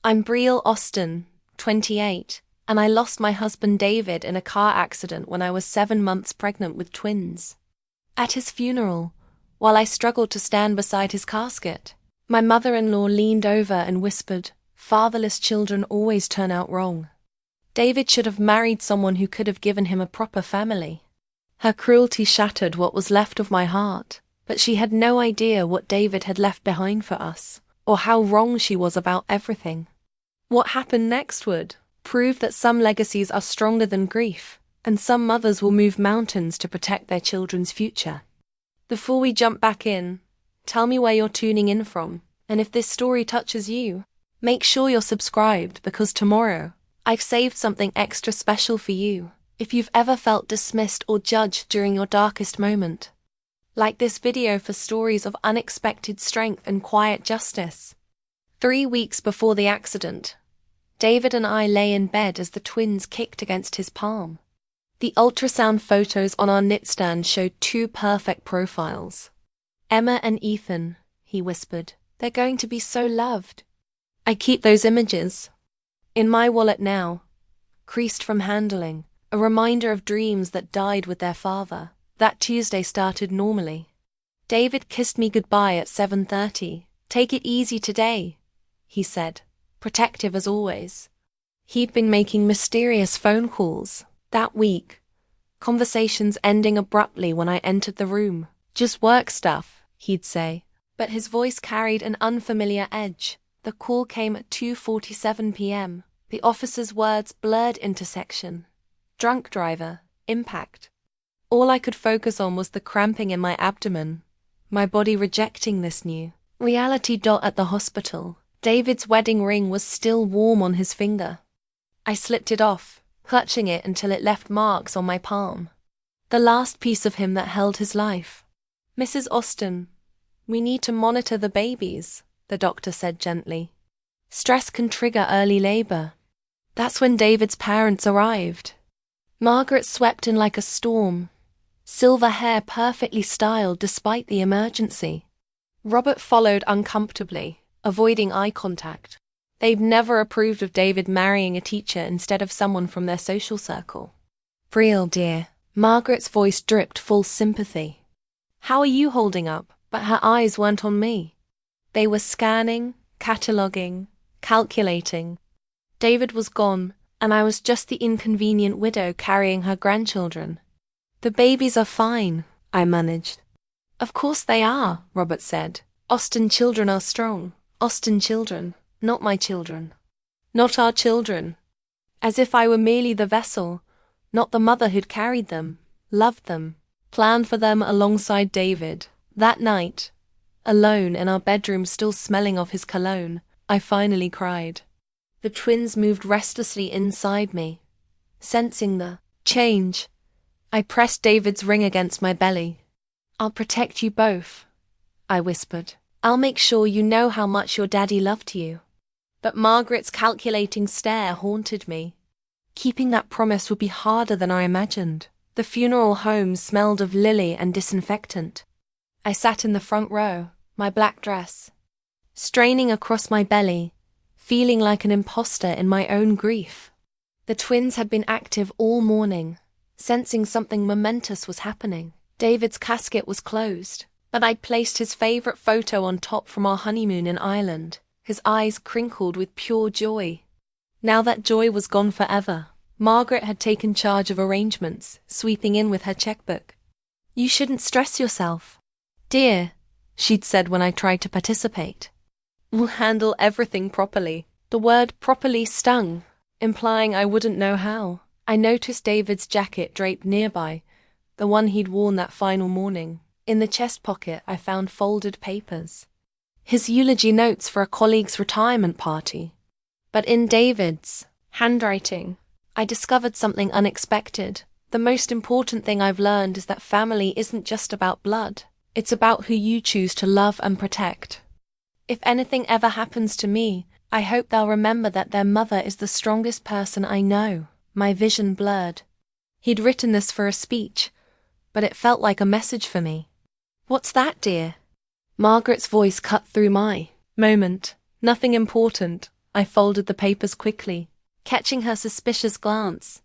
I'm Brielle Austin, 28, and I lost my husband David in a car accident when I was 7 months pregnant with twins. At his funeral, while I struggled to stand beside his casket, my mother-in-law leaned over and whispered, "Fatherless children always turn out wrong. David should have married someone who could have given him a proper family." Her cruelty shattered what was left of my heart, but she had no idea what David had left behind for us, or how wrong she was about everything. What happened next would prove that some legacies are stronger than grief, and some mothers will move mountains to protect their children's future. Before we jump back in, tell me where you're tuning in from, and if this story touches you, make sure you're subscribed because tomorrow, I've saved something extra special for you if you've ever felt dismissed or judged during your darkest moment. Like this video for stories of unexpected strength and quiet justice. 3 weeks before the accident, David and I lay in bed as the twins kicked against his palm. The ultrasound photos on our nightstand showed 2 perfect profiles. "Emma and Ethan," he whispered. "They're going to be so loved." I keep those images in my wallet now, creased from handling, a reminder of dreams that died with their father. That Tuesday started normally. David kissed me goodbye at 7:30. "Take it easy today," he said, protective as always. He'd been making mysterious phone calls that week, conversations ending abruptly when I entered the room. "Just work stuff," he'd say, but his voice carried an unfamiliar edge. The call came at 2:47 p.m. The officer's words blurred intersection. Drunk driver, impact. All I could focus on was the cramping in my abdomen, my body rejecting this new reality. At the hospital, David's wedding ring was still warm on his finger. I slipped it off, clutching it until it left marks on my palm. The last piece of him that held his life. "Mrs. Austin, we need to monitor the babies," the doctor said gently. "Stress can trigger early labor." That's when David's parents arrived. Margaret swept in like a storm, silver hair perfectly styled despite the emergency. Robert followed uncomfortably, avoiding eye contact. They'd never approved of David marrying a teacher instead of someone from their social circle. "Brielle, dear," Margaret's voice dripped full sympathy. "How are you holding up?" But her eyes weren't on me. They were scanning, cataloging, calculating. David was gone, and I was just the inconvenient widow carrying her grandchildren. "The babies are fine," I managed. "Of course they are," Robert said. "Austin children are strong. Austin children, not my children. Not our children." As if I were merely the vessel, not the mother who'd carried them, loved them, planned for them alongside David. That night, alone in our bedroom still smelling of his cologne, I finally cried. The twins moved restlessly inside me, sensing the change. I pressed David's ring against my belly. "I'll protect you both," I whispered. "I'll make sure you know how much your daddy loved you." But Margaret's calculating stare haunted me. Keeping that promise would be harder than I imagined. The funeral home smelled of lily and disinfectant. I sat in the front row, my black dress, straining across my belly, feeling like an imposter in my own grief. The twins had been active all morning, sensing something momentous was happening. David's casket was closed, but I'd placed his favorite photo on top from our honeymoon in Ireland, his eyes crinkled with pure joy. Now that joy was gone forever. Margaret had taken charge of arrangements, sweeping in with her checkbook. "You shouldn't stress yourself, dear," she'd said when I tried to participate. "We'll handle everything properly." The word properly stung, implying I wouldn't know how. I noticed David's jacket draped nearby, the one he'd worn that final morning. In the chest pocket, I found folded papers. His eulogy notes for a colleague's retirement party. But in David's handwriting, I discovered something unexpected. The most important thing I've learned is that family isn't just about blood. It's about who you choose to love and protect. If anything ever happens to me, I hope they'll remember that their mother is the strongest person I know. My vision blurred. He'd written this for a speech, but it felt like a message for me. "What's that, dear?" Margaret's voice cut through my moment. "Nothing important. I folded the papers quickly. Catching her suspicious glance,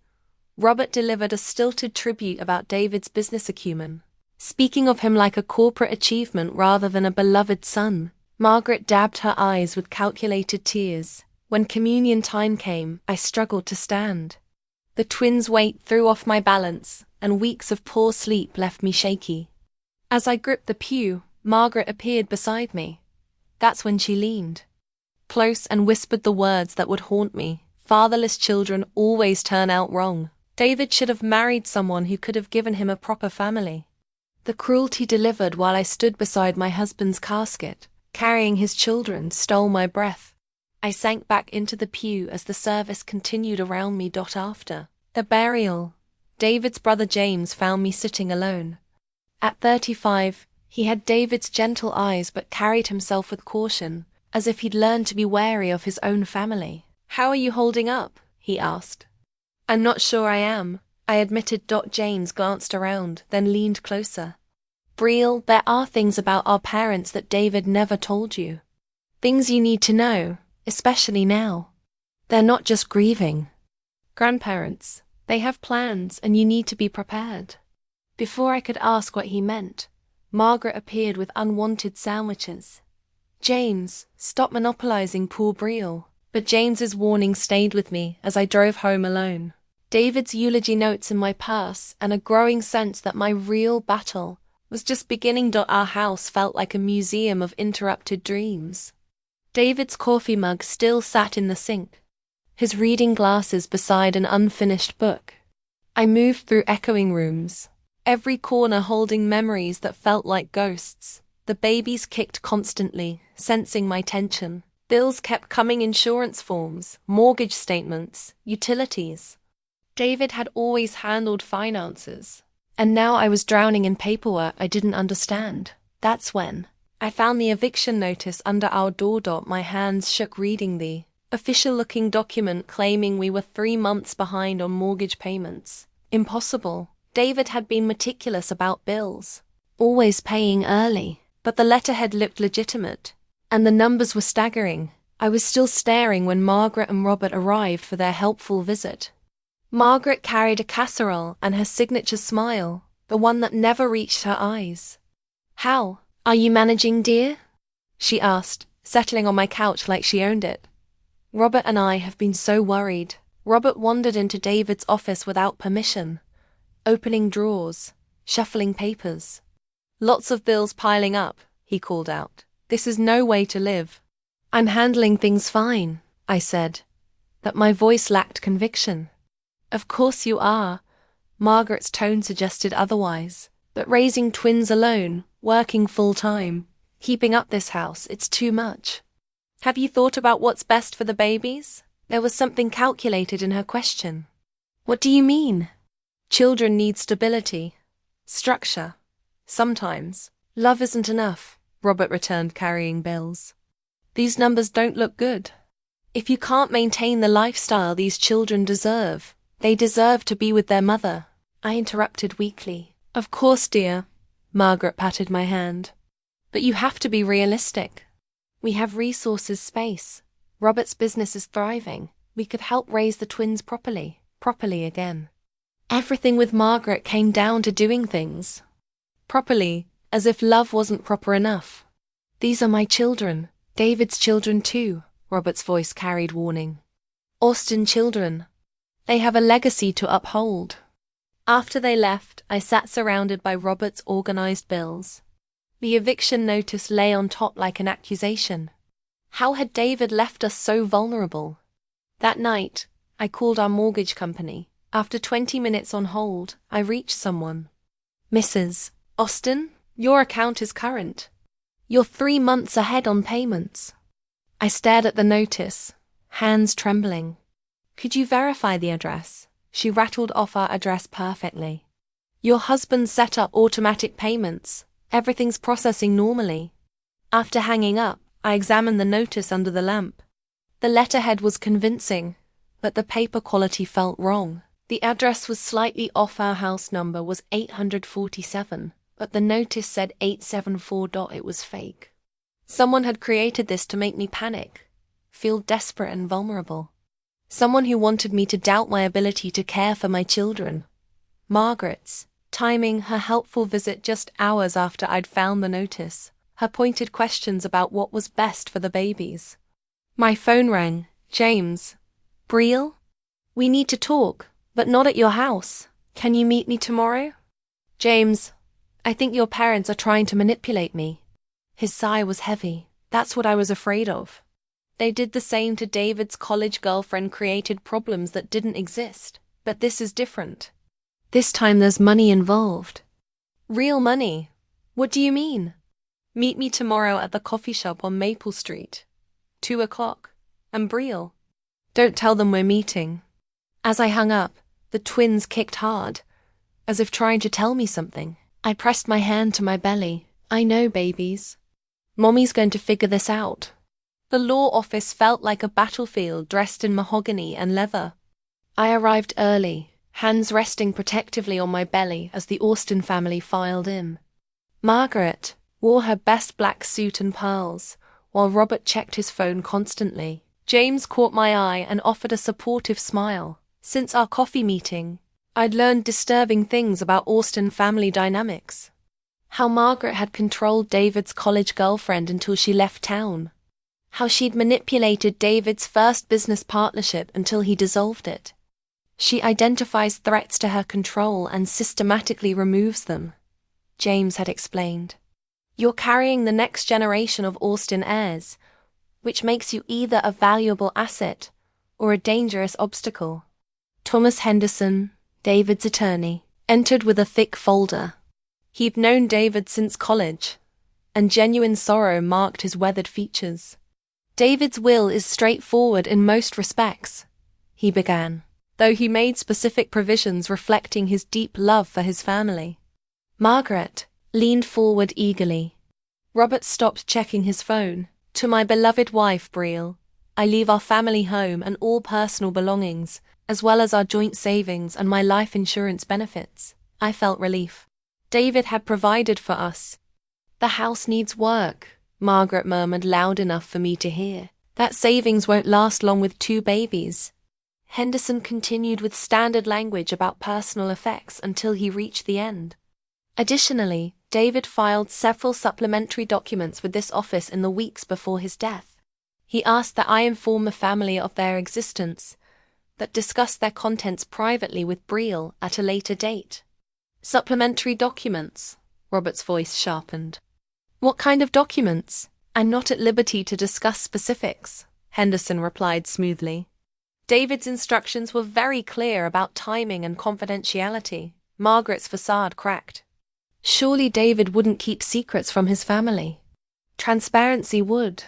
Robert delivered a stilted tribute about David's business acumen, speaking of him like a corporate achievement rather than a beloved son. Margaret dabbed her eyes with calculated tears. When communion time came, I struggled to stand. The twins' weight threw off my balance, and weeks of poor sleep left me shaky. As I gripped the pew, Margaret appeared beside me. That's when she leaned close and whispered the words that would haunt me. Fatherless children always turn out wrong. David should have married someone who could have given him a proper family. The cruelty delivered while I stood beside my husband's casket, carrying his children, stole my breath. I sank back into the pew as the service continued around me. After the burial, David's brother James found me sitting alone. At 35, he had David's gentle eyes but carried himself with caution, as if he'd learned to be wary of his own family. "How are you holding up?" he asked. "I'm not sure I am," I admitted. James glanced around, then leaned closer. "Brielle, there are things about our parents that David never told you. Things you need to know, especially now. They're not just grieving grandparents. They have plans, and you need to be prepared." Before I could ask what he meant, Margaret appeared with unwanted sandwiches. "James, stop monopolizing poor Brielle." But James's warning stayed with me as I drove home alone. David's eulogy notes in my purse and a growing sense that my real battle was just beginning. Our house felt like a museum of interrupted dreams. David's coffee mug still sat in the sink, his reading glasses beside an unfinished book. I moved through echoing rooms, every corner holding memories that felt like ghosts. The babies kicked constantly, sensing my tension. Bills kept coming: insurance forms, mortgage statements, utilities. David had always handled finances, and now I was drowning in paperwork I didn't understand. That's when I found the eviction notice under our door. My hands shook reading the official-looking document claiming we were 3 months behind on mortgage payments. Impossible. David had been meticulous about bills, always paying early, but the letterhead looked legitimate, and the numbers were staggering. I was still staring when Margaret and Robert arrived for their helpful visit. Margaret carried a casserole and her signature smile, the one that never reached her eyes. "How are you managing, dear?" she asked, settling on my couch like she owned it. "Robert and I have been so worried." Robert wandered into David's office without permission, opening drawers, shuffling papers. "Lots of bills piling up," he called out. "This is no way to live." "I'm handling things fine," I said, but my voice lacked conviction. "Of course you are." Margaret's tone suggested otherwise. "But raising twins alone, working full-time, keeping up this house, it's too much. Have you thought about what's best for the babies?" There was something calculated in her question. "What do you mean?" "Children need stability, structure. Sometimes love isn't enough," Robert returned, carrying bills. "These numbers don't look good. If you can't maintain the lifestyle these children deserve, they deserve to be with their mother." I interrupted weakly. "Of course, dear." Margaret patted my hand. "But you have to be realistic. We have resources, space. Robert's business is thriving. We could help raise the twins properly again." Everything with Margaret came down to doing things properly, as if love wasn't proper enough. "These are my children, David's children too," Robert's voice carried warning. "Austin children. They have a legacy to uphold." After they left, I sat surrounded by Robert's organized bills. The eviction notice lay on top like an accusation. How had David left us so vulnerable? That night, I called our mortgage company. After 20 minutes on hold, I reached someone. "Mrs. Austin, your account is current. You're 3 months ahead on payments." I stared at the notice, hands trembling. "Could you verify the address?" She rattled off our address perfectly. "Your husband set up automatic payments. Everything's processing normally." After hanging up, I examined the notice under the lamp. The letterhead was convincing, but the paper quality felt wrong. The address was slightly off. Our house number was 847, but the notice said 874. It was fake. Someone had created this to make me panic. feel desperate and vulnerable. Someone who wanted me to doubt my ability to care for my children. Margaret's timing, her helpful visit just hours after I'd found the notice, her pointed questions about what was best for the babies. My phone rang. James. Brielle? We need to talk, but not at your house. Can you meet me tomorrow? James, I think your parents are trying to manipulate me. His sigh was heavy. That's what I was afraid of. They did the same to David's college girlfriend, created problems that didn't exist. But this is different. This time there's money involved. Real money. What do you mean? Meet me tomorrow at the coffee shop on Maple Street. 2:00. And Brielle. Don't tell them we're meeting. As I hung up, the twins kicked hard, as if trying to tell me something. I pressed my hand to my belly. I know, babies. Mommy's going to figure this out. The law office felt like a battlefield dressed in mahogany and leather. I arrived early, hands resting protectively on my belly as the Austin family filed in. Margaret wore her best black suit and pearls, while Robert checked his phone constantly. James caught my eye and offered a supportive smile. Since our coffee meeting, I'd learned disturbing things about Austin family dynamics. How Margaret had controlled David's college girlfriend until she left town. How she'd manipulated David's first business partnership until he dissolved it. She identifies threats to her control and systematically removes them, James had explained. You're carrying the next generation of Austin heirs, which makes you either a valuable asset or a dangerous obstacle. Thomas Henderson, David's attorney, entered with a thick folder. He'd known David since college, and genuine sorrow marked his weathered features. David's will is straightforward in most respects, he began, though he made specific provisions reflecting his deep love for his family. Margaret leaned forward eagerly. Robert stopped checking his phone. To my beloved wife, Brielle, I leave our family home and all personal belongings, as well as our joint savings and my life insurance benefits. I felt relief. David had provided for us. The house needs work, Margaret murmured loud enough for me to hear. That savings won't last long with 2 babies. Henderson continued with standard language about personal effects until he reached the end. Additionally, David filed several supplementary documents with this office in the weeks before his death. He asked that I inform the family of their existence, that discuss their contents privately with Brielle at a later date. Supplementary documents, Robert's voice sharpened. What kind of documents? I'm not at liberty to discuss specifics, Henderson replied smoothly. David's instructions were very clear about timing and confidentiality. Margaret's facade cracked. Surely David wouldn't keep secrets from his family. Transparency would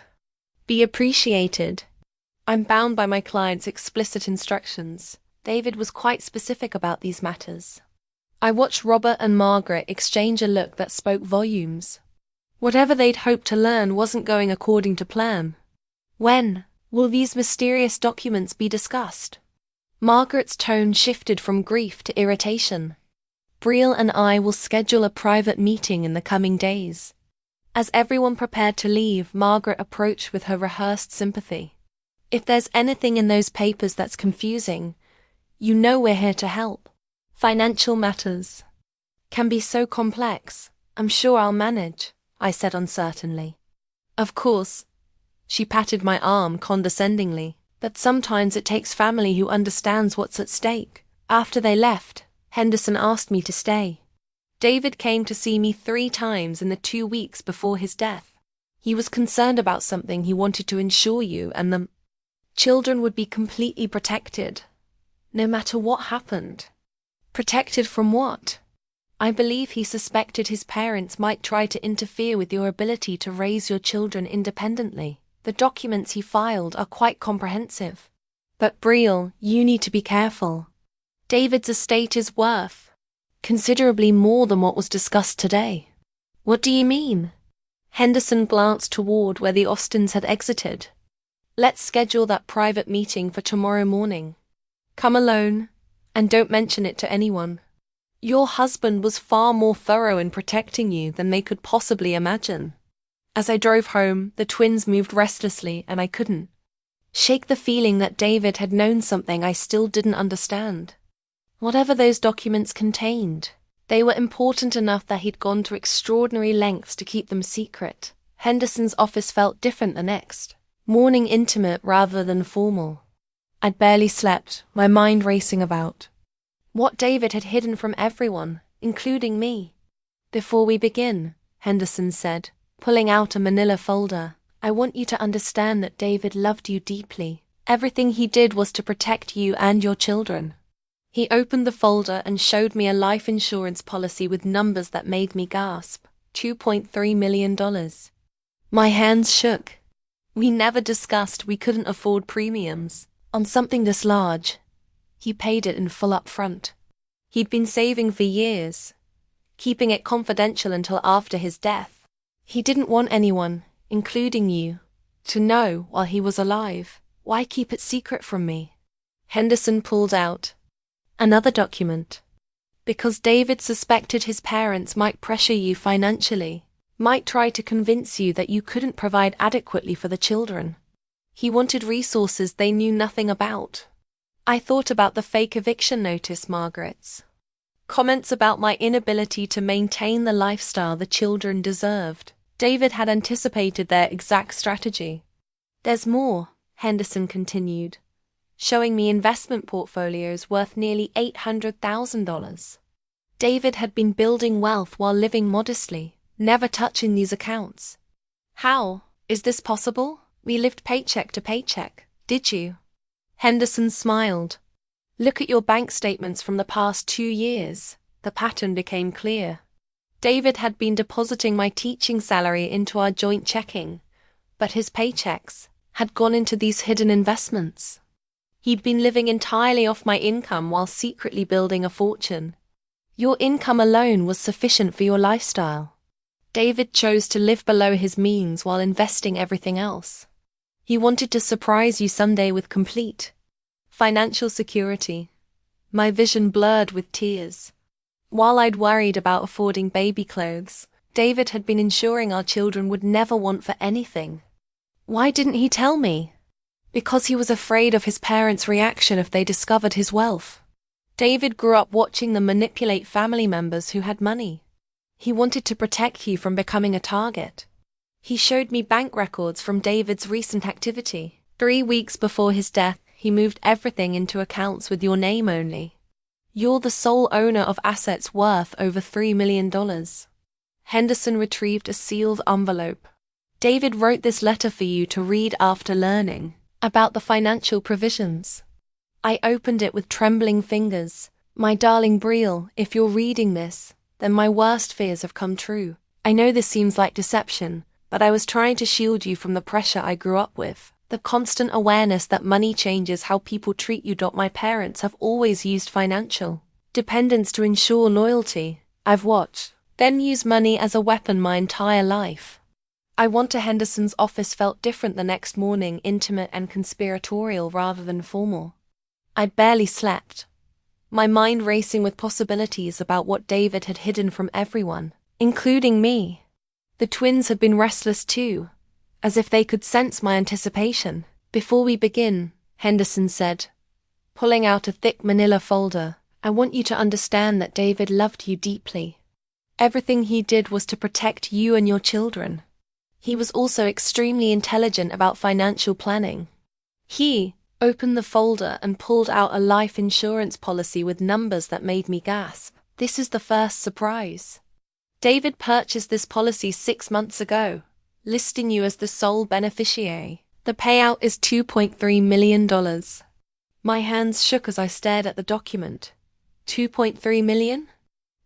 be appreciated. I'm bound by my client's explicit instructions. David was quite specific about these matters. I watched Robert and Margaret exchange a look that spoke volumes. Whatever they'd hoped to learn wasn't going according to plan. When will these mysterious documents be discussed? Margaret's tone shifted from grief to irritation. Brielle and I will schedule a private meeting in the coming days. As everyone prepared to leave, Margaret approached with her rehearsed sympathy. If there's anything in those papers that's confusing, you know we're here to help. Financial matters can be so complex. I'm sure I'll manage, I said uncertainly. Of course, she patted my arm condescendingly, but sometimes it takes family who understands what's at stake. After they left, Henderson asked me to stay. David came to see me 3 times in the 2 weeks before his death. He was concerned about something. He wanted to ensure you and the children would be completely protected, no matter what happened. Protected from what? I believe he suspected his parents might try to interfere with your ability to raise your children independently. The documents he filed are quite comprehensive. But Brielle, you need to be careful. David's estate is worth considerably more than what was discussed today. What do you mean? Henderson glanced toward where the Austins had exited. Let's schedule that private meeting for tomorrow morning. Come alone, and don't mention it to anyone. Your husband was far more thorough in protecting you than they could possibly imagine. As I drove home, the twins moved restlessly and I couldn't shake the feeling that David had known something I still didn't understand. Whatever those documents contained, they were important enough that he'd gone to extraordinary lengths to keep them secret. Henderson's office felt different the next morning, intimate rather than formal. I'd barely slept, my mind racing about what David had hidden from everyone, including me. Before we begin, Henderson said, pulling out a manila folder, I want you to understand that David loved you deeply. Everything he did was to protect you and your children. He opened the folder and showed me a life insurance policy with numbers that made me gasp. $2.3 million. My hands shook. We never discussed we couldn't afford premiums on something this large. He paid it in full up front. He'd been saving for years, keeping it confidential until after his death. He didn't want anyone, including you, to know while he was alive. Why keep it secret from me? Henderson pulled out another document. Because David suspected his parents might pressure you financially, might try to convince you that you couldn't provide adequately for the children. He wanted resources they knew nothing about. I thought about the fake eviction notice, Margaret's comments about my inability to maintain the lifestyle the children deserved. David had anticipated their exact strategy. There's more, Henderson continued, showing me investment portfolios worth nearly $800,000. David had been building wealth while living modestly, never touching these accounts. How is this possible? We lived paycheck to paycheck, did you? Henderson smiled. Look at your bank statements from the past 2 years. The pattern became clear. David had been depositing my teaching salary into our joint checking, but his paychecks had gone into these hidden investments. He'd been living entirely off my income while secretly building a fortune. Your income alone was sufficient for your lifestyle. David chose to live below his means while investing everything else. He wanted to surprise you someday with complete financial security. My vision blurred with tears. While I'd worried about affording baby clothes, David had been ensuring our children would never want for anything. Why didn't he tell me? Because he was afraid of his parents' reaction if they discovered his wealth. David grew up watching them manipulate family members who had money. He wanted to protect you from becoming a target. He showed me bank records from David's recent activity. 3 weeks before his death, he moved everything into accounts with your name only. You're the sole owner of assets worth over $3 million. Henderson retrieved a sealed envelope. David wrote this letter for you to read after learning about the financial provisions. I opened it with trembling fingers. My darling Brielle, if you're reading this, then my worst fears have come true. I know this seems like deception, but I was trying to shield you from the pressure I grew up with. The constant awareness that money changes how people treat you. My parents have always used financial dependence to ensure loyalty. I've watched them use money as a weapon my entire life. Henderson's office felt different the next morning, intimate and conspiratorial rather than formal. I'd barely slept, my mind racing with possibilities about what David had hidden from everyone, including me. The twins had been restless too, as if they could sense my anticipation. Before we begin, Henderson said, pulling out a thick manila folder, I want you to understand that David loved you deeply. Everything he did was to protect you and your children. He was also extremely intelligent about financial planning. He opened the folder and pulled out a life insurance policy with numbers that made me gasp. This is the first surprise. David purchased this policy 6 months ago, listing you as the sole beneficiary. The payout is $2.3 million. My hands shook as I stared at the document. 2.3 million?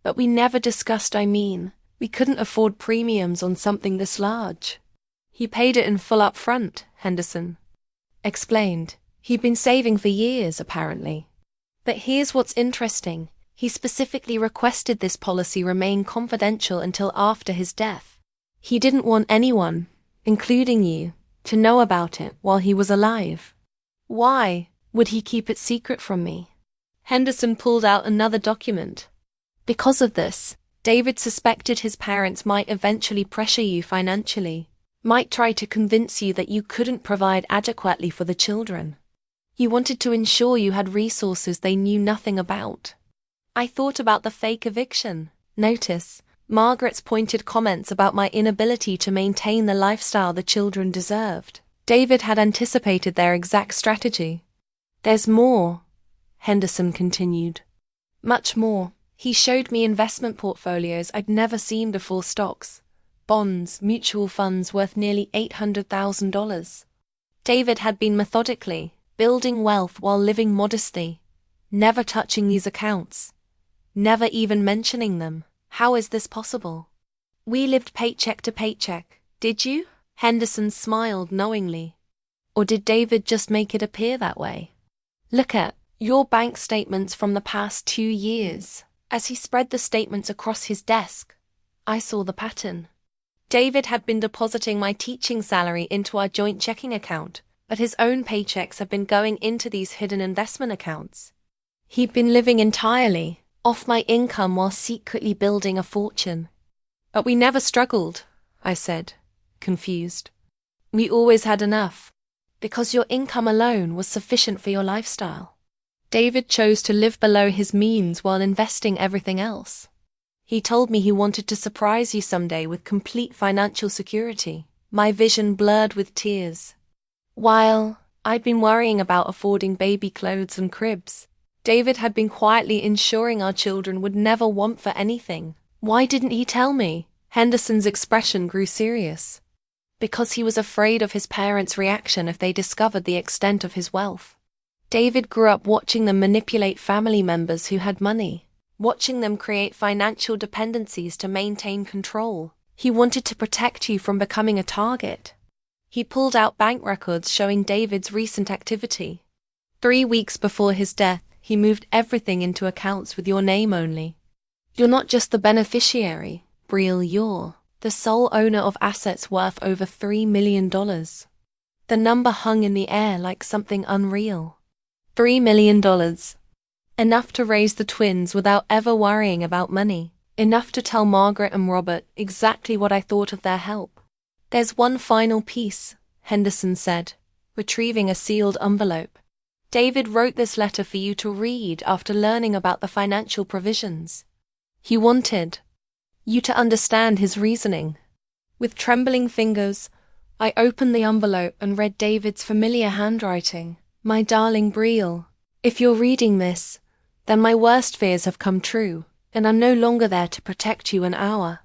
But we never discussed, we couldn't afford premiums on something this large. He paid it in full up front, Henderson explained. He'd been saving for years, apparently. But here's what's interesting. He specifically requested this policy remain confidential until after his death. He didn't want anyone, including you, to know about it while he was alive. Why would he keep it secret from me? Henderson pulled out another document. Because of this, David suspected his parents might eventually pressure you financially, might try to convince you that you couldn't provide adequately for the children. He wanted to ensure you had resources they knew nothing about. I thought about the fake eviction. Notice Margaret's pointed comments about my inability to maintain the lifestyle the children deserved. David had anticipated their exact strategy. There's more, Henderson continued. Much more. He showed me investment portfolios I'd never seen before: stocks, bonds, mutual funds worth nearly $800,000. David had been methodically building wealth while living modestly, never touching these accounts, never even mentioning them. How is this possible? We lived paycheck to paycheck, did you? Henderson smiled knowingly. Or did David just make it appear that way? Look at your bank statements from the past 2 years. As he spread the statements across his desk, I saw the pattern. David had been depositing my teaching salary into our joint checking account, but his own paychecks had been going into these hidden investment accounts. He'd been living entirely off my income while secretly building a fortune. But we never struggled, I said, confused. We always had enough, because your income alone was sufficient for your lifestyle. David chose to live below his means while investing everything else. He told me he wanted to surprise you someday with complete financial security. My vision blurred with tears. While I'd been worrying about affording baby clothes and cribs, David had been quietly ensuring our children would never want for anything. Why didn't he tell me? Henderson's expression grew serious. Because he was afraid of his parents' reaction if they discovered the extent of his wealth. David grew up watching them manipulate family members who had money, watching them create financial dependencies to maintain control. He wanted to protect you from becoming a target. He pulled out bank records showing David's recent activity. 3 weeks before his death, he moved everything into accounts with your name only. You're not just the beneficiary, Brielle, you're the sole owner of assets worth over $3 million. The number hung in the air like something unreal. $3 million. Enough to raise the twins without ever worrying about money. Enough to tell Margaret and Robert exactly what I thought of their help. There's one final piece, Henderson said, retrieving a sealed envelope. David wrote this letter for you to read after learning about the financial provisions. He wanted you to understand his reasoning. With trembling fingers, I opened the envelope and read David's familiar handwriting. My darling Brielle, if you're reading this, then my worst fears have come true, and I'm no longer there to protect you and our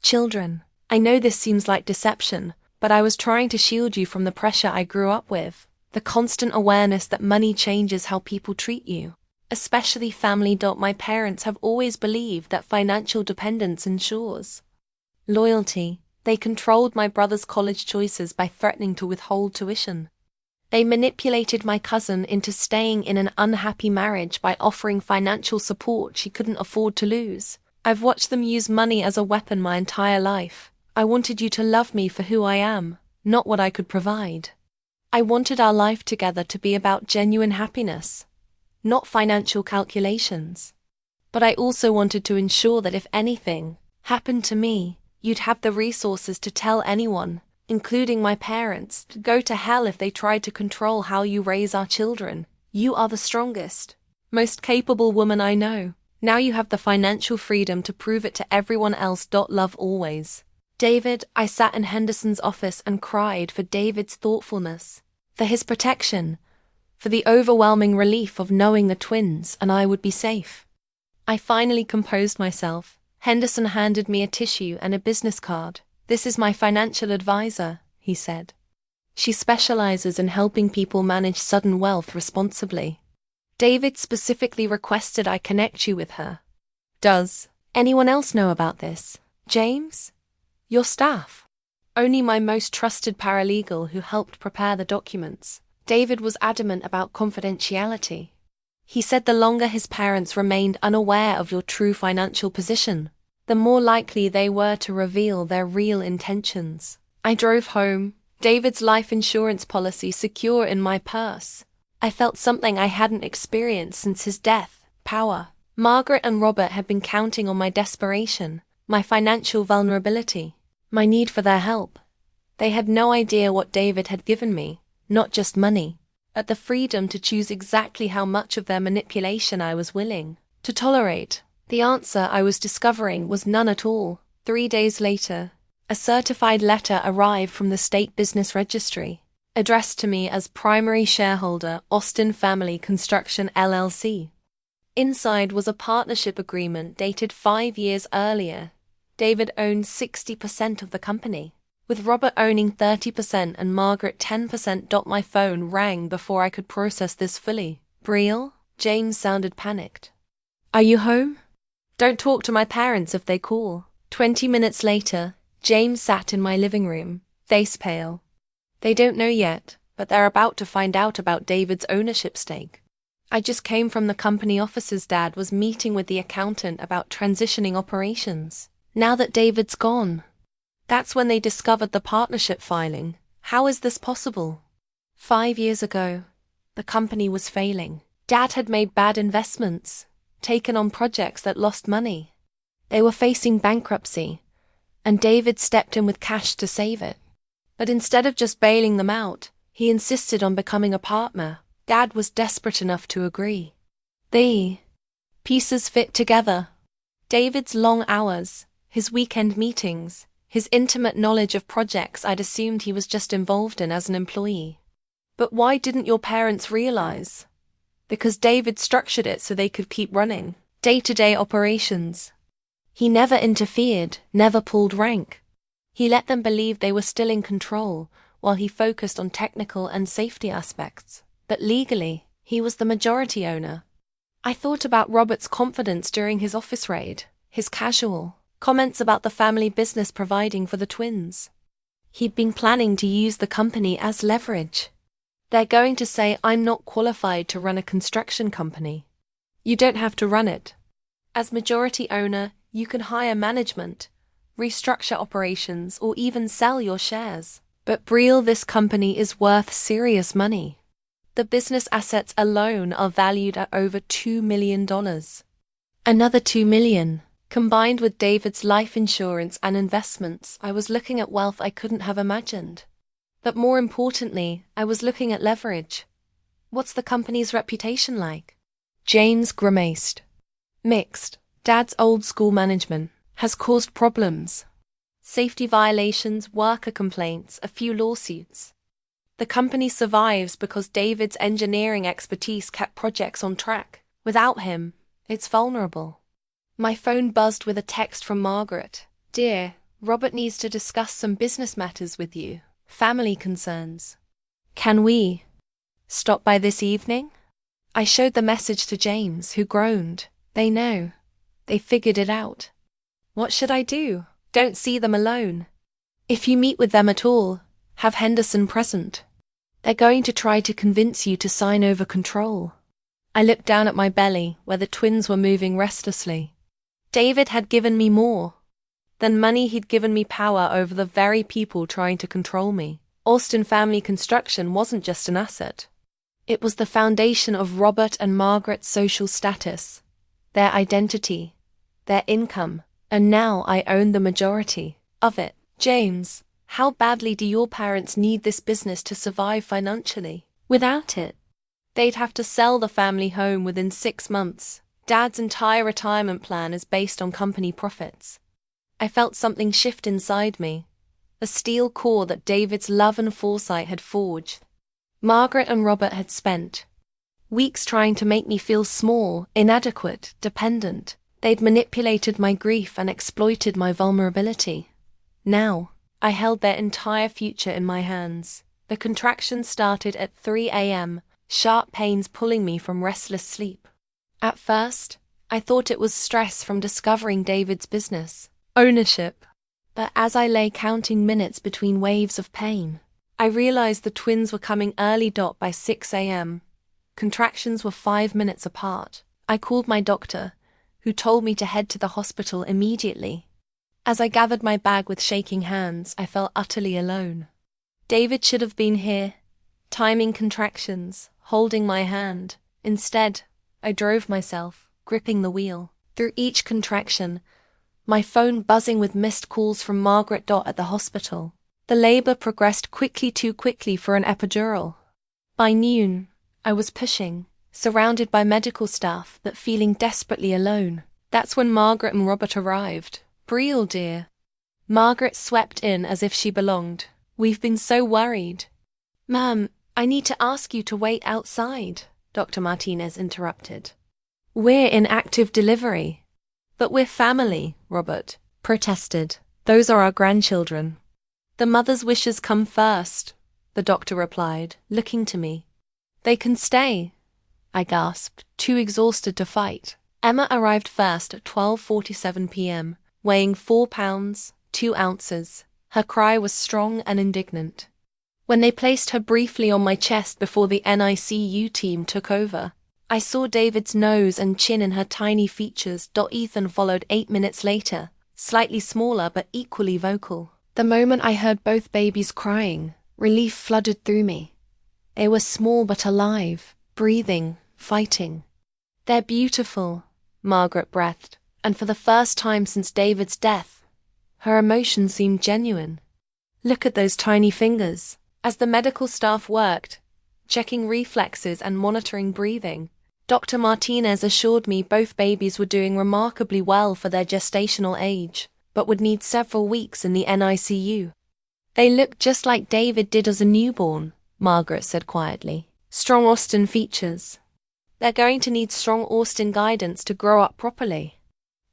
children. I know this seems like deception, but I was trying to shield you from the pressure I grew up with, the constant awareness that money changes how people treat you, especially family. My parents have always believed that financial dependence ensures loyalty. They controlled my brother's college choices by threatening to withhold tuition. They manipulated my cousin into staying in an unhappy marriage by offering financial support she couldn't afford to lose. I've watched them use money as a weapon my entire life. I wanted you to love me for who I am, not what I could provide. I wanted our life together to be about genuine happiness, not financial calculations. But I also wanted to ensure that if anything happened to me, you'd have the resources to tell anyone, including my parents, to go to hell if they tried to control how you raise our children. You are the strongest, most capable woman I know. Now you have the financial freedom to prove it to everyone else. Love always. David. I sat in Henderson's office and cried for David's thoughtfulness, for his protection, for the overwhelming relief of knowing the twins and I would be safe. I finally composed myself. Henderson handed me a tissue and a business card. This is my financial advisor, he said. She specializes in helping people manage sudden wealth responsibly. David specifically requested I connect you with her. Does anyone else know about this? James? Your staff? Only my most trusted paralegal who helped prepare the documents. David was adamant about confidentiality. He said the longer his parents remained unaware of your true financial position, the more likely they were to reveal their real intentions. I drove home, David's life insurance policy secure in my purse. I felt something I hadn't experienced since his death: power. Margaret and Robert had been counting on my desperation, my financial vulnerability, my need for their help. They had no idea what David had given me, not just money, but the freedom to choose exactly how much of their manipulation I was willing to tolerate. The answer I was discovering was none at all. 3 days later, a certified letter arrived from the State Business Registry, addressed to me as primary shareholder Austin Family Construction LLC. Inside was a partnership agreement dated 5 years earlier. David owned 60% of the company, with Robert owning 30% and Margaret 10%. My phone rang before I could process this fully. Brielle? James sounded panicked. Are you home? Don't talk to my parents if they call. 20 minutes later, James sat in my living room, face pale. They don't know yet, but they're about to find out about David's ownership stake. I just came from the company offices. Dad was meeting with the accountant about transitioning operations. Now that David's gone. That's when they discovered the partnership filing. How is this possible? 5 years ago, the company was failing. Dad had made bad investments, taken on projects that lost money. They were facing bankruptcy, and David stepped in with cash to save it. But instead of just bailing them out, he insisted on becoming a partner. Dad was desperate enough to agree. The pieces fit together. David's long hours, his weekend meetings, his intimate knowledge of projects I'd assumed he was just involved in as an employee. But why didn't your parents realize? Because David structured it so they could keep running day-to-day operations. He never interfered, never pulled rank. He let them believe they were still in control, while he focused on technical and safety aspects. But legally, he was the majority owner. I thought about Robert's confidence during his office raid, his casual comments about the family business providing for the twins. He'd been planning to use the company as leverage. They're going to say I'm not qualified to run a construction company. You don't have to run it. As majority owner, you can hire management, restructure operations, or even sell your shares. But Brielle, this company is worth serious money. The business assets alone are valued at over $2 million. Another $2 million. Combined with David's life insurance and investments, I was looking at wealth I couldn't have imagined. But more importantly, I was looking at leverage. What's the company's reputation like? James grimaced. Mixed. Dad's old school management has caused problems. Safety violations, worker complaints, a few lawsuits. The company survives because David's engineering expertise kept projects on track. Without him, it's vulnerable. My phone buzzed with a text from Margaret. Dear, Robert needs to discuss some business matters with you. Family concerns. Can we stop by this evening? I showed the message to James, who groaned. They know. They figured it out. What should I do? Don't see them alone. If you meet with them at all, have Henderson present. They're going to try to convince you to sign over control. I looked down at my belly, where the twins were moving restlessly. David had given me more than money. He'd given me power over the very people trying to control me. Austin Family Construction wasn't just an asset. It was the foundation of Robert and Margaret's social status, their identity, their income, and now I owned the majority of it. James, how badly do your parents need this business to survive financially? Without it, they'd have to sell the family home within 6 months. Dad's entire retirement plan is based on company profits. I felt something shift inside me, a steel core that David's love and foresight had forged. Margaret and Robert had spent weeks trying to make me feel small, inadequate, dependent. They'd manipulated my grief and exploited my vulnerability. Now, I held their entire future in my hands. The contractions started at 3 a.m., sharp pains pulling me from restless sleep. At first, I thought it was stress from discovering David's business ownership. But as I lay counting minutes between waves of pain, I realized the twins were coming early. By 6 a.m., contractions were 5 minutes apart. I called my doctor, who told me to head to the hospital immediately. As I gathered my bag with shaking hands, I felt utterly alone. David should have been here, timing contractions, holding my hand. Instead, I drove myself, gripping the wheel. Through each contraction, my phone buzzing with missed calls from Margaret. At the hospital, The labor progressed quickly, too quickly for an epidural. By noon, I was pushing, surrounded by medical staff, but feeling desperately alone. That's when Margaret and Robert arrived. "Brielle, dear." Margaret swept in as if she belonged. "We've been so worried." "Ma'am, I need to ask you to wait outside," Dr. Martinez interrupted. "We're in active delivery." "But we're family," Robert protested. "Those are our grandchildren." "The mother's wishes come first," the doctor replied, looking to me. "They can stay," I gasped, too exhausted to fight. Emma arrived first at 12:47 p.m., weighing 4 pounds, 2 ounces. Her cry was strong and indignant. When they placed her briefly on my chest before the NICU team took over, I saw David's nose and chin in her tiny features. Ethan followed 8 minutes later, slightly smaller but equally vocal. The moment I heard both babies crying, relief flooded through me. They were small but alive, breathing, fighting. "They're beautiful," Margaret breathed, and for the first time since David's death, her emotion seemed genuine. "Look at those tiny fingers." As the medical staff worked, checking reflexes and monitoring breathing, Dr. Martinez assured me both babies were doing remarkably well for their gestational age, but would need several weeks in the NICU. "They look just like David did as a newborn," Margaret said quietly. "Strong Austin features. They're going to need strong Austin guidance to grow up properly."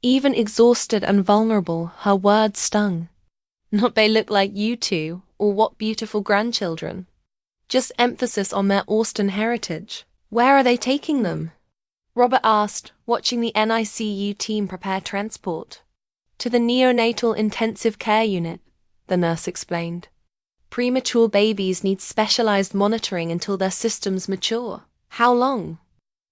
Even exhausted and vulnerable, her words stung. "Not they look like you two, or what beautiful grandchildren. Just emphasis on their Austin heritage. Where are they taking them?" Robert asked, watching the NICU team prepare transport. "To the neonatal intensive care unit," the nurse explained. "Premature babies need specialized monitoring until their systems mature." "How long?"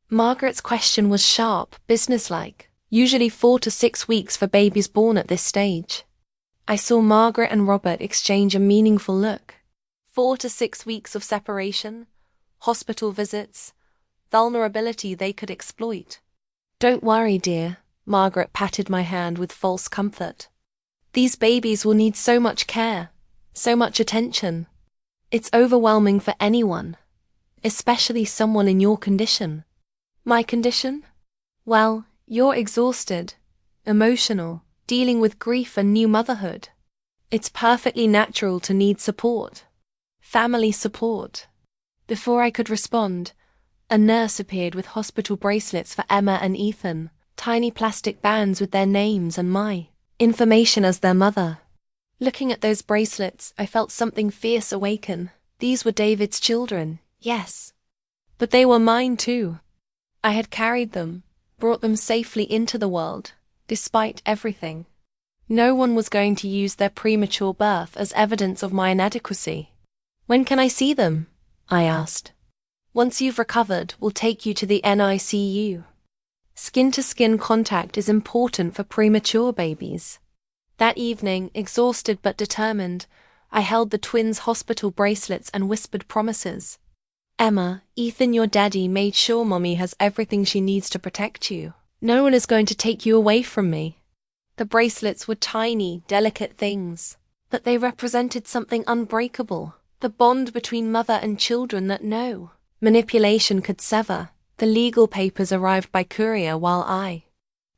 Margaret's question was sharp, businesslike. "Usually 4 to 6 weeks for babies born at this stage." I saw Margaret and Robert exchange a meaningful look. 4 to 6 weeks of separation, hospital visits, vulnerability they could exploit. "Don't worry, dear," Margaret patted my hand with false comfort. "These babies will need so much care, so much attention. It's overwhelming for anyone, especially someone in your condition." "My condition?" "Well, you're exhausted, emotional, dealing with grief and new motherhood. It's perfectly natural to need support. Family support." Before I could respond, a nurse appeared with hospital bracelets for Emma and Ethan, tiny plastic bands with their names and my information as their mother. Looking at those bracelets, I felt something fierce awaken. These were David's children, yes. But they were mine too. I had carried them, brought them safely into the world, despite everything. No one was going to use their premature birth as evidence of my inadequacy. "When can I see them?" I asked. "Once you've recovered, we'll take you to the NICU. Skin-to-skin contact is important for premature babies." That evening, exhausted but determined, I held the twins' hospital bracelets and whispered promises. "Emma, Ethan, your daddy, made sure Mommy has everything she needs to protect you. No one is going to take you away from me." The bracelets were tiny, delicate things, but they represented something unbreakable, the bond between mother and children that no manipulation could sever. The legal papers arrived by courier while I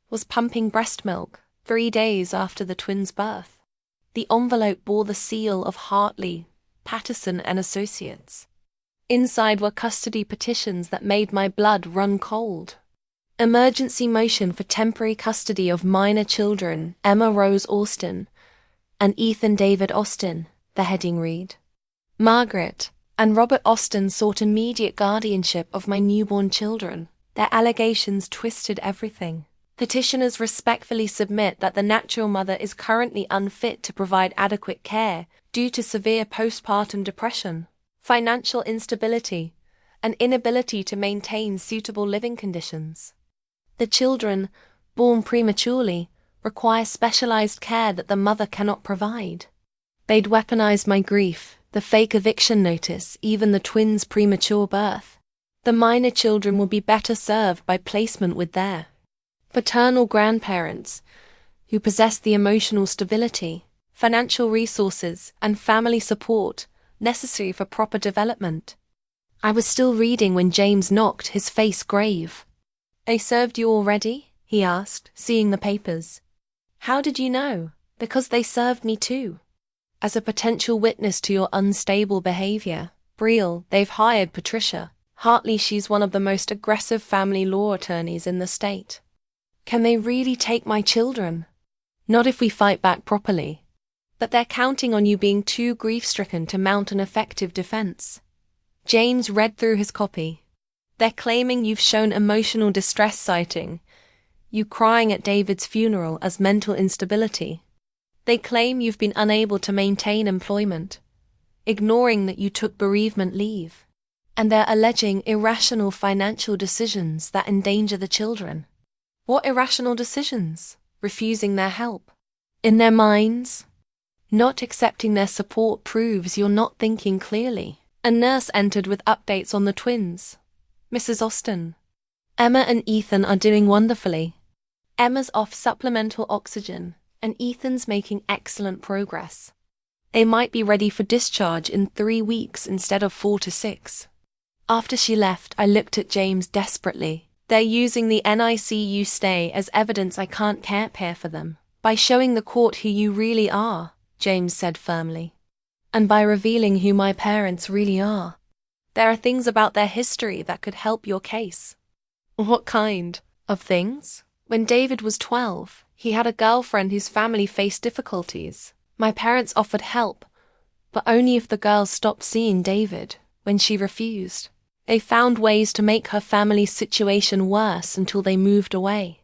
was pumping breast milk 3 days after the twins' birth. The envelope bore the seal of Hartley, Patterson and Associates. Inside were custody petitions that made my blood run cold. "Emergency motion for temporary custody of minor children, Emma Rose Austin and Ethan David Austin," the heading read. Margaret and Robert Austin sought immediate guardianship of my newborn children. Their allegations twisted everything. Petitioners respectfully submit that the natural mother is currently unfit to provide adequate care due to severe postpartum depression, financial instability, and inability to maintain suitable living conditions. The children, born prematurely, require specialized care that the mother cannot provide. They'd weaponized my grief, the fake eviction notice, even the twins' premature birth. The minor children will be better served by placement with their paternal grandparents, who possess the emotional stability, financial resources, and family support necessary for proper development. I was still reading when James knocked, his face grave. "They served you already?" he asked, seeing the papers. "How did you know?" "Because they served me too. As a potential witness to your unstable behavior. Brielle, they've hired Patricia Hartley. She's one of the most aggressive family law attorneys in the state." "Can they really take my children?" "Not if we fight back properly. But they're counting on you being too grief-stricken to mount an effective defense." James read through his copy. "They're claiming you've shown emotional distress, citing you crying at David's funeral as mental instability. They claim you've been unable to maintain employment, ignoring that you took bereavement leave. And they're alleging irrational financial decisions that endanger the children." "What irrational decisions?" "Refusing their help. In their minds, not accepting their support proves you're not thinking clearly." A nurse entered with updates on the twins. "Mrs. Austin, Emma and Ethan are doing wonderfully. Emma's off supplemental oxygen, and Ethan's making excellent progress. They might be ready for discharge in 3 weeks instead of 4 to 6. After she left, I looked at James desperately. "They're using the NICU stay as evidence I can't care for them. By showing the court who you really are," James said firmly. "And by revealing who my parents really are. There are things about their history that could help your case." "What kind of things?" "When David was 12, he had a girlfriend whose family faced difficulties. My parents offered help, but only if the girl stopped seeing David. When she refused, they found ways to make her family's situation worse until they moved away."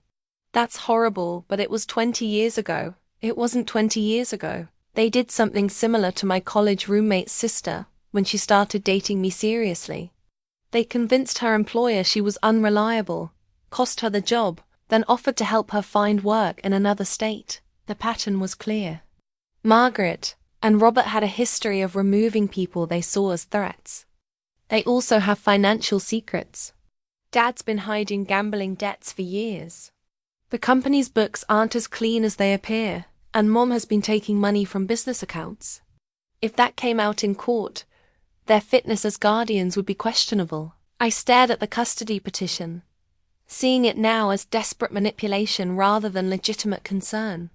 "That's horrible, but it was 20 years ago." "It wasn't 20 years ago. They did something similar to my college roommate's sister when she started dating me seriously. They convinced her employer she was unreliable, cost her the job, then offered to help her find work in another state." The pattern was clear. Margaret and Robert had a history of removing people they saw as threats. They also have financial secrets. Dad's been hiding gambling debts for years. The company's books aren't as clean as they appear, and Mom has been taking money from business accounts. If that came out in court, their fitness as guardians would be questionable. I stared at the custody petition, seeing it now as desperate manipulation rather than legitimate concern.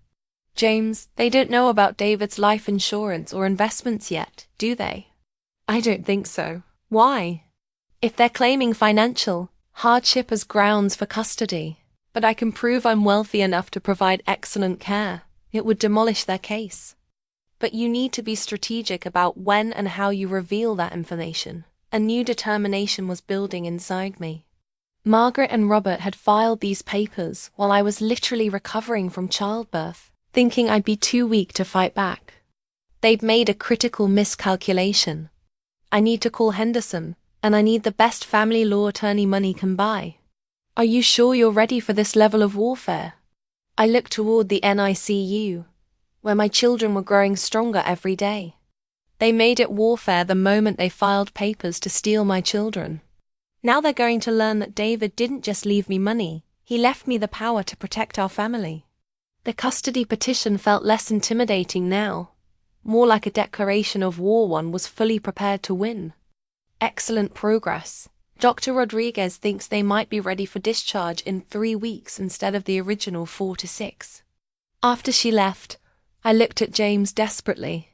"James, they don't know about David's life insurance or investments yet, do they?" "I don't think so." "Why?" "If they're claiming financial hardship as grounds for custody, but I can prove I'm wealthy enough to provide excellent care, it would demolish their case." "But you need to be strategic about when and how you reveal that information." A new determination was building inside me. Margaret and Robert had filed these papers while I was literally recovering from childbirth, thinking I'd be too weak to fight back. They'd made a critical miscalculation. I need to call Henderson, and I need the best family law attorney money can buy. "Are you sure you're ready for this level of warfare?" I looked toward the NICU, where my children were growing stronger every day. They made it warfare the moment they filed papers to steal my children. Now they're going to learn that David didn't just leave me money, he left me the power to protect our family. The custody petition felt less intimidating now, more like a declaration of war one was fully prepared to win. Excellent progress. Dr. Rodriguez thinks they might be ready for discharge in 3 weeks instead of the original 4 to 6. After she left, I looked at James desperately.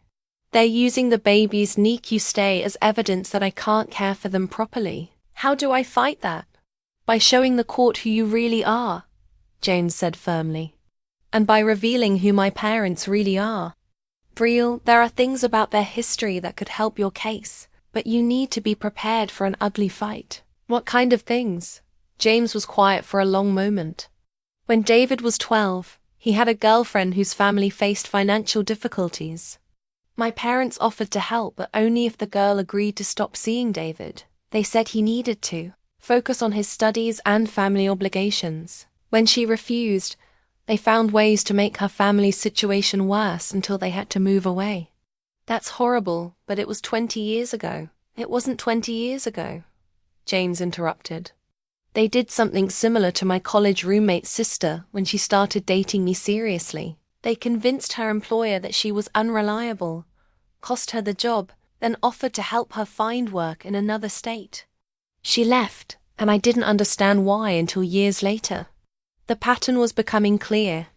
They're using the baby's NICU stay as evidence that I can't care for them properly. How do I fight that? By showing the court who you really are, James said firmly. And by revealing who my parents really are. Brielle, there are things about their history that could help your case, but you need to be prepared for an ugly fight. What kind of things? James was quiet for a long moment. When David was 12, he had a girlfriend whose family faced financial difficulties. My parents offered to help, but only if the girl agreed to stop seeing David. They said he needed to focus on his studies and family obligations. When she refused, they found ways to make her family's situation worse until they had to move away. That's horrible, but it was 20 years ago. It wasn't 20 years ago, James interrupted. They did something similar to my college roommate's sister when she started dating me seriously. They convinced her employer that she was unreliable, cost her the job, then offered to help her find work in another state. She left, and I didn't understand why until years later. The pattern was becoming clear.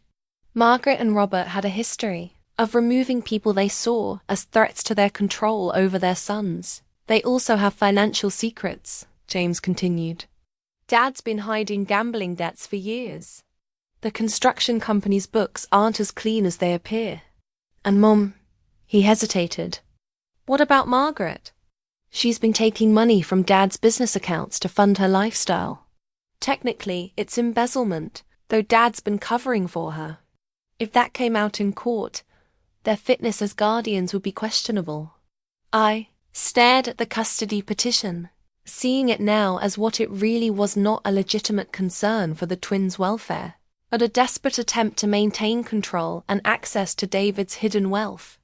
Margaret and Robert had a history of removing people they saw as threats to their control over their sons. They also have financial secrets, James continued. Dad's been hiding gambling debts for years. The construction company's books aren't as clean as they appear. And Mom, he hesitated. What about Margaret? She's been taking money from Dad's business accounts to fund her lifestyle. Technically, it's embezzlement, though Dad's been covering for her. If that came out in court, their fitness as guardians would be questionable. I stared at the custody petition, seeing it now as what it really was: not a legitimate concern for the twins' welfare, but a desperate attempt to maintain control and access to David's hidden wealth.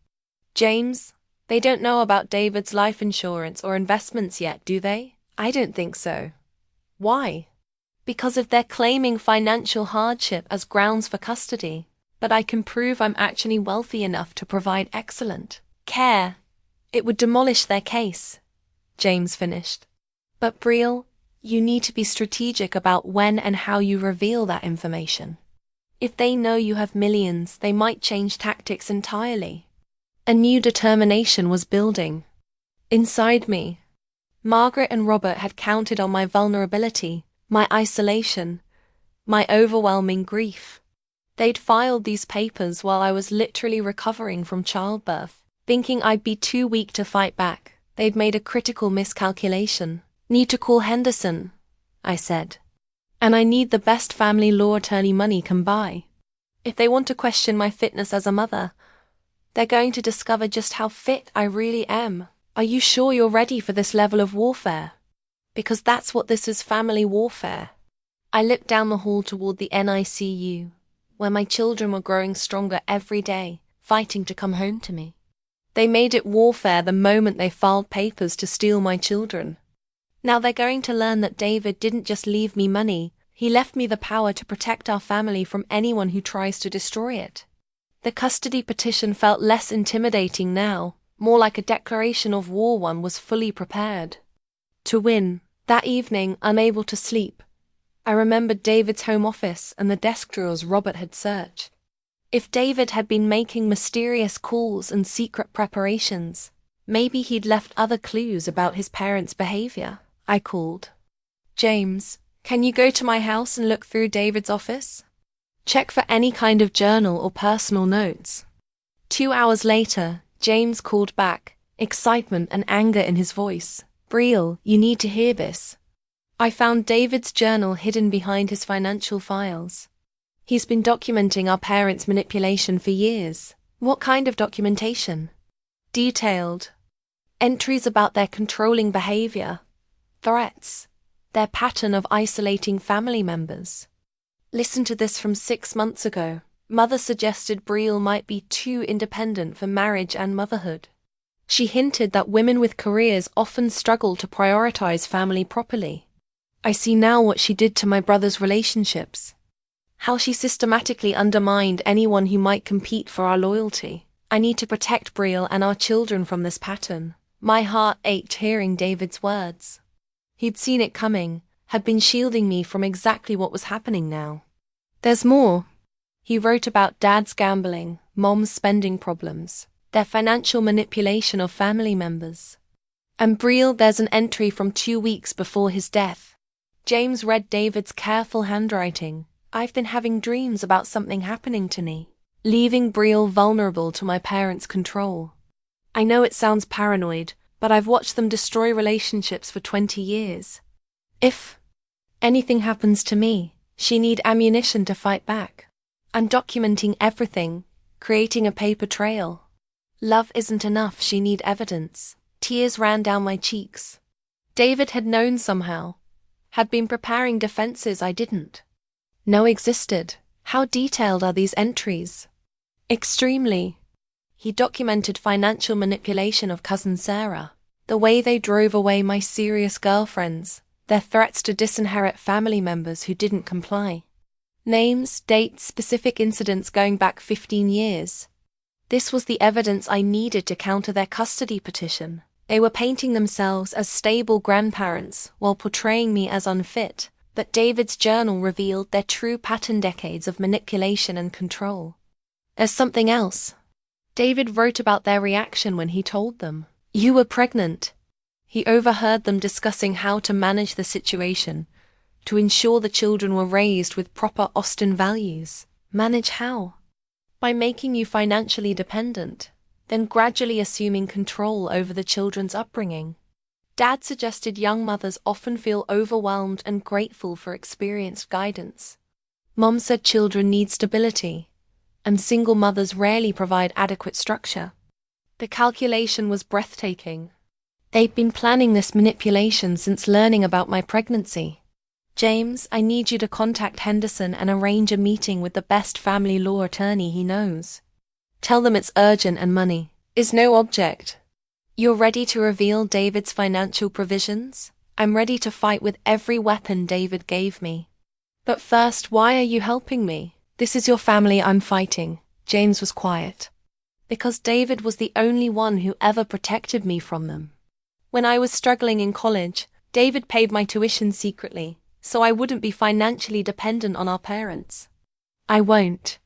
James, they don't know about David's life insurance or investments yet, do they? I don't think so. Why? Because if they're claiming financial hardship as grounds for custody, but I can prove I'm actually wealthy enough to provide excellent care, it would demolish their case, James finished. But Brielle, you need to be strategic about when and how you reveal that information. If they know you have millions, they might change tactics entirely. A new determination was building inside me. Margaret and Robert had counted on my vulnerability, my isolation, my overwhelming grief. They'd filed these papers while I was literally recovering from childbirth, thinking I'd be too weak to fight back. They'd made a critical miscalculation. Need to call Henderson, I said. And I need the best family law attorney money can buy. If they want to question my fitness as a mother, they're going to discover just how fit I really am. Are you sure you're ready for this level of warfare? Because that's what this is, family warfare. I looked down the hall toward the NICU, where my children were growing stronger every day, fighting to come home to me. They made it warfare the moment they filed papers to steal my children. Now they're going to learn that David didn't just leave me money, he left me the power to protect our family from anyone who tries to destroy it. The custody petition felt less intimidating now, more like a declaration of war. One was fully prepared to win. That evening, unable to sleep, I remembered David's home office and the desk drawers Robert had searched. If David had been making mysterious calls and secret preparations, maybe he'd left other clues about his parents' behavior. I called. James, can you go to my house and look through David's office? Check for any kind of journal or personal notes. 2 hours later, James called back, excitement and anger in his voice. Brielle, you need to hear this. I found David's journal hidden behind his financial files. He's been documenting our parents' manipulation for years. What kind of documentation? Detailed. Entries about their controlling behavior, threats, their pattern of isolating family members. Listen to this from 6 months ago. Mother suggested Brielle might be too independent for marriage and motherhood. She hinted that women with careers often struggle to prioritize family properly. I see now what she did to my brother's relationships. How she systematically undermined anyone who might compete for our loyalty. I need to protect Brielle and our children from this pattern. My heart ached hearing David's words. He'd seen it coming, had been shielding me from exactly what was happening now. There's more. He wrote about Dad's gambling, Mom's spending problems, their financial manipulation of family members. And Brielle, there's an entry from 2 weeks before his death. James read David's careful handwriting. I've been having dreams about something happening to me, leaving Brielle vulnerable to my parents' control. I know it sounds paranoid, but I've watched them destroy relationships for 20 years. If anything happens to me, she need ammunition to fight back. I'm documenting everything, creating a paper trail. Love isn't enough, she need evidence. Tears ran down my cheeks. David had known somehow, had been preparing defenses I didn't know existed. How detailed are these entries? Extremely. He documented financial manipulation of cousin Sarah, the way they drove away my serious girlfriends, their threats to disinherit family members who didn't comply. Names, dates, specific incidents going back 15 years. This was the evidence I needed to counter their custody petition. They were painting themselves as stable grandparents while portraying me as unfit, but David's journal revealed their true pattern: decades of manipulation and control. There's something else. David wrote about their reaction when he told them, "You were pregnant." He overheard them discussing how to manage the situation, to ensure the children were raised with proper Austin values. Manage how? By making you financially dependent, then gradually assuming control over the children's upbringing. Dad suggested young mothers often feel overwhelmed and grateful for experienced guidance. Mom said children need stability, and single mothers rarely provide adequate structure. The calculation was breathtaking. They'd been planning this manipulation since learning about my pregnancy. "James, I need you to contact Henderson and arrange a meeting with the best family law attorney he knows. Tell them it's urgent and money is no object. You're ready to reveal David's financial provisions? I'm ready to fight with every weapon David gave me. But first, why are you helping me? This is your family I'm fighting." James was quiet. "Because David was the only one who ever protected me from them. When I was struggling in college, David paid my tuition secretly, so I wouldn't be financially dependent on our parents. I won't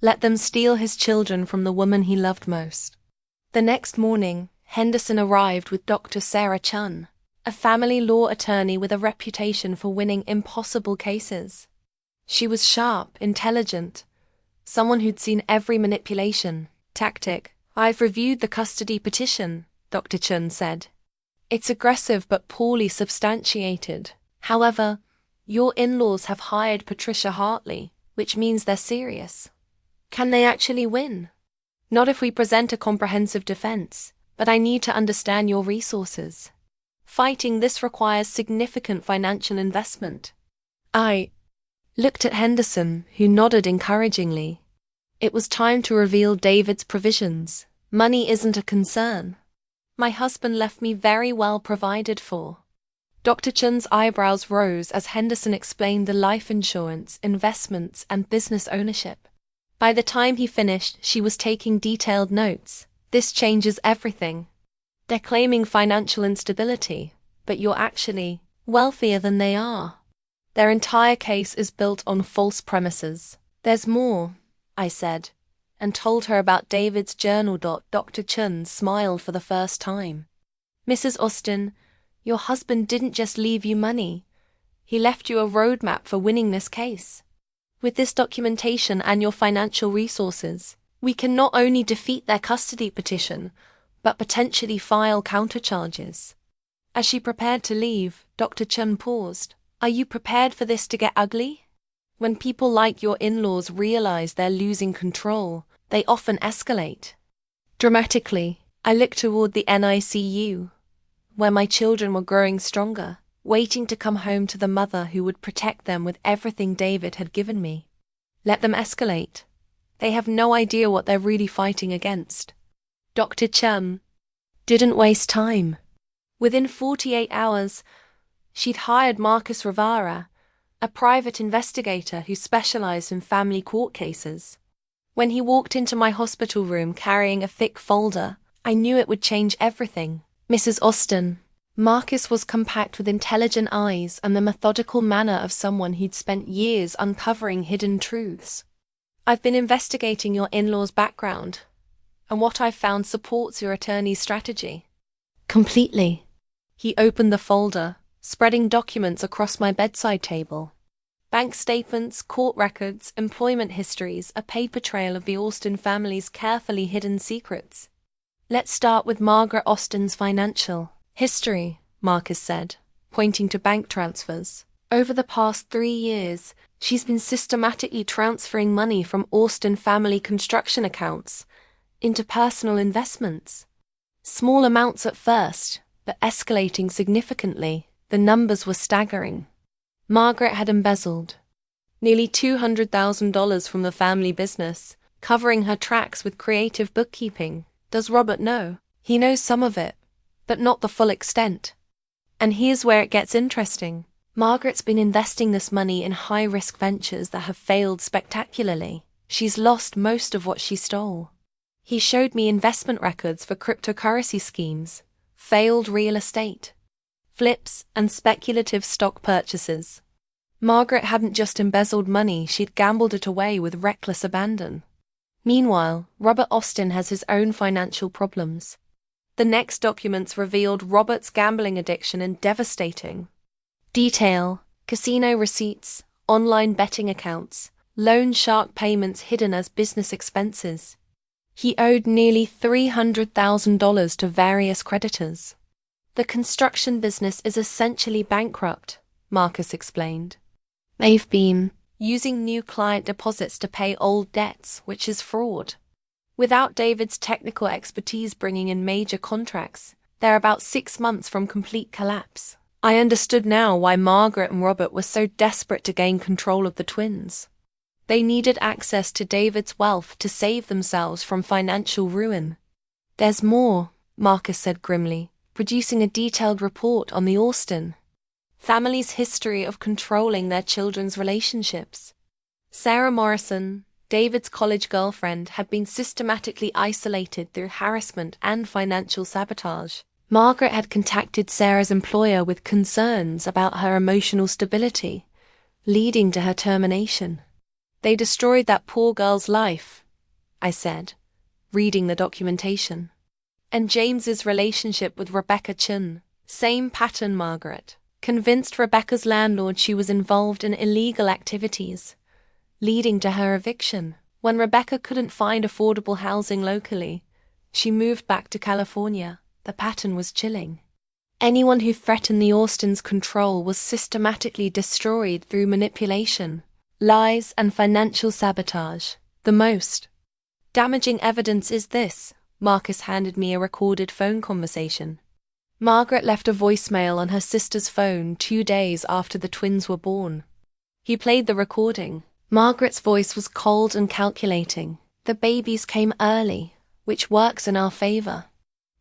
let them steal his children from the woman he loved most." The next morning, Henderson arrived with Dr. Sarah Chun, a family law attorney with a reputation for winning impossible cases. She was sharp, intelligent, someone who'd seen every manipulation tactic. "I've reviewed the custody petition," Dr. Chun said. "It's aggressive but poorly substantiated. However, your in-laws have hired Patricia Hartley, which means they're serious. Can they actually win?" "Not if we present a comprehensive defense, but I need to understand your resources. Fighting this requires significant financial investment." I looked at Henderson, who nodded encouragingly. It was time to reveal David's provisions. "Money isn't a concern. My husband left me very well provided for." Dr. Chun's eyebrows rose as Henderson explained the life insurance, investments, and business ownership. By the time he finished, she was taking detailed notes. "This changes everything. They're claiming financial instability, but you're actually wealthier than they are. Their entire case is built on false premises." "There's more," I said, and told her about David's journal. Dr. Chun smiled for the first time. "Mrs. Austin, your husband didn't just leave you money. He left you a roadmap for winning this case. With this documentation and your financial resources, we can not only defeat their custody petition, but potentially file countercharges." As she prepared to leave, Dr. Chun paused. "Are you prepared for this to get ugly? When people like your in-laws realize they're losing control, they often escalate." Dramatically, I looked toward the NICU, where my children were growing stronger, waiting to come home to the mother who would protect them with everything David had given me. Let them escalate. They have no idea what they're really fighting against. Dr. Chun didn't waste time. Within 48 hours, she'd hired Marcus Rivera, a private investigator who specialized in family court cases. When he walked into my hospital room carrying a thick folder, I knew it would change everything. "Mrs. Austin." Marcus was compact with intelligent eyes and the methodical manner of someone who'd spent years uncovering hidden truths. "I've been investigating your in-laws' background, and what I've found supports your attorney's strategy." "Completely." He opened the folder, spreading documents across my bedside table. Bank statements, court records, employment histories, a paper trail of the Austin family's carefully hidden secrets. "Let's start with Margaret Austin's financial history," Marcus said, pointing to bank transfers. "Over the past 3 years, she's been systematically transferring money from Austin family construction accounts into personal investments. Small amounts at first, but escalating significantly. The numbers were staggering. Margaret had embezzled nearly $200,000 from the family business, covering her tracks with creative bookkeeping. Does Robert know? He knows some of it, but not the full extent. And here's where it gets interesting. Margaret's been investing this money in high-risk ventures that have failed spectacularly. She's lost most of what she stole. He showed me investment records for cryptocurrency schemes, failed real estate, flips, and speculative stock purchases. Margaret hadn't just embezzled money, she'd gambled it away with reckless abandon. Meanwhile, Robert Austin has his own financial problems. The next documents revealed Robert's gambling addiction in devastating detail: casino receipts, online betting accounts, loan shark payments hidden as business expenses. He owed nearly $300,000 to various creditors. The construction business is essentially bankrupt, Marcus explained. They've been using new client deposits to pay old debts, which is fraud. Without David's technical expertise bringing in major contracts, they're about 6 months from complete collapse. I understood now why Margaret and Robert were so desperate to gain control of the twins. They needed access to David's wealth to save themselves from financial ruin. There's more, Marcus said grimly, producing a detailed report on the Austin family's history of controlling their children's relationships. Sarah Morrison, David's college girlfriend, had been systematically isolated through harassment and financial sabotage. Margaret had contacted Sarah's employer with concerns about her emotional stability, leading to her termination. They destroyed that poor girl's life, I said, reading the documentation. And James's relationship with Rebecca Chun. Same pattern, Margaret. Convinced Rebecca's landlord she was involved in illegal activities, leading to her eviction. When Rebecca couldn't find affordable housing locally, she moved back to California. The pattern was chilling. Anyone who threatened the Austins' control was systematically destroyed through manipulation, lies, and financial sabotage. The most damaging evidence is this. Marcus handed me a recorded phone conversation. Margaret left a voicemail on her sister's phone 2 days after the twins were born. He played the recording. Margaret's voice was cold and calculating. The babies came early, which works in our favor.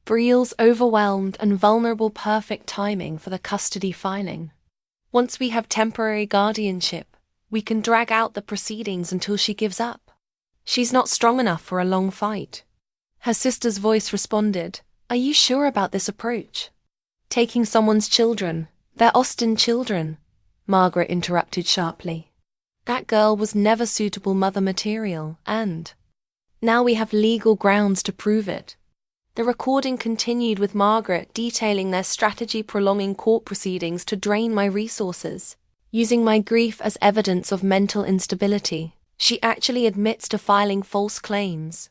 Brielle's overwhelmed and vulnerable, perfect timing for the custody filing. Once we have temporary guardianship, we can drag out the proceedings until she gives up. She's not strong enough for a long fight. Her sister's voice responded, "Are you sure about this approach?" "Taking someone's children, they're Austin children," Margaret interrupted sharply. "That girl was never suitable mother material, and now we have legal grounds to prove it." The recording continued with Margaret detailing their strategy, prolonging court proceedings to drain my resources, using my grief as evidence of mental instability. She actually admits to filing false claims.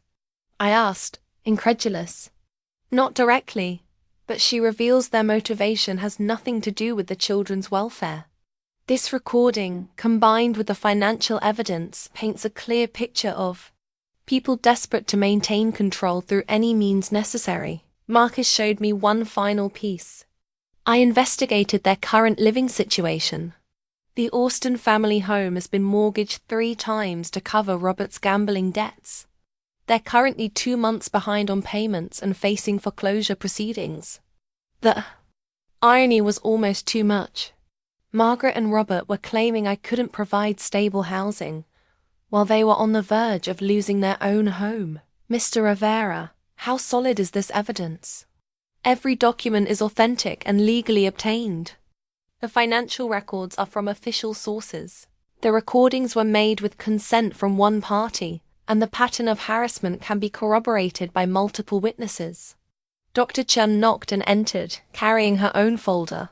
I asked, incredulous. Not directly, but she reveals their motivation has nothing to do with the children's welfare. This recording, combined with the financial evidence, paints a clear picture of people desperate to maintain control through any means necessary. Marcus showed me one final piece. I investigated their current living situation. The Austin family home has been mortgaged 3 times to cover Robert's gambling debts. They're currently 2 months behind on payments and facing foreclosure proceedings. The irony was almost too much. Margaret and Robert were claiming I couldn't provide stable housing, while they were on the verge of losing their own home. Mr. Rivera, how solid is this evidence? Every document is authentic and legally obtained. The financial records are from official sources. The recordings were made with consent from one party, and the pattern of harassment can be corroborated by multiple witnesses. Dr. Chun knocked and entered, carrying her own folder.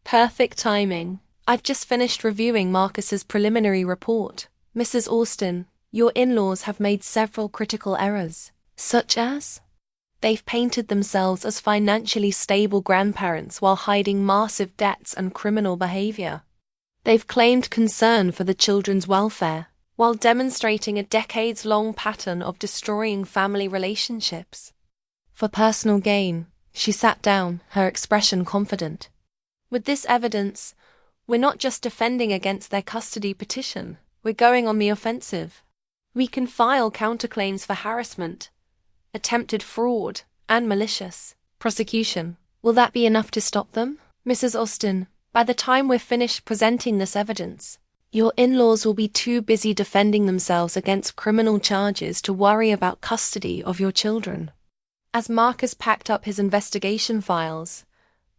Perfect timing. I've just finished reviewing Marcus's preliminary report. Mrs. Austin, your in-laws have made several critical errors. Such as? They've painted themselves as financially stable grandparents while hiding massive debts and criminal behavior. They've claimed concern for the children's welfare, while demonstrating a decades-long pattern of destroying family relationships. For personal gain, she sat down, her expression confident. With this evidence, we're not just defending against their custody petition, we're going on the offensive. We can file counterclaims for harassment, attempted fraud, and malicious prosecution. Will that be enough to stop them? Mrs. Austin, By the time we're finished presenting this evidence, your in-laws will be too busy defending themselves against criminal charges to worry about custody of your children. As Marcus packed up his investigation files,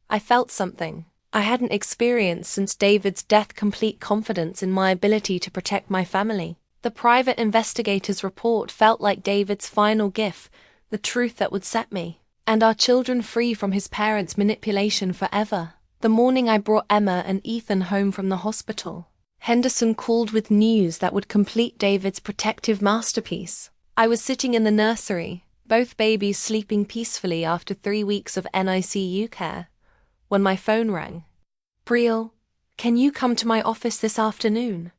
I felt something I hadn't experienced since David's death: complete confidence in my ability to protect my family. The private investigator's report felt like David's final gift, the truth that would set me and our children free from his parents' manipulation forever. The morning I brought Emma and Ethan home from the hospital, Henderson called with news that would complete David's protective masterpiece. I was sitting in the nursery, both babies sleeping peacefully after 3 weeks of NICU care, when my phone rang. "Brielle, can you come to my office this afternoon?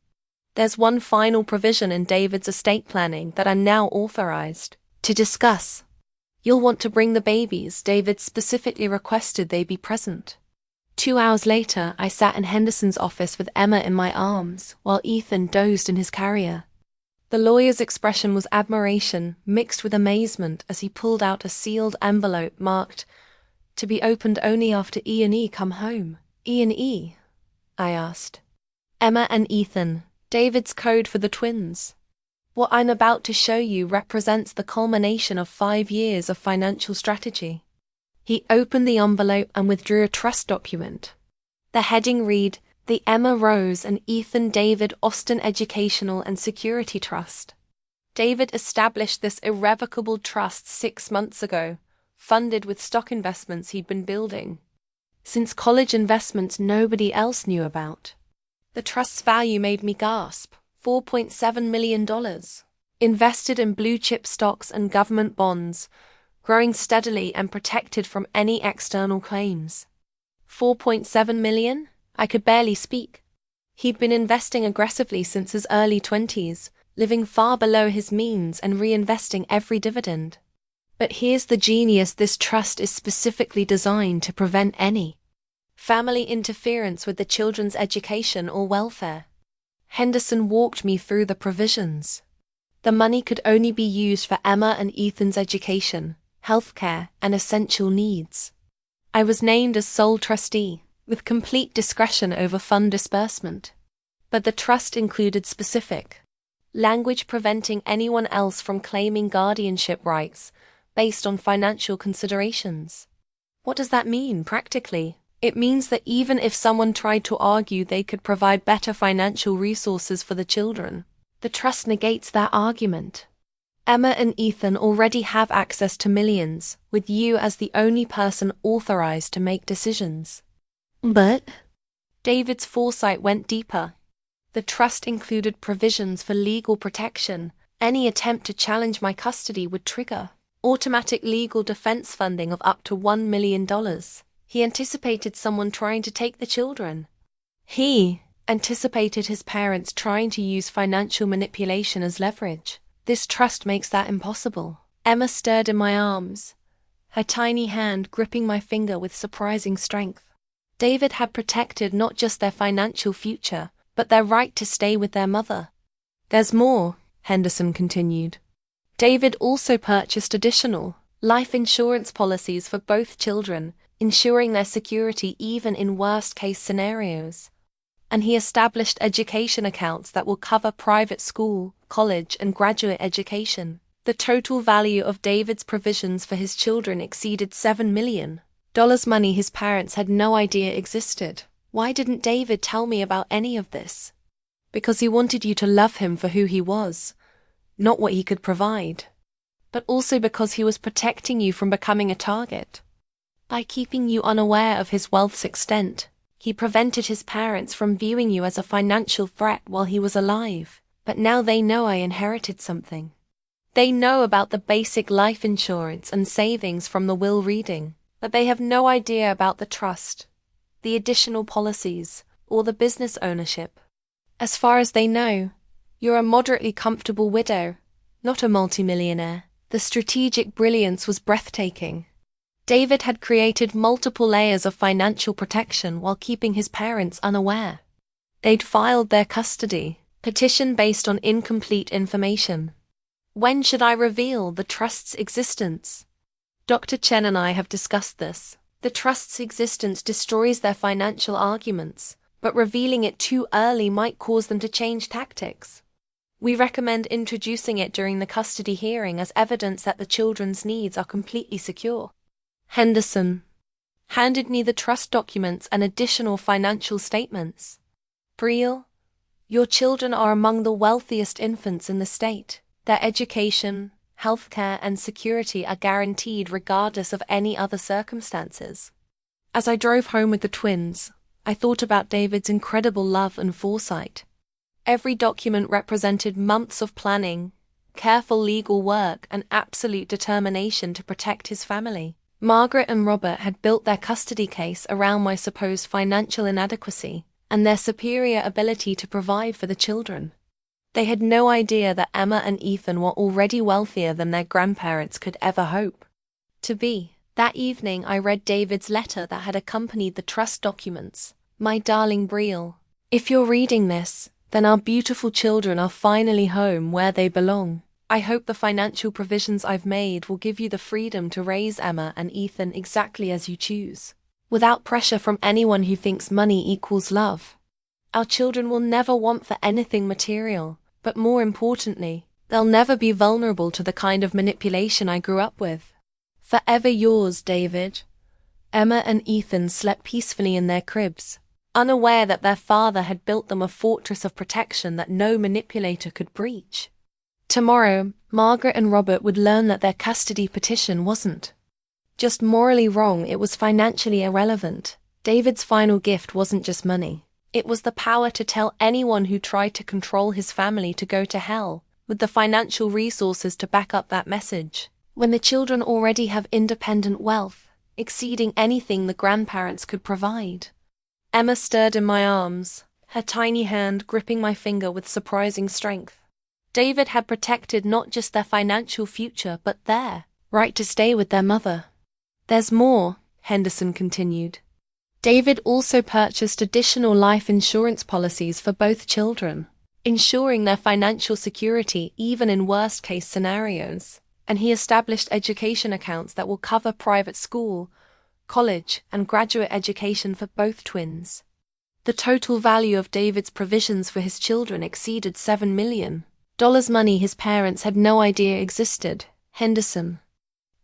There's one final provision in David's estate planning that I'm now authorized to discuss. You'll want to bring the babies. David specifically requested they be present." 2 hours later, I sat in Henderson's office with Emma in my arms, while Ethan dozed in his carrier. The lawyer's expression was admiration mixed with amazement as he pulled out a sealed envelope marked, "To be opened only after E&E come home." "E&E?" I asked. "Emma and Ethan, David's code for the twins. What I'm about to show you represents the culmination of 5 years of financial strategy." He opened the envelope and withdrew a trust document. The heading read, "The Emma Rose and Ethan David Austin Educational and Security Trust." David established this irrevocable trust 6 months ago, funded with stock investments he'd been building since college, investments nobody else knew about. The trust's value made me gasp. $4.7 million. Invested in blue-chip stocks and government bonds, growing steadily and protected from any external claims. 4.7 million? I could barely speak. He'd been investing aggressively since his early 20s, living far below his means and reinvesting every dividend. But here's the genius: this trust is specifically designed to prevent any family interference with the children's education or welfare. Henderson walked me through the provisions. The money could only be used for Emma and Ethan's education, healthcare, and essential needs. I was named as sole trustee, with complete discretion over fund disbursement. But the trust included specific language preventing anyone else from claiming guardianship rights based on financial considerations. What does that mean practically? It means that even if someone tried to argue they could provide better financial resources for the children, the trust negates that argument. Emma and Ethan already have access to millions, with you as the only person authorized to make decisions. But David's foresight went deeper. The trust included provisions for legal protection. Any attempt to challenge my custody would trigger automatic legal defense funding of up to $1 million. He anticipated someone trying to take the children. He anticipated his parents trying to use financial manipulation as leverage. This trust makes that impossible. Emma stirred in my arms, her tiny hand gripping my finger with surprising strength. David had protected not just their financial future, but their right to stay with their mother. "There's more," Henderson continued. David also purchased additional life insurance policies for both children, ensuring their security even in worst-case scenarios. And he established education accounts that will cover private school, college, and graduate education. The total value of David's provisions for his children exceeded $7 million, money his parents had no idea existed. Why didn't David tell me about any of this? Because he wanted you to love him for who he was, not what he could provide. But also because he was protecting you from becoming a target. By keeping you unaware of his wealth's extent, he prevented his parents from viewing you as a financial threat while he was alive. But now they know I inherited something. They know about the basic life insurance and savings from the will reading, but they have no idea about the trust, the additional policies, or the business ownership. As far as they know, you're a moderately comfortable widow, not a multimillionaire. The strategic brilliance was breathtaking. David had created multiple layers of financial protection while keeping his parents unaware. They'd filed their custody petition based on incomplete information. When should I reveal the trust's existence? Dr. Chen and I have discussed this. The trust's existence destroys their financial arguments, but revealing it too early might cause them to change tactics. We recommend introducing it during the custody hearing as evidence that the children's needs are completely secure. Henderson handed me the trust documents and additional financial statements. Brielle, your children are among the wealthiest infants in the state. Their education, healthcare, and security are guaranteed regardless of any other circumstances. As I drove home with the twins, I thought about David's incredible love and foresight. Every document represented months of planning, careful legal work, and absolute determination to protect his family. Margaret and Robert had built their custody case around my supposed financial inadequacy and their superior ability to provide for the children. They had no idea that Emma and Ethan were already wealthier than their grandparents could ever hope to be. That evening I read David's letter that had accompanied the trust documents. My darling Brielle, if you're reading this, then our beautiful children are finally home where they belong. I hope the financial provisions I've made will give you the freedom to raise Emma and Ethan exactly as you choose, without pressure from anyone who thinks money equals love. Our children will never want for anything material, but more importantly, they'll never be vulnerable to the kind of manipulation I grew up with. Forever yours, David. Emma and Ethan slept peacefully in their cribs, unaware that their father had built them a fortress of protection that no manipulator could breach. Tomorrow, Margaret and Robert would learn that their custody petition wasn't just morally wrong, it was financially irrelevant. David's final gift wasn't just money. It was the power to tell anyone who tried to control his family to go to hell, with the financial resources to back up that message. When the children already have independent wealth, exceeding anything the grandparents could provide. Emma stirred in my arms, her tiny hand gripping my finger with surprising strength. David had protected not just their financial future, but their right to stay with their mother. There's more, Henderson continued. David also purchased additional life insurance policies for both children, ensuring their financial security even in worst-case scenarios. And he established education accounts that will cover private school, college, and graduate education for both twins. The total value of David's provisions for his children exceeded $7 million. Money his parents had no idea existed. Henderson.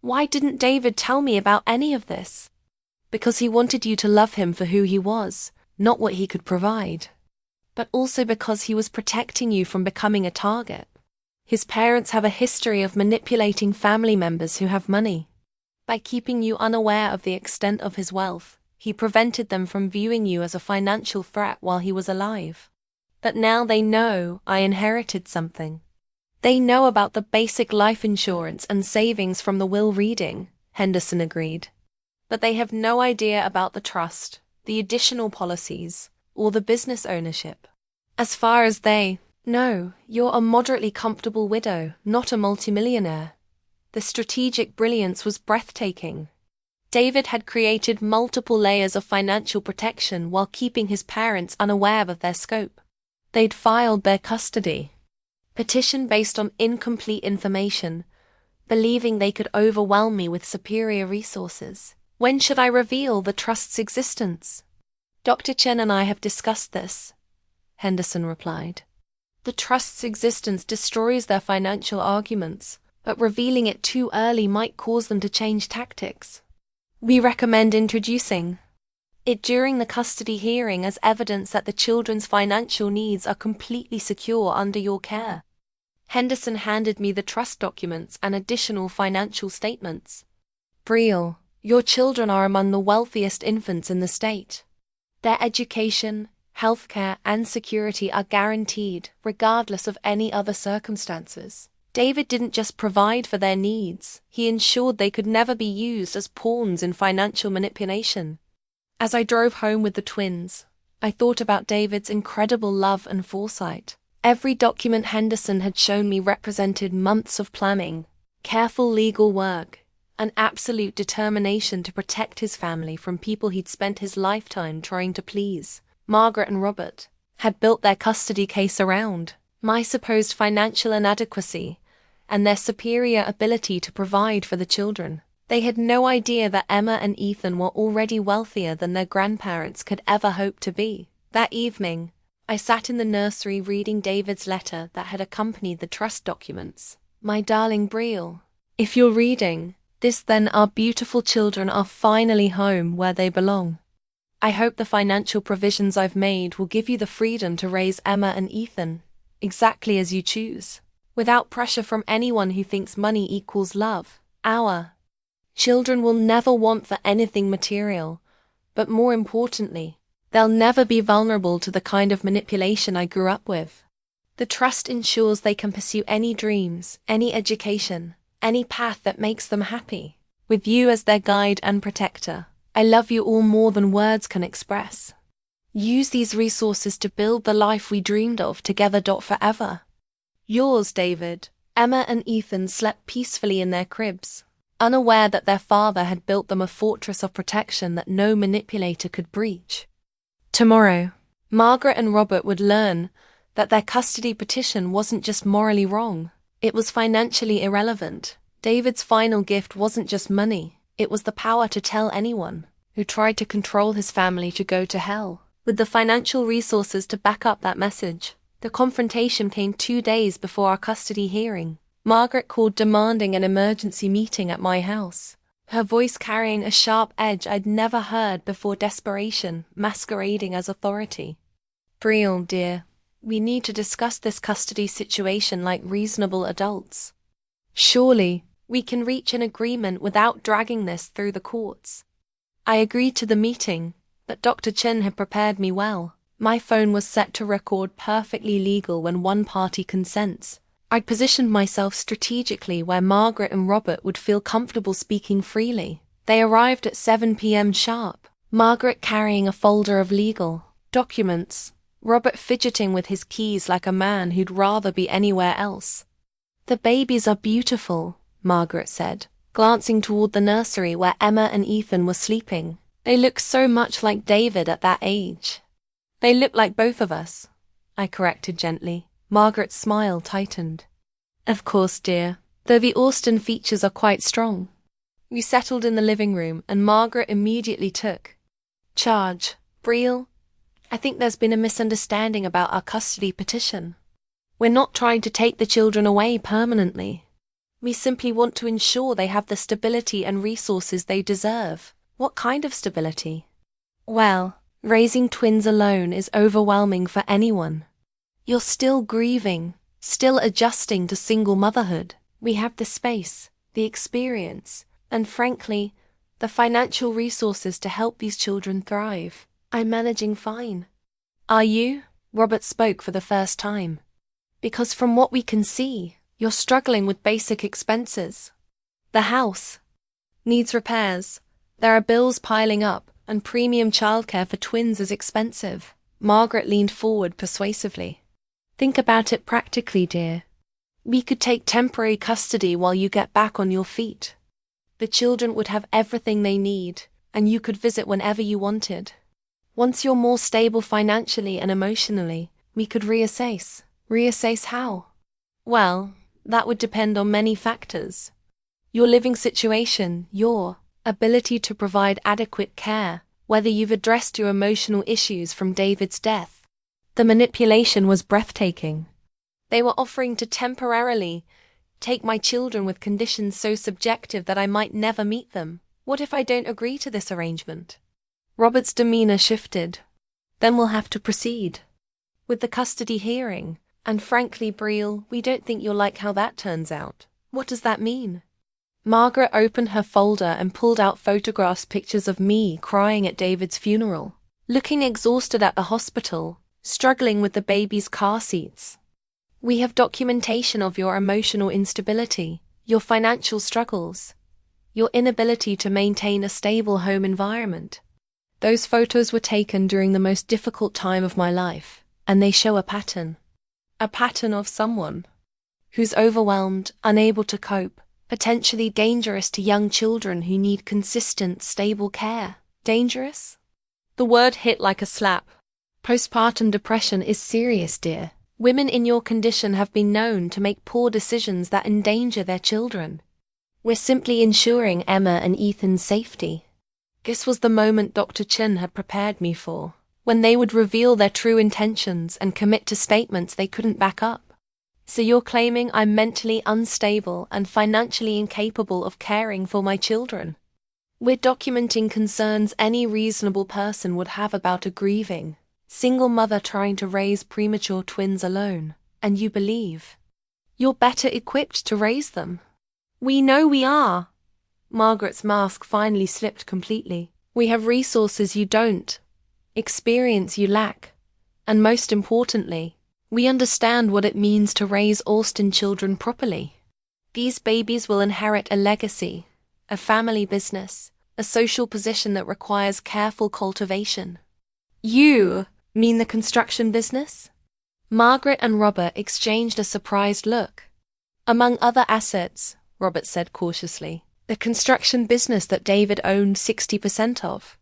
Why didn't David tell me about any of this? Because he wanted you to love him for who he was, not what he could provide. But also because he was protecting you from becoming a target. His parents have a history of manipulating family members who have money. By keeping you unaware of the extent of his wealth, he prevented them from viewing you as a financial threat while he was alive. But now they know I inherited something. They know about the basic life insurance and savings from the will reading, Henderson agreed. But they have no idea about the trust, the additional policies, or the business ownership. As far as they know, you're a moderately comfortable widow, not a multimillionaire. The strategic brilliance was breathtaking. David had created multiple layers of financial protection while keeping his parents unaware of their scope. They'd filed their custody petition based on incomplete information, believing they could overwhelm me with superior resources. When should I reveal the trust's existence? Dr. Chen and I have discussed this, Henderson replied. The trust's existence destroys their financial arguments, but revealing it too early might cause them to change tactics. We recommend introducing it during the custody hearing as evidence that the children's financial needs are completely secure under your care. Henderson handed me the trust documents and additional financial statements. Brielle, your children are among the wealthiest infants in the state. Their education, healthcare, and security are guaranteed regardless of any other circumstances. David didn't just provide for their needs, he ensured they could never be used as pawns in financial manipulation. As I drove home with the twins, I thought about David's incredible love and foresight. Every document Henderson had shown me represented months of planning, careful legal work, and absolute determination to protect his family from people he'd spent his lifetime trying to please. Margaret and Robert had built their custody case around my supposed financial inadequacy and their superior ability to provide for the children. They had no idea that Emma and Ethan were already wealthier than their grandparents could ever hope to be. That evening, I sat in the nursery reading David's letter that had accompanied the trust documents. My darling Brielle, if you're reading this, then our beautiful children are finally home where they belong. I hope the financial provisions I've made will give you the freedom to raise Emma and Ethan exactly as you choose, without pressure from anyone who thinks money equals love. Our children will never want for anything material, but more importantly, they'll never be vulnerable to the kind of manipulation I grew up with. The trust ensures they can pursue any dreams, any education, any path that makes them happy, with you as their guide and protector. I love you all more than words can express. Use these resources to build the life we dreamed of together. Forever. Yours, David. Emma and Ethan slept peacefully in their cribs, unaware that their father had built them a fortress of protection that no manipulator could breach. Tomorrow, Margaret and Robert would learn that their custody petition wasn't just morally wrong, it was financially irrelevant. David's final gift wasn't just money, it was the power to tell anyone who tried to control his family to go to hell. With the financial resources to back up that message, the confrontation came 2 days before our custody hearing. Margaret called demanding an emergency meeting at my house, her voice carrying a sharp edge I'd never heard before, desperation masquerading as authority. Brielle, dear, we need to discuss this custody situation like reasonable adults. Surely, we can reach an agreement without dragging this through the courts. I agreed to the meeting, but Dr. Chen had prepared me well. My phone was set to record perfectly legal when one party consents. I'd positioned myself strategically where Margaret and Robert would feel comfortable speaking freely. They arrived at 7 p.m. sharp, Margaret carrying a folder of legal documents, Robert fidgeting with his keys like a man who'd rather be anywhere else. "The babies are beautiful," Margaret said, glancing toward the nursery where Emma and Ethan were sleeping. "They look so much like David at that age." "They look like both of us," I corrected gently. Margaret's smile tightened. "Of course, dear, though the Austin features are quite strong." We settled in the living room, and Margaret immediately took charge. "Brielle, I think there's been a misunderstanding about our custody petition. We're not trying to take the children away permanently. We simply want to ensure they have the stability and resources they deserve." "What kind of stability?" "Well, raising twins alone is overwhelming for anyone. You're still grieving, still adjusting to single motherhood. We have the space, the experience, and frankly, the financial resources to help these children thrive. I'm managing fine." "Are you?" Robert spoke for the first time. "Because from what we can see, you're struggling with basic expenses. The house needs repairs. There are bills piling up, and premium childcare for twins is expensive." Margaret leaned forward persuasively. "Think about it practically, dear. We could take temporary custody while you get back on your feet. The children would have everything they need, and you could visit whenever you wanted. Once you're more stable financially and emotionally, we could reassess." "Reassess how?" "Well, that would depend on many factors. Your living situation, your ability to provide adequate care, whether you've addressed your emotional issues from David's death." The manipulation was breathtaking. They were offering to temporarily take my children with conditions so subjective that I might never meet them. What if I don't agree to this arrangement? Robert's demeanor shifted. "Then we'll have to proceed with the custody hearing. And frankly, Brielle, we don't think you'll like how that turns out." "What does that mean?" Margaret opened her folder and pulled out pictures of me crying at David's funeral, looking exhausted at the hospital, struggling with the baby's car seats. "We have documentation of your emotional instability, your financial struggles, your inability to maintain a stable home environment. Those photos were taken during the most difficult time of my life, and they show a pattern. A pattern of someone who's overwhelmed, unable to cope, potentially dangerous to young children who need consistent, stable care." "Dangerous?" The word hit like a slap. "Postpartum depression is serious, dear. Women in your condition have been known to make poor decisions that endanger their children. We're simply ensuring Emma and Ethan's safety. This was the moment Dr. Chin had prepared me for, when they would reveal their true intentions and commit to statements they couldn't back up. So you're claiming I'm mentally unstable and financially incapable of caring for my children? We're documenting concerns any reasonable person would have about a grieving single mother trying to raise premature twins alone, and you believe you're better equipped to raise them? We know we are. Margaret's mask finally slipped completely. We have resources you don't, experience you lack, and most importantly, we understand what it means to raise Austin children properly. These babies will inherit a legacy, a family business, a social position that requires careful cultivation. You mean the construction business? Margaret and Robert exchanged a surprised look. Among other assets, Robert said cautiously, the construction business that David owned 60% of.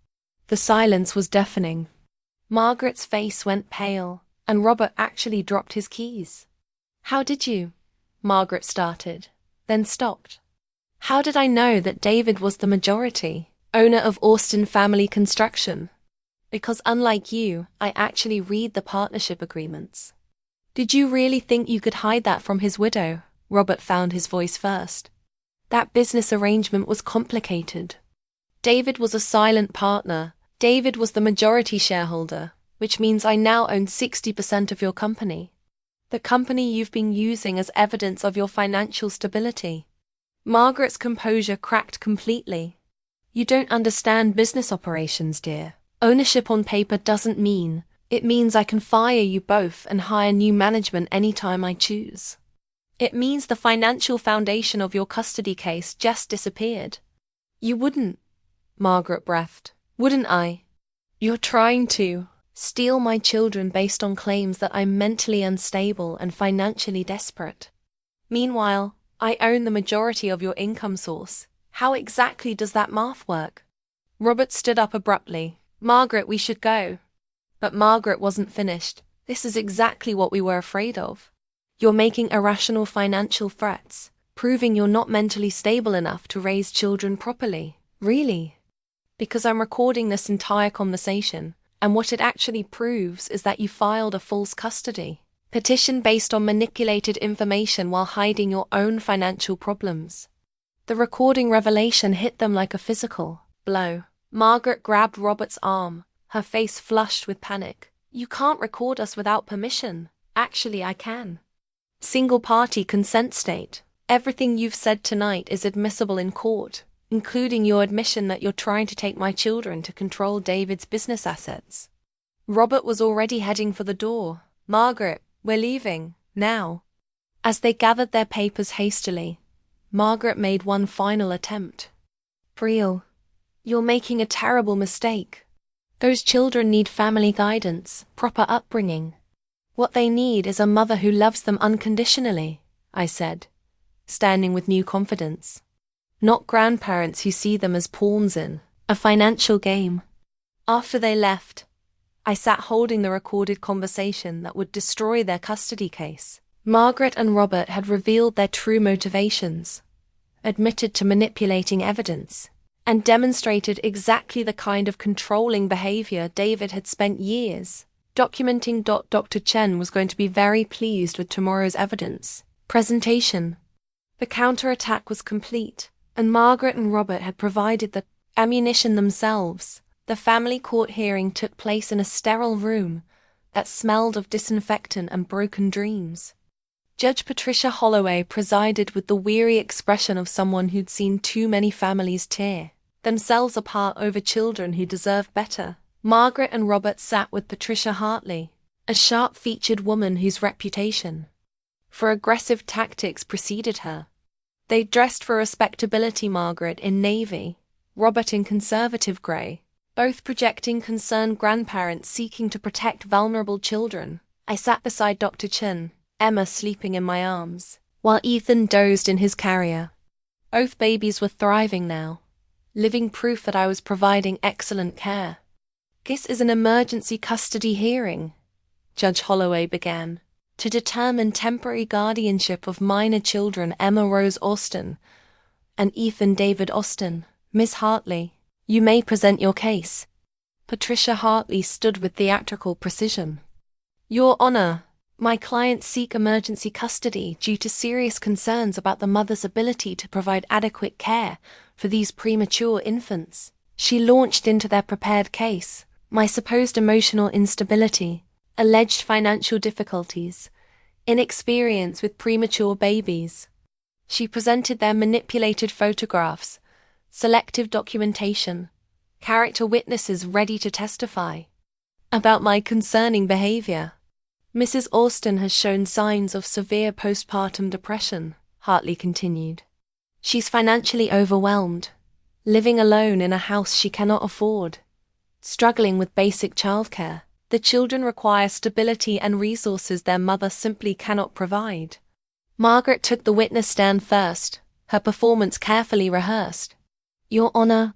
The silence was deafening. Margaret's face went pale, and Robert actually dropped his keys. How did you? Margaret started, then stopped. How did I know that David was the majority owner of Austin Family Construction? Because unlike you, I actually read the partnership agreements. Did you really think you could hide that from his widow? Robert found his voice first. That business arrangement was complicated. David was a silent partner. David was the majority shareholder, which means I now own 60% of your company. The company you've been using as evidence of your financial stability. Margaret's composure cracked completely. You don't understand business operations, dear. Ownership on paper doesn't mean. It means I can fire you both and hire new management anytime I choose. It means the financial foundation of your custody case just disappeared. You wouldn't, Margaret breathed. Wouldn't I? You're trying to steal my children based on claims that I'm mentally unstable and financially desperate. Meanwhile, I own the majority of your income source. How exactly does that math work? Robert stood up abruptly. Margaret, we should go. But Margaret wasn't finished. This is exactly what we were afraid of. You're making irrational financial threats, proving you're not mentally stable enough to raise children properly. Really? Because I'm recording this entire conversation, and what it actually proves is that you filed a false custody petition based on manipulated information while hiding your own financial problems. The recording revelation hit them like a physical blow. Margaret grabbed Robert's arm, her face flushed with panic. You can't record us without permission. Actually, I can. Single-party consent state. Everything you've said tonight is admissible in court, including your admission that you're trying to take my children to control David's business assets. Robert was already heading for the door. Margaret, we're leaving, now. As they gathered their papers hastily, Margaret made one final attempt. Brielle, you're making a terrible mistake. Those children need family guidance, proper upbringing. What they need is a mother who loves them unconditionally, I said, standing with new confidence. Not grandparents who see them as pawns in a financial game. After they left, I sat holding the recorded conversation that would destroy their custody case. Margaret and Robert had revealed their true motivations, admitted to manipulating evidence, and demonstrated exactly the kind of controlling behavior David had spent years documenting. Dr. Chen was going to be very pleased with tomorrow's evidence presentation. The counterattack was complete, and Margaret and Robert had provided the ammunition themselves. The family court hearing took place in a sterile room that smelled of disinfectant and broken dreams. Judge Patricia Holloway presided with the weary expression of someone who'd seen too many families tear themselves apart over children who deserved better. Margaret and Robert sat with Patricia Hartley, a sharp-featured woman whose reputation for aggressive tactics preceded her. They dressed for respectability, Margaret in navy, Robert in conservative grey, both projecting concerned grandparents seeking to protect vulnerable children. I sat beside Dr. Chin, Emma sleeping in my arms, while Ethan dozed in his carrier. Both babies were thriving now, living proof that I was providing excellent care. This is an emergency custody hearing, Judge Holloway began, to determine temporary guardianship of minor children Emma Rose Austin and Ethan David Austin. Miss Hartley, you may present your case. Patricia Hartley stood with theatrical precision. Your Honor, my clients seek emergency custody due to serious concerns about the mother's ability to provide adequate care for these premature infants. She launched into their prepared case. My supposed emotional instability, alleged financial difficulties, inexperience with premature babies. She presented their manipulated photographs, selective documentation, character witnesses ready to testify about my concerning behavior. Mrs. Austin has shown signs of severe postpartum depression, Hartley continued. She's financially overwhelmed, living alone in a house she cannot afford, struggling with basic childcare. The children require stability and resources their mother simply cannot provide. Margaret took the witness stand first, her performance carefully rehearsed. Your Honor,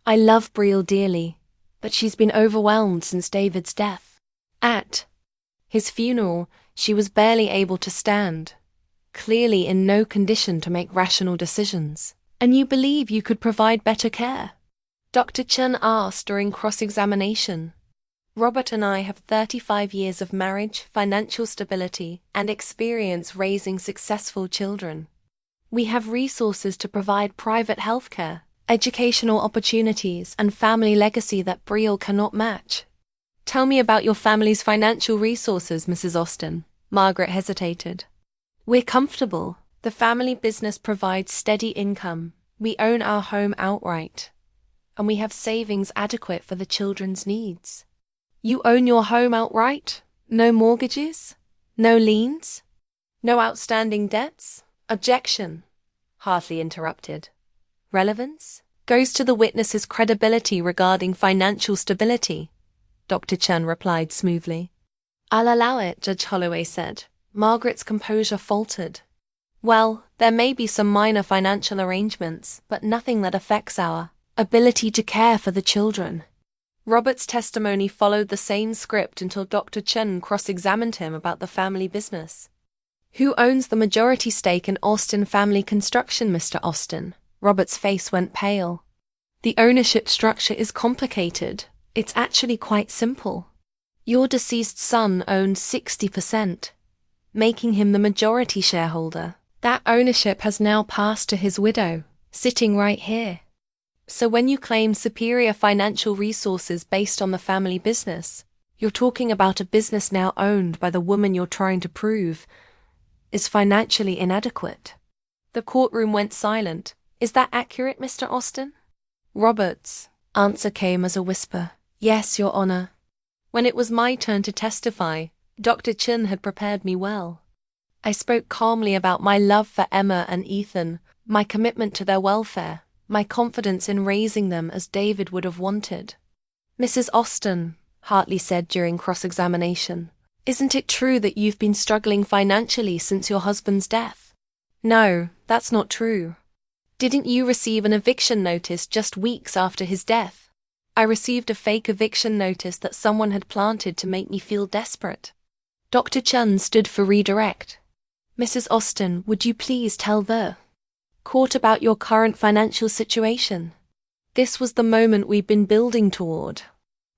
I love Brielle dearly, but she's been overwhelmed since David's death. At his funeral, she was barely able to stand, clearly in no condition to make rational decisions. And you believe you could provide better care? Dr. Chen asked during cross-examination. Robert and I have 35 years of marriage, financial stability, and experience raising successful children. We have resources to provide private healthcare, educational opportunities, and family legacy that Brielle cannot match. Tell me about your family's financial resources, Mrs. Austin. Margaret hesitated. We're comfortable. The family business provides steady income. We own our home outright. And we have savings adequate for the children's needs. You own your home outright? No mortgages? No liens? No outstanding debts? Objection, Hartley interrupted. Relevance goes to the witness's credibility regarding financial stability, Dr. Chen replied smoothly. I'll allow it, Judge Holloway said. Margaret's composure faltered. Well, there may be some minor financial arrangements, but nothing that affects our ability to care for the children. Robert's testimony followed the same script until Dr. Chen cross-examined him about the family business. Who owns the majority stake in Austin Family Construction, Mr. Austin? Robert's face went pale. The ownership structure is complicated. It's actually quite simple. Your deceased son owns 60%, making him the majority shareholder. That ownership has now passed to his widow, sitting right here. So when you claim superior financial resources based on the family business, you're talking about a business now owned by the woman you're trying to prove is financially inadequate. The courtroom went silent. Is that accurate, Mr. Austin? Robert's answer came as a whisper. Yes, Your Honor. When it was my turn to testify, Dr. Chen had prepared me well. I spoke calmly about my love for Emma and Ethan, my commitment to their welfare, my confidence in raising them as David would have wanted. Mrs. Austin, Hartley said during cross-examination, isn't it true that you've been struggling financially since your husband's death? No, that's not true. Didn't you receive an eviction notice just weeks after his death? I received a fake eviction notice that someone had planted to make me feel desperate. Dr. Chen stood for redirect. Mrs. Austin, would you please tell the court about your current financial situation? This was the moment we've been building toward.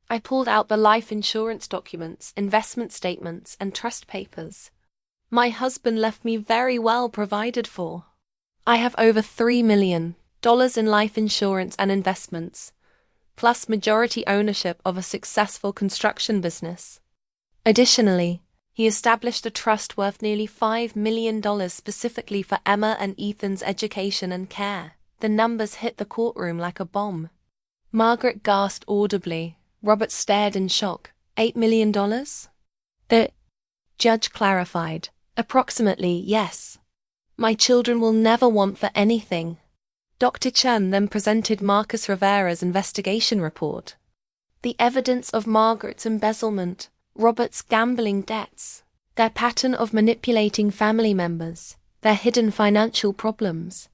I pulled out the life insurance documents, investment statements, and trust papers. My husband left me very well provided for. I have over $3 million in life insurance and investments, plus majority ownership of a successful construction business. Additionally, he established a trust worth nearly $5 million specifically for Emma and Ethan's education and care. The numbers hit the courtroom like a bomb. Margaret gasped audibly. Robert stared in shock. $8 million? The judge clarified. Approximately, yes. My children will never want for anything. Dr. Chen then presented Marcus Rivera's investigation report. The evidence of Margaret's embezzlement, Robert's gambling debts, their pattern of manipulating family members, their hidden financial problems.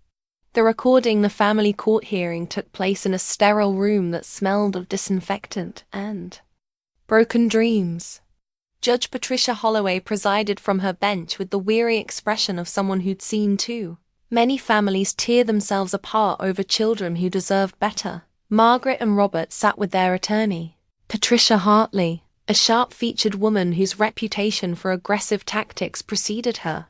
The recording the family court hearing took place in a sterile room that smelled of disinfectant and broken dreams. Judge Patricia Holloway presided from her bench with the weary expression of someone who'd seen too Many families tear themselves apart over children who deserved better. Margaret and Robert sat with their attorney, Patricia Hartley, a sharp-featured woman whose reputation for aggressive tactics preceded her.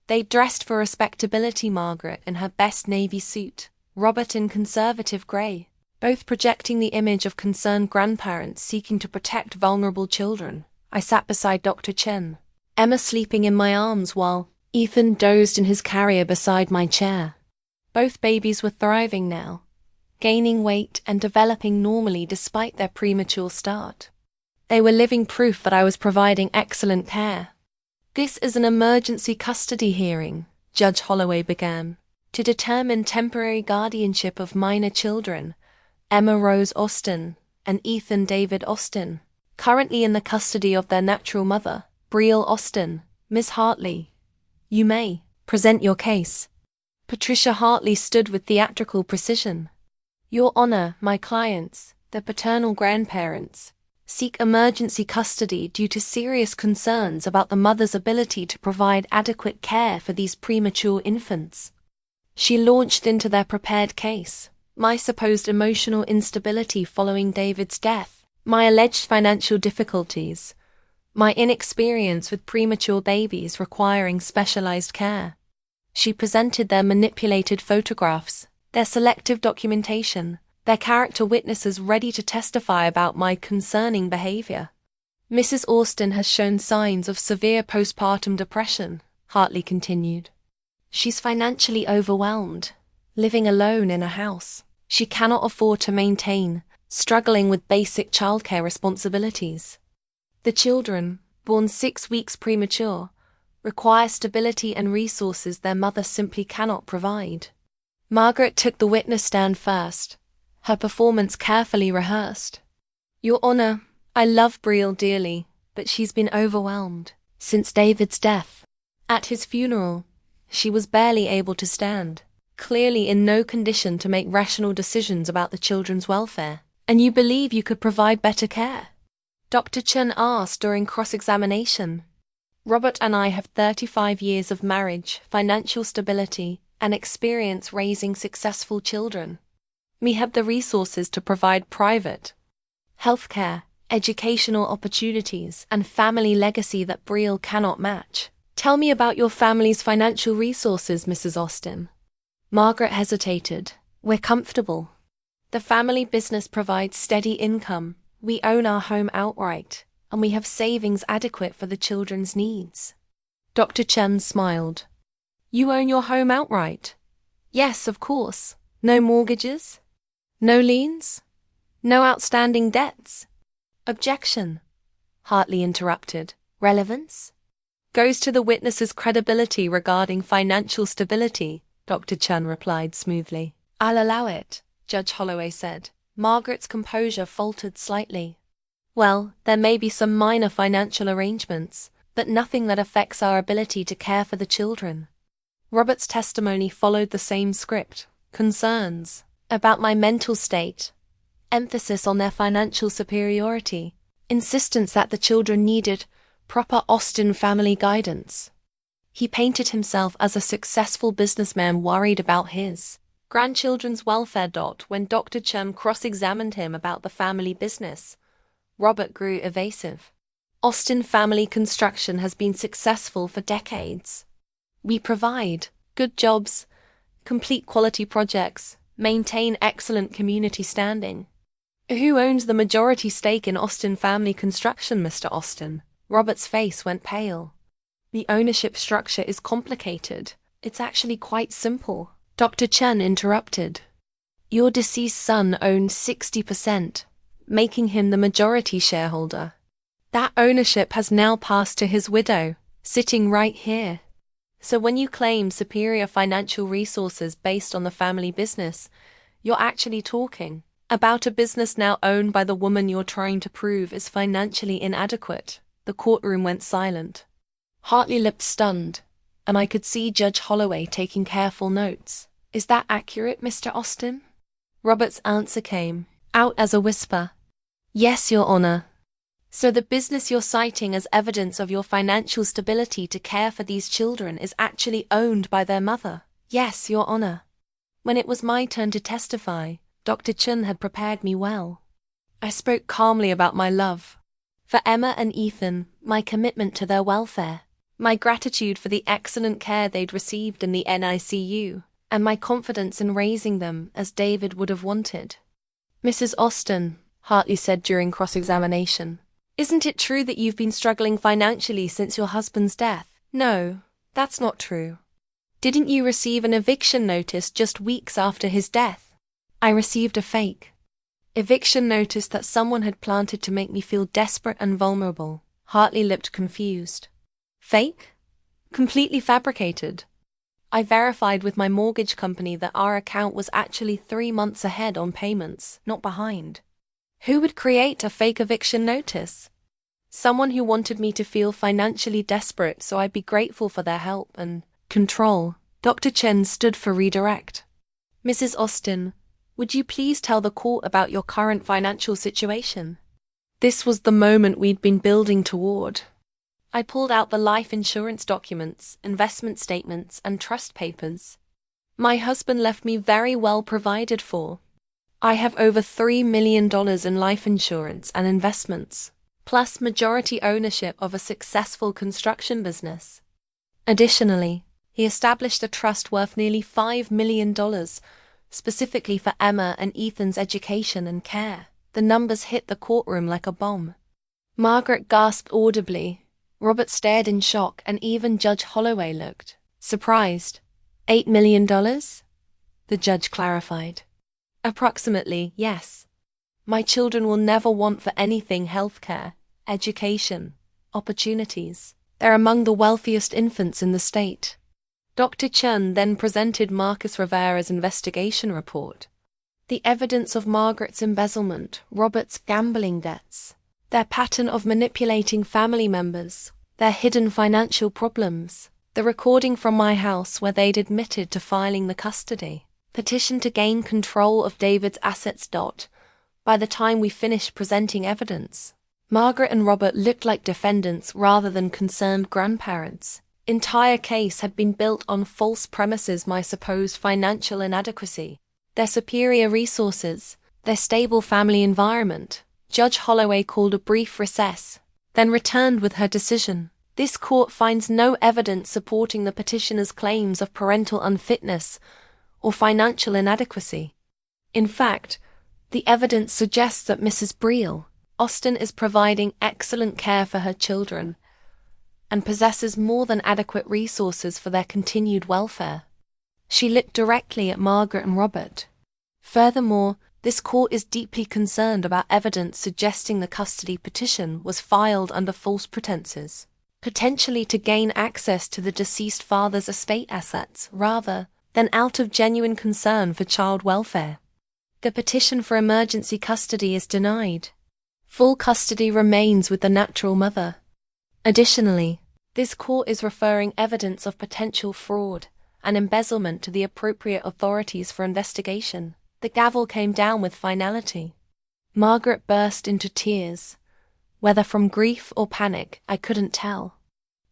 They dressed for respectability, Margaret in her best navy suit, Robert in conservative grey, both projecting the image of concerned grandparents seeking to protect vulnerable children. I sat beside Dr. Chen, Emma sleeping in my arms while Ethan dozed in his carrier beside my chair. Both babies were thriving now, gaining weight and developing normally despite their premature start. They were living proof that I was providing excellent care. "This is an emergency custody hearing," Judge Holloway began, "to determine temporary guardianship of minor children, Emma Rose Austin and Ethan David Austin, currently in the custody of their natural mother, Brielle Austin. Miss Hartley, you may present your case." Patricia Hartley stood with theatrical precision. "Your Honor, my clients, the paternal grandparents, seek emergency custody due to serious concerns about the mother's ability to provide adequate care for these premature infants." She launched into their prepared case. My supposed emotional instability following David's death, my alleged financial difficulties, my inexperience with premature babies requiring specialized care. She presented their manipulated photographs, their selective documentation, their character witnesses ready to testify about my concerning behavior. "Mrs. Austin has shown signs of severe postpartum depression," Hartley continued. "She's financially overwhelmed, living alone in a house she cannot afford to maintain, struggling with basic childcare responsibilities. The children, born 6 weeks premature, require stability and resources their mother simply cannot provide." Margaret took the witness stand first, her performance carefully rehearsed. "Your Honor, I love Brielle dearly, but she's been overwhelmed since David's death. At his funeral, she was barely able to stand, clearly in no condition to make rational decisions about the children's welfare. And you believe you could provide better care?" Dr. Chen asked during cross-examination. "Robert and I have 35 years of marriage, financial stability, and experience raising successful children. We have the resources to provide private healthcare, educational opportunities, and family legacy that Brielle cannot match." "Tell me about your family's financial resources, Mrs. Austin." Margaret hesitated. "We're comfortable. The family business provides steady income, we own our home outright, and we have savings adequate for the children's needs." Dr. Chen smiled. "You own your home outright?" "Yes, of course. No mortgages? No liens? No outstanding debts?" "Objection," Hartley interrupted. "Relevance?" "Goes to the witness's credibility regarding financial stability," Dr. Chen replied smoothly. "I'll allow it," Judge Holloway said. Margaret's composure faltered slightly. "Well, there may be some minor financial arrangements, but nothing that affects our ability to care for the children." Robert's testimony followed the same script. Concerns about my mental state, emphasis on their financial superiority, insistence that the children needed proper Austin family guidance. He painted himself as a successful businessman worried about his grandchildren's welfare. When Dr. Chen cross-examined him about the family business, Robert grew evasive. "Austin Family Construction has been successful for decades. We provide good jobs, complete quality projects, maintain excellent community standing." "Who owns the majority stake in Austin Family Construction, Mr. Austin?" Robert's face went pale. "The ownership structure is complicated. It's actually quite simple," Dr. Chen interrupted. "Your deceased son owned 60%, making him the majority shareholder. That ownership has now passed to his widow, sitting right here. So when you claim superior financial resources based on the family business, you're actually talking about a business now owned by the woman you're trying to prove is financially inadequate." The courtroom went silent. Hartley looked stunned, and I could see Judge Holloway taking careful notes. "Is that accurate, Mr. Austin?" Robert's answer came out as a whisper. "Yes, Your Honor." "So the business you're citing as evidence of your financial stability to care for these children is actually owned by their mother?" Yes, Your Honor. When it was my turn to testify, Dr. Chun had prepared me well. I spoke calmly about my love for Emma and Ethan, my commitment to their welfare, my gratitude for the excellent care they'd received in the NICU, and my confidence in raising them as David would have wanted. Mrs. Austin, Hartley said during cross-examination, isn't it true that you've been struggling financially since your husband's death? No, that's not true. Didn't you receive an eviction notice just weeks after his death? I received a fake eviction notice that someone had planted to make me feel desperate and vulnerable. Hartley looked confused. Fake? Completely fabricated. I verified with my mortgage company that our account was actually 3 months ahead on payments, not behind. Who would create a fake eviction notice? Someone who wanted me to feel financially desperate so I'd be grateful for their help and control. Dr. Chen stood for redirect. Mrs. Austin, would you please tell the court about your current financial situation? This was the moment we'd been building toward. I pulled out the life insurance documents, investment statements, and trust papers. My husband left me very well provided for. I have over $3 million in life insurance and investments, plus majority ownership of a successful construction business. Additionally, he established a trust worth nearly $5 million, specifically for Emma and Ethan's education and care. The numbers hit the courtroom like a bomb. Margaret gasped audibly. Robert stared in shock, and even Judge Holloway looked surprised. $8 million? The judge clarified. Approximately, yes. My children will never want for anything healthcare, education, opportunities. They're among the wealthiest infants in the state. Dr. Chun then presented Marcus Rivera's investigation report. The evidence of Margaret's embezzlement, Robert's gambling debts, their pattern of manipulating family members, their hidden financial problems, the recording from my house where they'd admitted to filing the custody petition to gain control of David's assets. By the time we finished presenting evidence, Margaret and Robert looked like defendants rather than concerned grandparents. Entire case had been built on false premises: my supposed financial inadequacy, their superior resources, their stable family environment. Judge Holloway called a brief recess, then returned with her decision. This court finds no evidence supporting the petitioner's claims of parental unfitness or financial inadequacy. In fact, the evidence suggests that Mrs. Brielle Austin is providing excellent care for her children and possesses more than adequate resources for their continued welfare. She looked directly at Margaret and Robert. Furthermore, this court is deeply concerned about evidence suggesting the custody petition was filed under false pretenses, potentially to gain access to the deceased father's estate assets rather than out of genuine concern for child welfare. The petition for emergency custody is denied. Full custody remains with the natural mother. Additionally, this court is referring evidence of potential fraud and embezzlement to the appropriate authorities for investigation. The gavel came down with finality. Margaret burst into tears. Whether from grief or panic, I couldn't tell.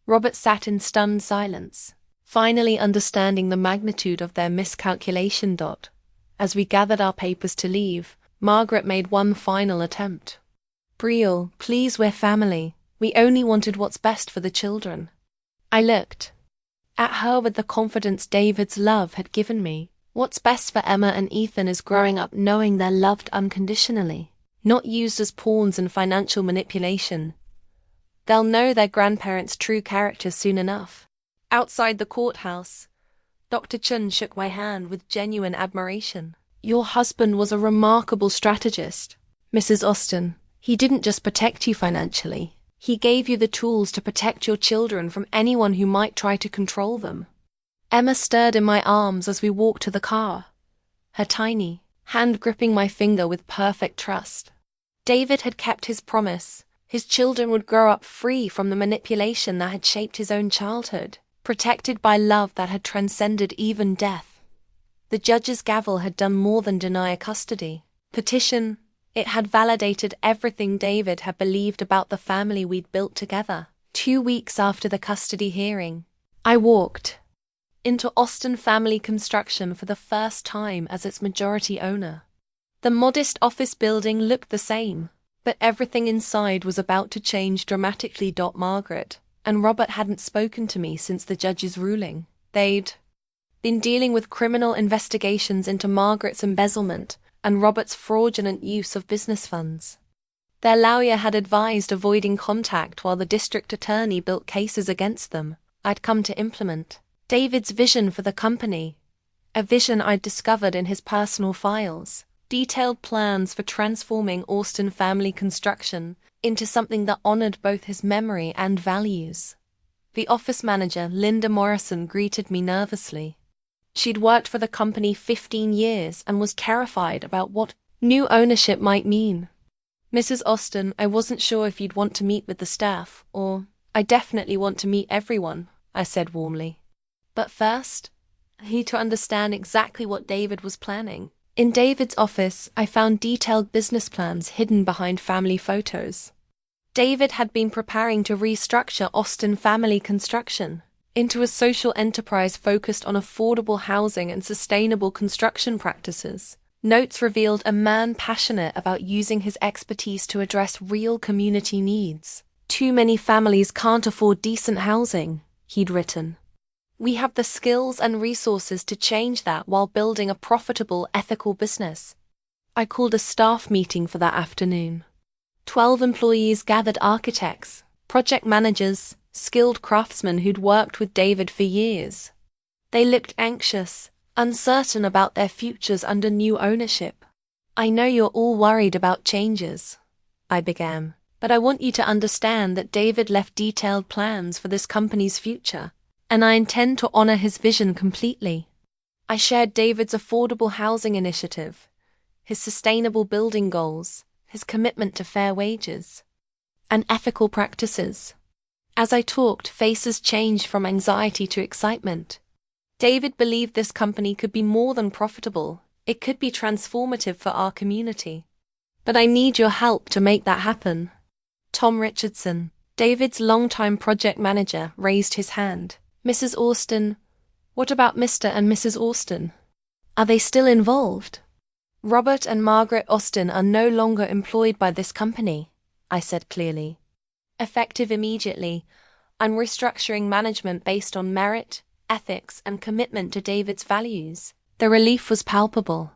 Robert sat in stunned silence, finally understanding the magnitude of their miscalculation. As we gathered our papers to leave, Margaret made one final attempt. Brielle, please, we're family. We only wanted what's best for the children. I looked at her with the confidence David's love had given me. What's best for Emma and Ethan is growing up knowing they're loved unconditionally, not used as pawns in financial manipulation. They'll know their grandparents' true character soon enough. Outside the courthouse, Dr. Chun shook my hand with genuine admiration. Your husband was a remarkable strategist, Mrs. Austin. He didn't just protect you financially. He gave you the tools to protect your children from anyone who might try to control them. Emma stirred in my arms as we walked to the car, her tiny hand gripping my finger with perfect trust. David had kept his promise. His children would grow up free from the manipulation that had shaped his own childhood, protected by love that had transcended even death. The judge's gavel had done more than deny a custody petition. It had validated everything David had believed about the family we'd built together. 2 weeks after the custody hearing, I walked into Austin Family Construction for the first time as its majority owner. The modest office building looked the same, but everything inside was about to change dramatically. Margaret and Robert hadn't spoken to me since the judge's ruling. They'd been dealing with criminal investigations into Margaret's embezzlement and Robert's fraudulent use of business funds. Their lawyer had advised avoiding contact while the district attorney built cases against them. I'd come to implement David's vision for the company, a vision I'd discovered in his personal files, detailed plans for transforming Austin Family Construction into something that honored both his memory and values. The office manager, Linda Morrison, greeted me nervously. She'd worked for the company 15 years and was terrified about what new ownership might mean. Mrs. Austin, I wasn't sure if you'd want to meet with the staff, or I definitely want to meet everyone, I said warmly. But first, I need to understand exactly what David was planning. In David's office, I found detailed business plans hidden behind family photos. David had been preparing to restructure Austin Family Construction into a social enterprise focused on affordable housing and sustainable construction practices. Notes revealed a man passionate about using his expertise to address real community needs. Too many families can't afford decent housing, he'd written. We have the skills and resources to change that while building a profitable, ethical business. I called a staff meeting for that afternoon. 12 employees gathered: architects, project managers, skilled craftsmen who'd worked with David for years. They looked anxious, uncertain about their futures under new ownership. I know you're all worried about changes, I began, but I want you to understand that David left detailed plans for this company's future, and I intend to honor his vision completely. I shared David's affordable housing initiative, his sustainable building goals, his commitment to fair wages, and ethical practices. As I talked, faces changed from anxiety to excitement. David believed this company could be more than profitable. It could be transformative for our community. But I need your help to make that happen. Tom Richardson, David's longtime project manager, raised his hand. Mrs. Austin, what about Mr. and Mrs. Austin? Are they still involved? Robert and Margaret Austin are no longer employed by this company, I said clearly. Effective immediately, I'm restructuring management based on merit, ethics, and commitment to David's values. The relief was palpable.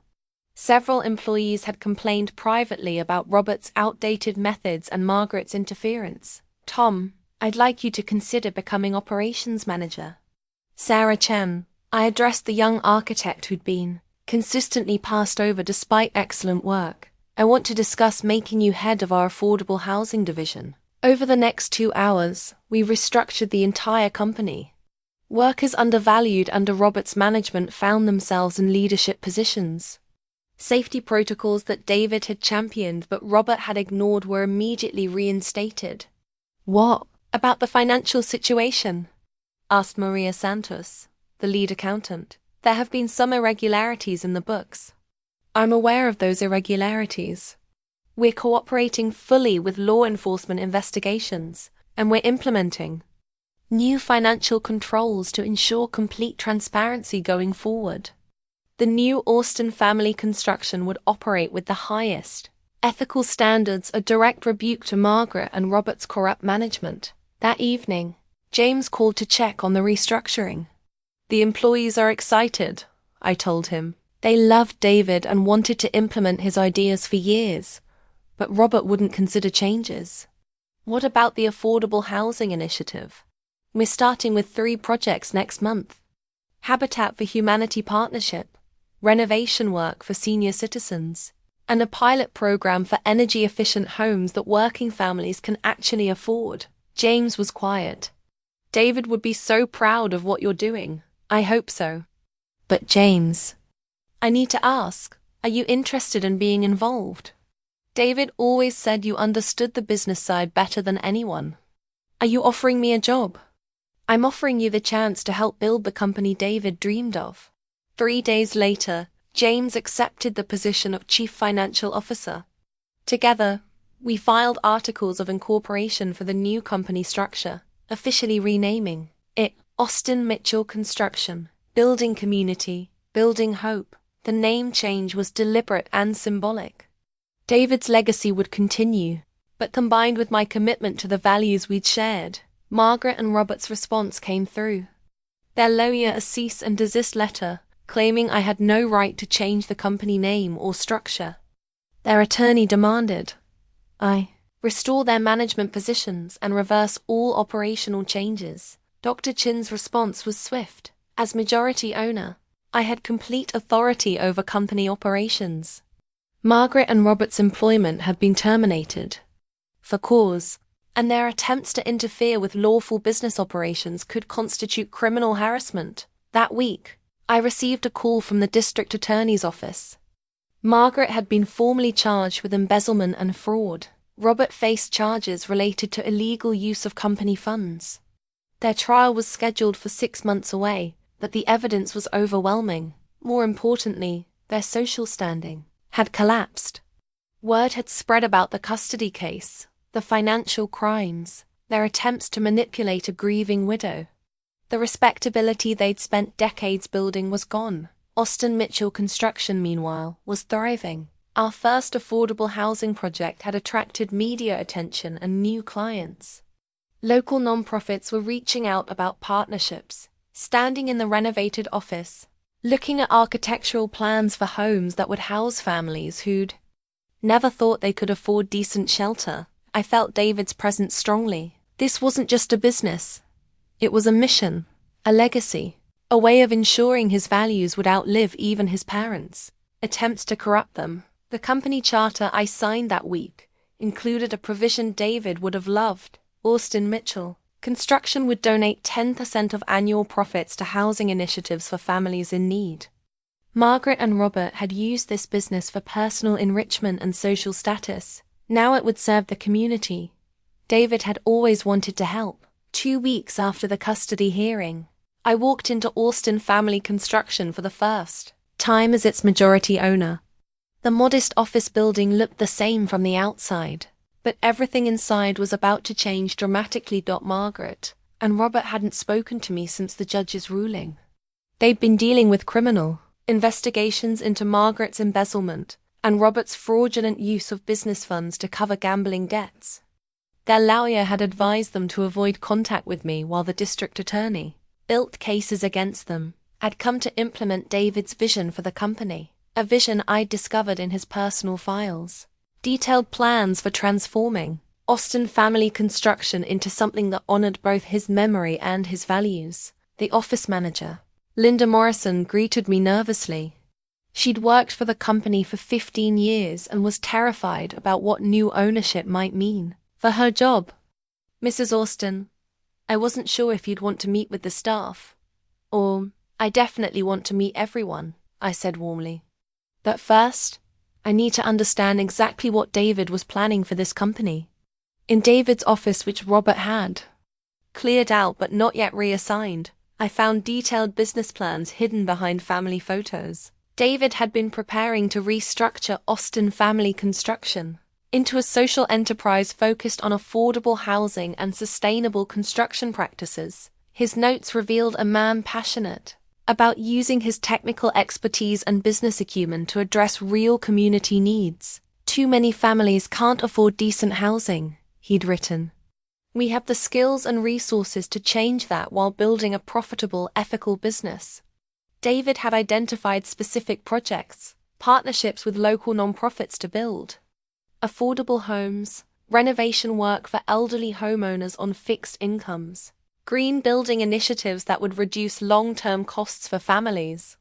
Several employees had complained privately about Robert's outdated methods and Margaret's interference. Tom, I'd like you to consider becoming operations manager. Sarah Chen, I addressed the young architect who'd been consistently passed over despite excellent work. I want to discuss making you head of our affordable housing division. Over the next 2 hours, we restructured the entire company. Workers undervalued under Robert's management found themselves in leadership positions. Safety protocols that David had championed but Robert had ignored were immediately reinstated. What about the financial situation? Asked Maria Santos, the lead accountant. There have been some irregularities in the books. I'm aware of those irregularities. We're cooperating fully with law enforcement investigations, and we're implementing new financial controls to ensure complete transparency going forward. The new Austin Family Construction would operate with the highest ethical standards, a direct rebuke to Margaret and Robert's corrupt management. That evening, James called to check on the restructuring. The employees are excited, I told him. They loved David and wanted to implement his ideas for years, but Robert wouldn't consider changes. What about the affordable housing initiative? We're starting with 3 projects next month. Habitat for Humanity Partnership, renovation work for senior citizens, and a pilot program for energy-efficient homes that working families can actually afford. James was quiet. David would be so proud of what you're doing. I hope so. But James, I need to ask, are you interested in being involved? David always said you understood the business side better than anyone. Are you offering me a job? I'm offering you the chance to help build the company David dreamed of. 3 days later, James accepted the position of Chief Financial Officer. Together, we filed articles of incorporation for the new company structure, officially renaming it Austin Mitchell Construction. building community, building hope. The name change was deliberate and symbolic. David's legacy would continue, but combined with my commitment to the values we'd shared, Margaret and Robert's response came through. Their lawyer a cease and desist letter, claiming I had no right to change the company name or structure. Their attorney demanded I restore their management positions and reverse all operational changes. Dr. Chin's response was swift. As majority owner, I had complete authority over company operations. Margaret and Robert's employment had been terminated for cause, and their attempts to interfere with lawful business operations could constitute criminal harassment. That week, I received a call from the district attorney's office. Margaret had been formally charged with embezzlement and fraud. Robert faced charges related to illegal use of company funds. Their trial was scheduled for 6 months away, but the evidence was overwhelming. More importantly, their social standing had collapsed. Word had spread about the custody case, the financial crimes, their attempts to manipulate a grieving widow. The respectability they'd spent decades building was gone. Austin Mitchell Construction, meanwhile, was thriving. Our first affordable housing project had attracted media attention and new clients. Local nonprofits were reaching out about partnerships, standing in the renovated office, looking at architectural plans for homes that would house families who'd never thought they could afford decent shelter. I felt David's presence strongly. This wasn't just a business. It was a mission, a legacy, a way of ensuring his values would outlive even his parents' attempts to corrupt them. The company charter I signed that week included a provision David would have loved. Austin Mitchell Construction would donate 10% of annual profits to housing initiatives for families in need. Margaret and Robert had used this business for personal enrichment and social status. Now it would serve the community. David had always wanted to help. 2 weeks after the custody hearing, I walked into Austin Family Construction for the first time as its majority owner. The modest office building looked the same from the outside, but everything inside was about to change dramatically. Margaret and Robert hadn't spoken to me since the judge's ruling. They'd been dealing with criminal investigations into Margaret's embezzlement and Robert's fraudulent use of business funds to cover gambling debts. Their lawyer had advised them to avoid contact with me while the district attorney built cases against them. I'd come to implement David's vision for the company, a vision I'd discovered in his personal files. Detailed plans for transforming Austin Family Construction into something that honored both his memory and his values. The office manager, Linda Morrison, greeted me nervously. She'd worked for the company for 15 years and was terrified about what new ownership might mean for her job. Mrs. Austin, I wasn't sure if you'd want to meet with the staff. Or, I definitely want to meet everyone, I said warmly. But first, I need to understand exactly what David was planning for this company. In David's office, which Robert had cleared out but not yet reassigned, I found detailed business plans hidden behind family photos. David had been preparing to restructure Austin Family Construction into a social enterprise focused on affordable housing and sustainable construction practices. His notes revealed a man passionate about using his technical expertise and business acumen to address real community needs. Too many families can't afford decent housing, he'd written. We have the skills and resources to change that while building a profitable, ethical business. David had identified specific projects, partnerships with local nonprofits to build affordable homes, renovation work for elderly homeowners on fixed incomes, green building initiatives that would reduce long-term costs for families.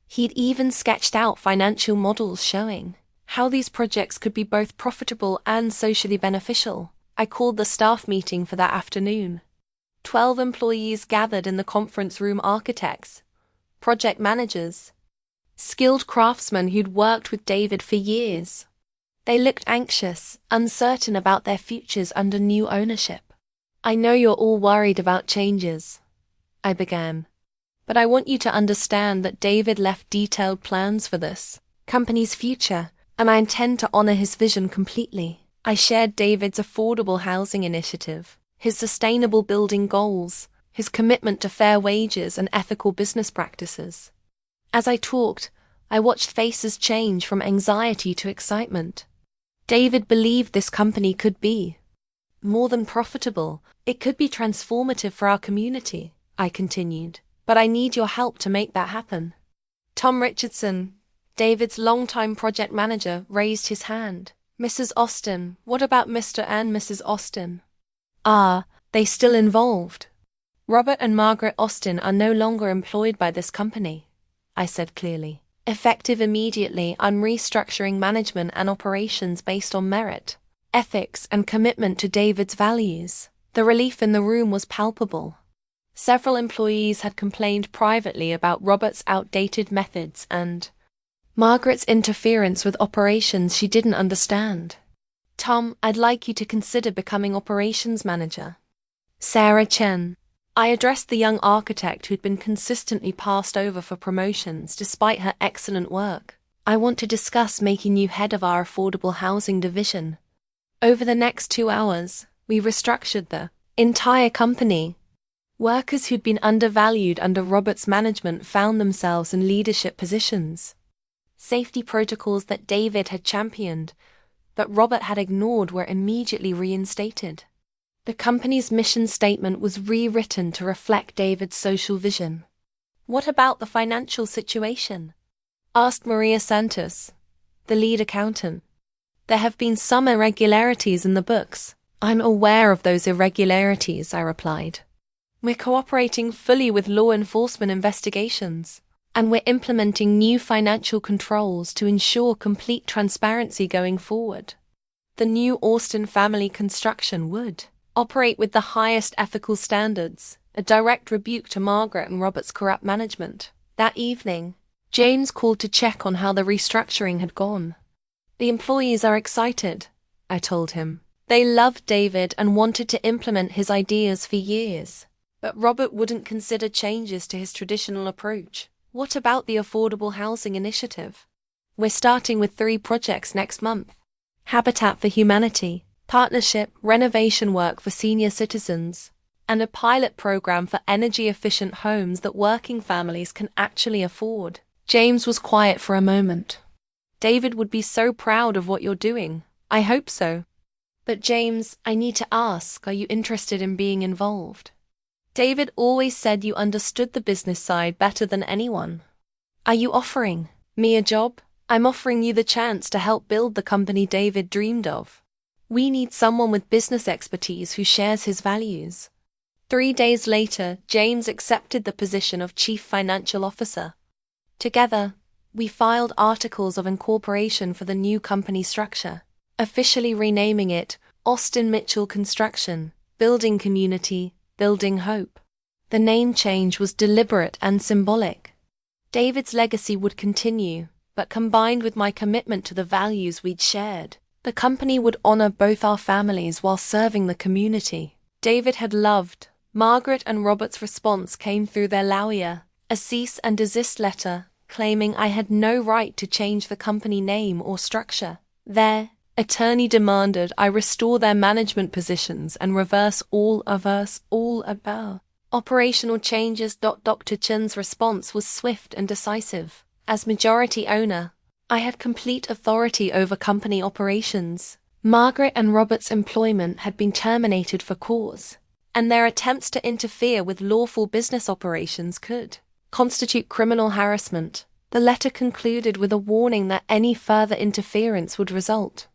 He'd even sketched out financial models showing how these projects could be both profitable and socially beneficial. I called the staff meeting for that afternoon. 12 employees gathered in the conference room: architects, project managers, skilled craftsmen who'd worked with David for years. They looked anxious, uncertain about their futures under new ownership. I know you're all worried about changes, I began, but I want you to understand that David left detailed plans for this company's future, and I intend to honor his vision completely. I shared David's affordable housing initiative, his sustainable building goals, his commitment to fair wages and ethical business practices. As I talked, I watched faces change from anxiety to excitement. David believed this company could be more than profitable. It could be transformative for our community, I continued. But I need your help to make that happen. Tom Richardson, David's longtime project manager, raised his hand. Mrs. Austin, what about Mr. and Mrs. Austin? Are they still involved? Robert and Margaret Austin are no longer employed by this company, I said clearly. Effective immediately, I'm restructuring management and operations based on merit, ethics, and commitment to David's values. The relief in the room was palpable. Several employees had complained privately about Robert's outdated methods and Margaret's interference with operations she didn't understand. Tom, I'd like you to consider becoming operations manager. Sarah Chen. I addressed the young architect who'd been consistently passed over for promotions despite her excellent work. I want to discuss making you head of our affordable housing division. Over the next 2 hours, we restructured the entire company. Workers who'd been undervalued under Robert's management found themselves in leadership positions. Safety protocols that David had championed, but Robert had ignored, were immediately reinstated. The company's mission statement was rewritten to reflect David's social vision. What about the financial situation? Asked Maria Santos, the lead accountant. There have been some irregularities in the books. I'm aware of those irregularities, I replied. We're cooperating fully with law enforcement investigations, and we're implementing new financial controls to ensure complete transparency going forward. The new Austin family construction would operate with the highest ethical standards, a direct rebuke to Margaret and Robert's corrupt management. That evening, James called to check on how the restructuring had gone. The employees are excited, I told him. They loved David and wanted to implement his ideas for years. But Robert wouldn't consider changes to his traditional approach. What about the affordable housing initiative? We're starting with 3 projects next month. Habitat for Humanity, partnership renovation work for senior citizens, and a pilot program for energy-efficient homes that working families can actually afford. James was quiet for a moment. David would be so proud of what you're doing. I hope so. But James, I need to ask, are you interested in being involved? David always said you understood the business side better than anyone. Are you offering me a job? I'm offering you the chance to help build the company David dreamed of. We need someone with business expertise who shares his values. 3 days later, James accepted the position of Chief Financial Officer. Together, we filed articles of incorporation for the new company structure, officially renaming it Austin Mitchell Construction, Building Community, Building Hope. The name change was deliberate and symbolic. David's legacy would continue, but combined with my commitment to the values we'd shared, the company would honor both our families while serving the community. David had loved. Margaret and Robert's response came through their lawyer, a cease and desist letter, claiming I had no right to change the company name or structure. Their attorney demanded I restore their management positions and reverse all about operational changes. Dr. Chen's response was swift and decisive. As majority owner, I had complete authority over company operations. Margaret and Robert's employment had been terminated for cause, and their attempts to interfere with lawful business operations could constitute criminal harassment. The letter concluded with a warning that any further interference would result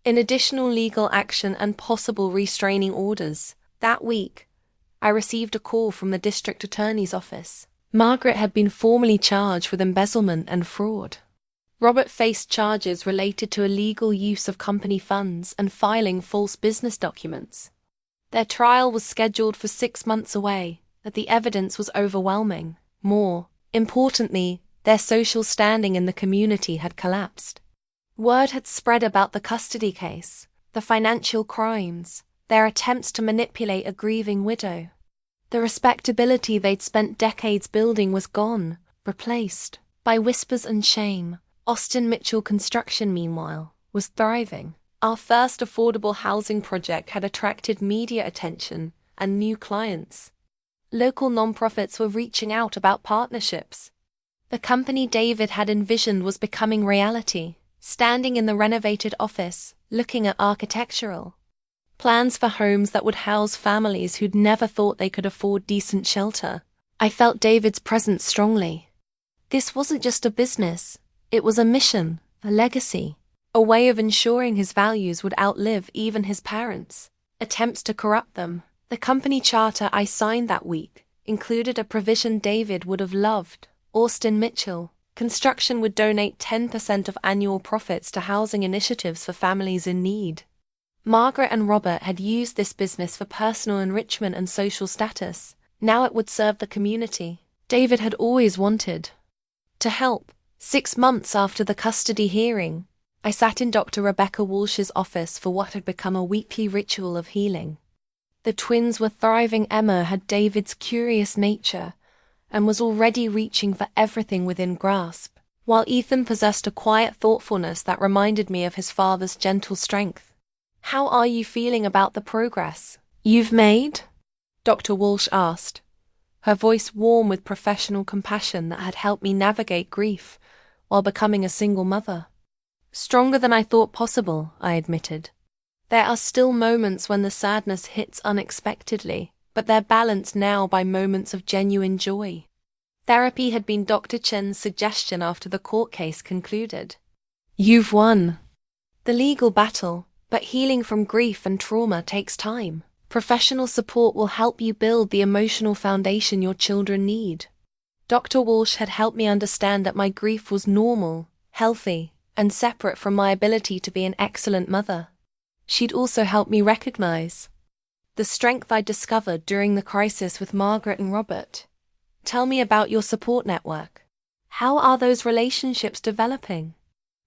in additional legal action and possible restraining orders. That week, I received a call from the district attorney's office. Margaret had been formally charged with embezzlement and fraud. Robert faced charges related to illegal use of company funds and filing false business documents. Their trial was scheduled for 6 months away, but the evidence was overwhelming. More importantly, their social standing in the community had collapsed. Word had spread about the custody case, the financial crimes, their attempts to manipulate a grieving widow. The respectability they'd spent decades building was gone, replaced by whispers and shame. Austin Mitchell Construction, meanwhile, was thriving. Our first affordable housing project had attracted media attention and new clients. Local nonprofits were reaching out about partnerships. The company David had envisioned was becoming reality, standing in the renovated office, looking at architectural plans for homes that would house families who'd never thought they could afford decent shelter. I felt David's presence strongly. This wasn't just a business, it was a mission, a legacy, a way of ensuring his values would outlive even his parents' attempts to corrupt them. The company charter I signed that week included a provision David would have loved. Austin Mitchell Construction would donate 10% of annual profits to housing initiatives for families in need. Margaret and Robert had used this business for personal enrichment and social status. Now it would serve the community. David had always wanted to help. 6 months after the custody hearing, I sat in Dr. Rebecca Walsh's office for what had become a weekly ritual of healing. The twins were thriving. Emma had David's curious nature and was already reaching for everything within grasp, while Ethan possessed a quiet thoughtfulness that reminded me of his father's gentle strength. "How are you feeling about the progress you've made?" Dr. Walsh asked, her voice warm with professional compassion that had helped me navigate grief while becoming a single mother. "Stronger than I thought possible," I admitted. "There are still moments when the sadness hits unexpectedly, but they're balanced now by moments of genuine joy." Therapy had been Dr. Chen's suggestion after the court case concluded. "You've won the legal battle, but healing from grief and trauma takes time. Professional support will help you build the emotional foundation your children need." Dr. Walsh had helped me understand that my grief was normal, healthy, and separate from my ability to be an excellent mother. She'd also helped me recognize the strength I discovered during the crisis with Margaret and Robert. "Tell me about your support network. How are those relationships developing?"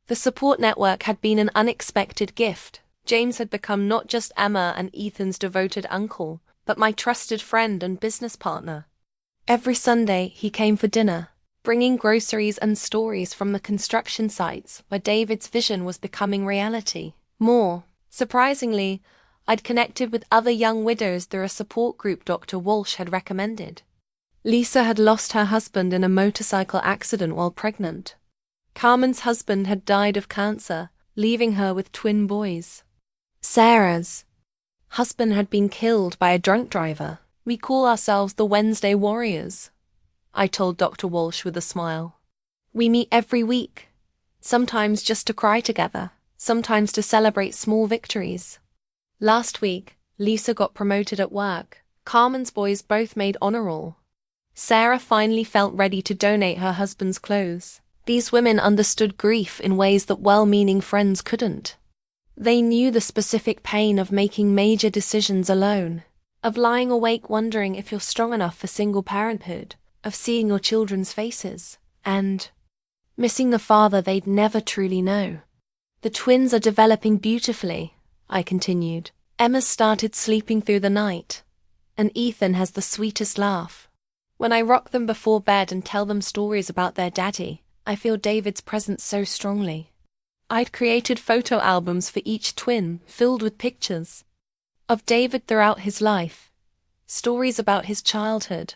The support network had been an unexpected gift. James had become not just Emma and Ethan's devoted uncle, but my trusted friend and business partner. Every Sunday, he came for dinner, bringing groceries and stories from the construction sites where David's vision was becoming reality. More surprisingly, I'd connected with other young widows through a support group Dr. Walsh had recommended. Lisa had lost her husband in a motorcycle accident while pregnant. Carmen's husband had died of cancer, leaving her with twin boys. Sarah's husband had been killed by a drunk driver. "We call ourselves the Wednesday Warriors," I told Dr. Walsh with a smile. "We meet every week, sometimes just to cry together, sometimes to celebrate small victories." Last week, Lisa got promoted at work. Carmen's boys both made honor roll. Sarah finally felt ready to donate her husband's clothes. These women understood grief in ways that well-meaning friends couldn't. They knew the specific pain of making major decisions alone, of lying awake wondering if you're strong enough for single parenthood, of seeing your children's faces, and missing the father they'd never truly know. "The twins are developing beautifully," I continued. "Emma's started sleeping through the night, and Ethan has the sweetest laugh. When I rock them before bed and tell them stories about their daddy, I feel David's presence so strongly." I'd created photo albums for each twin, filled with pictures of David throughout his life, stories about his childhood,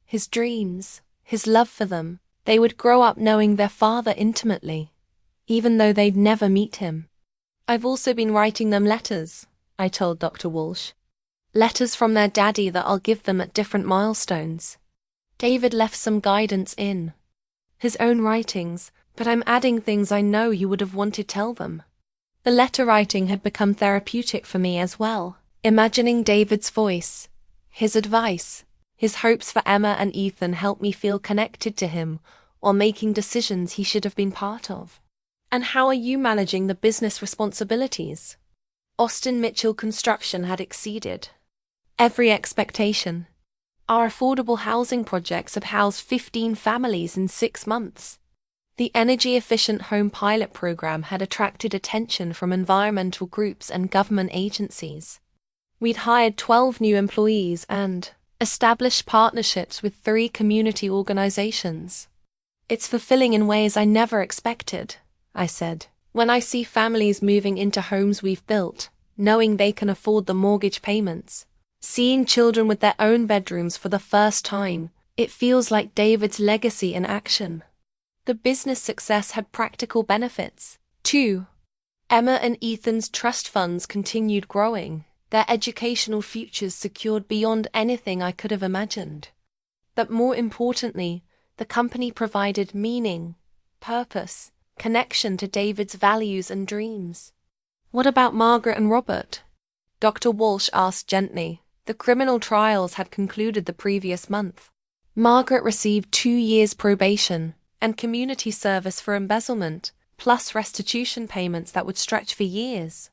his dreams, his love for them. They would grow up knowing their father intimately, even though they'd never meet him. "I've also been writing them letters," I told Dr. Walsh. "Letters from their daddy that I'll give them at different milestones." David left some guidance in his own writings, but I'm adding things I know he would have wanted to tell them. The letter writing had become therapeutic for me as well, imagining David's voice, his advice, his hopes for Emma and Ethan helped me feel connected to him while making decisions he should have been part of. "And how are you managing the business responsibilities?" Austin Mitchell Construction had exceeded every expectation. Our affordable housing projects have housed 15 families in 6 months. The energy-efficient home pilot program had attracted attention from environmental groups and government agencies. We'd hired 12 new employees and established partnerships with 3 community organizations. "It's fulfilling in ways I never expected," I said. "When I see families moving into homes we've built, knowing they can afford the mortgage payments, Seeing children with their own bedrooms for the first time, it feels like David's legacy in action. The business success had practical benefits, too. Emma and Ethan's trust funds continued growing, their educational futures secured beyond anything I could have imagined. But more importantly, the company provided meaning, purpose, connection to David's values and dreams. What about Margaret and Robert? Dr. Walsh asked gently. The criminal trials had concluded the previous month. Margaret received 2 years probation and community service for embezzlement, plus restitution payments that would stretch for years.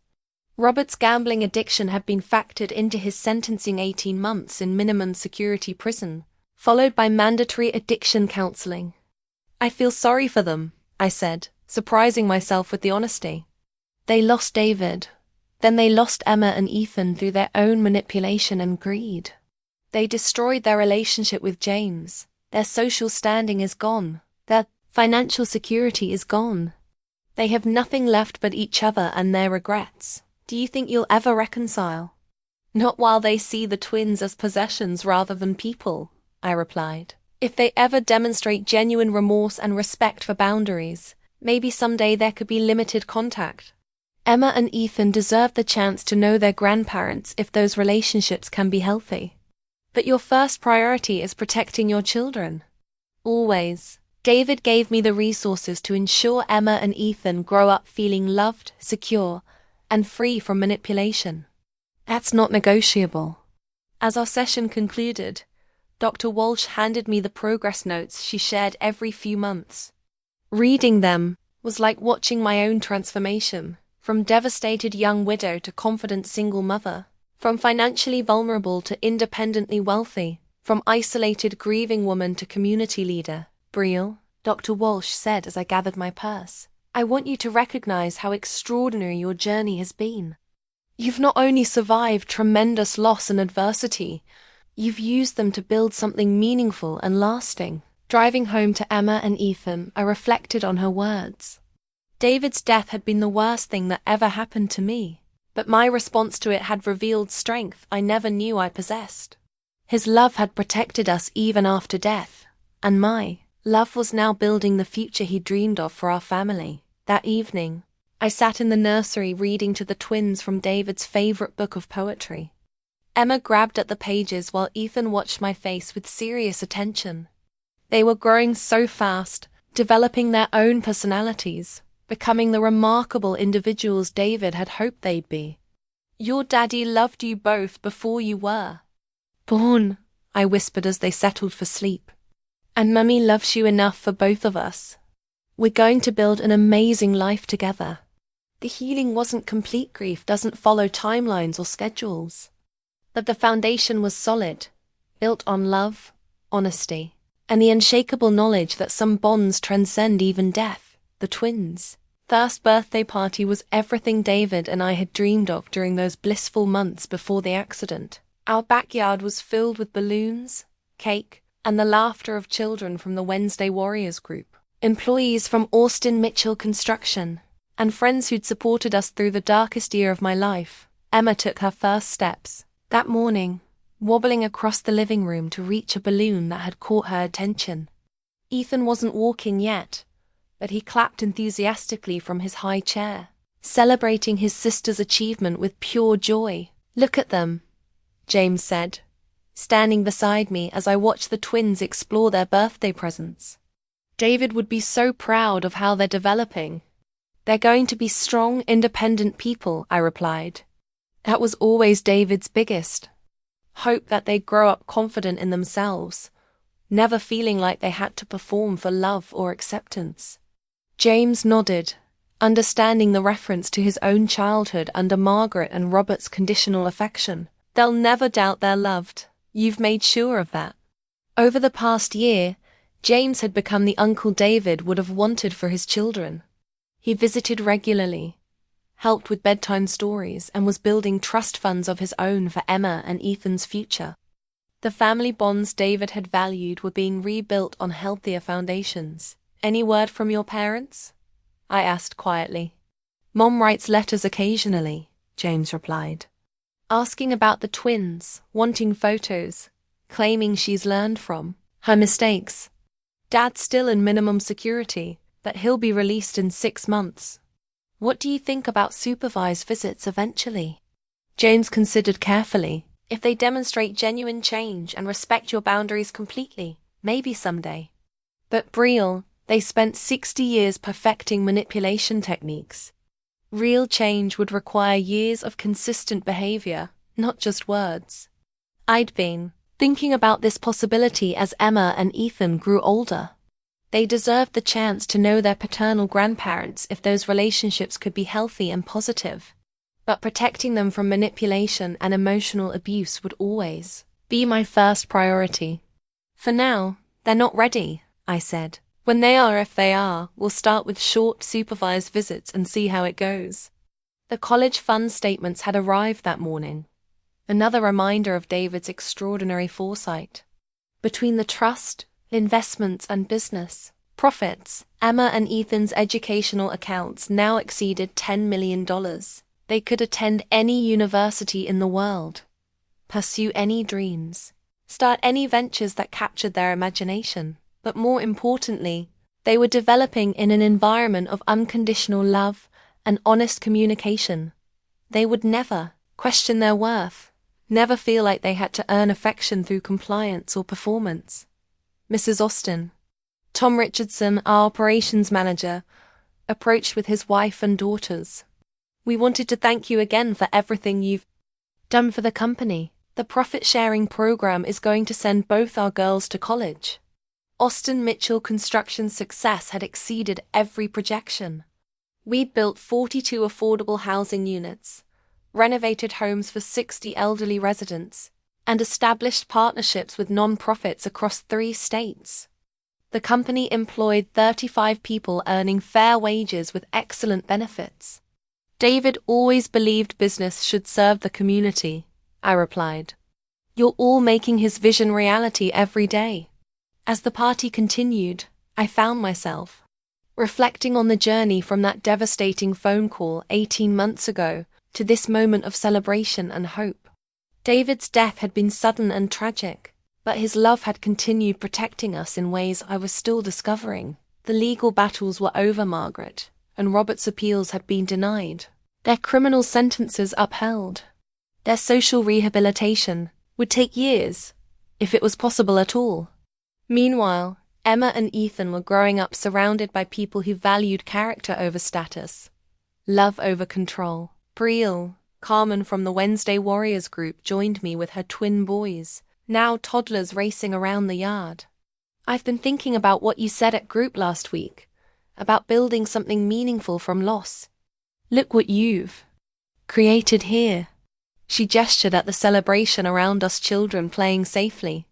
Robert's gambling addiction had been factored into his sentencing 18 months in minimum security prison, followed by mandatory addiction counseling. I feel sorry for them, I said, surprising myself with the honesty. They lost David. Then they lost Emma and Ethan through their own manipulation and greed. They destroyed their relationship with James. Their social standing is gone. Their financial security is gone. They have nothing left but each other and their regrets. Do you think you'll ever reconcile? Not while they see the twins as possessions rather than people, I replied. If they ever demonstrate genuine remorse and respect for boundaries, maybe someday there could be limited contact. Emma and Ethan deserve the chance to know their grandparents if those relationships can be healthy. But your first priority is protecting your children. Always. David gave me the resources to ensure Emma and Ethan grow up feeling loved, secure, and free from manipulation. That's not negotiable. As our session concluded, Dr. Walsh handed me the progress notes she shared every few months. Reading them was like watching my own transformation, from devastated young widow to confident single mother, from financially vulnerable to independently wealthy, from isolated grieving woman to community leader. Brielle, Dr. Walsh said as I gathered my purse, I want you to recognize how extraordinary your journey has been. You've not only survived tremendous loss and adversity, you've used them to build something meaningful and lasting. Driving home to Emma and Ethan, I reflected on her words. David's death had been the worst thing that ever happened to me, but my response to it had revealed strength I never knew I possessed. His love had protected us even after death, and my love was now building the future he dreamed of for our family. That evening, I sat in the nursery reading to the twins from David's favorite book of poetry. Emma grabbed at the pages while Ethan watched my face with serious attention. They were growing so fast, developing their own personalities, becoming the remarkable individuals David had hoped they'd be. Your daddy loved you both before you were born, I whispered as they settled for sleep. And Mummy loves you enough for both of us. We're going to build an amazing life together. The healing wasn't complete. Grief doesn't follow timelines or schedules. But the foundation was solid, built on love, honesty, and the unshakable knowledge that some bonds transcend even death. The twins' first birthday party was everything David and I had dreamed of during those blissful months before the accident. Our backyard was filled with balloons, cake, and the laughter of children from the Wednesday Warriors group, employees from Austin Mitchell Construction, and friends who'd supported us through the darkest year of my life. Emma took her first steps that morning, wobbling across the living room to reach a balloon that had caught her attention. Ethan wasn't walking yet, but he clapped enthusiastically from his high chair, celebrating his sister's achievement with pure joy. Look at them, James said, standing beside me as I watched the twins explore their birthday presents. David would be so proud of how they're developing. They're going to be strong, independent people, I replied. That was always David's biggest hope, that they'd grow up confident in themselves, never feeling like they had to perform for love or acceptance. James nodded, understanding the reference to his own childhood under Margaret and Robert's conditional affection. They'll never doubt they're loved. You've made sure of that. Over the past year, James had become the uncle David would have wanted for his children. He visited regularly, helped with bedtime stories, and was building trust funds of his own for Emma and Ethan's future. The family bonds David had valued were being rebuilt on healthier foundations. Any word from your parents? I asked quietly. Mom writes letters occasionally, James replied. asking about the twins, wanting photos, claiming she's learned from her mistakes. Dad's still in minimum security, but he'll be released in 6 months. What do you think about supervised visits eventually? James considered carefully. If they demonstrate genuine change and respect your boundaries completely, maybe someday. But Brielle, they spent 60 years perfecting manipulation techniques. Real change would require years of consistent behavior, not just words. I'd been thinking about this possibility as Emma and Ethan grew older. They deserved the chance to know their paternal grandparents if those relationships could be healthy and positive. But protecting them from manipulation and emotional abuse would always be my first priority. For now, they're not ready, I said. When they are, if they are, we'll start with short supervised visits and see how it goes. The college fund statements had arrived that morning. Another reminder of David's extraordinary foresight. Between the trust, investments and business profits, Emma and Ethan's educational accounts now exceeded $10 million. They could attend any university in the world, pursue any dreams, start any ventures that captured their imagination. But more importantly, they were developing in an environment of unconditional love and honest communication. They would never question their worth, never feel like they had to earn affection through compliance or performance. Mrs. Austin, Tom Richardson, our operations manager, approached with his wife and daughters. We wanted to thank you again for everything you've done for the company. The profit-sharing program is going to send both our girls to college. Austin Mitchell Construction's success had exceeded every projection. We'd built 42 affordable housing units, renovated homes for 60 elderly residents, and established partnerships with non-profits across 3 states. The company employed 35 people earning fair wages with excellent benefits. David always believed business should serve the community, I replied. You're all making his vision reality every day. As the party continued, I found myself reflecting on the journey from that devastating phone call 18 months ago to this moment of celebration and hope. David's death had been sudden and tragic, but his love had continued protecting us in ways I was still discovering. The legal battles were over, Margaret, and Robert's appeals had been denied. Their criminal sentences upheld. Their social rehabilitation would take years, if it was possible at all. Meanwhile, Emma and Ethan were growing up surrounded by people who valued character over status, love over control. Brielle, Carmen from the Wednesday Warriors group, joined me with her twin boys, now toddlers, racing around the yard. I've been thinking about what you said at group last week, about building something meaningful from loss. Look what you've created here. She gestured at the celebration around us, children playing safely,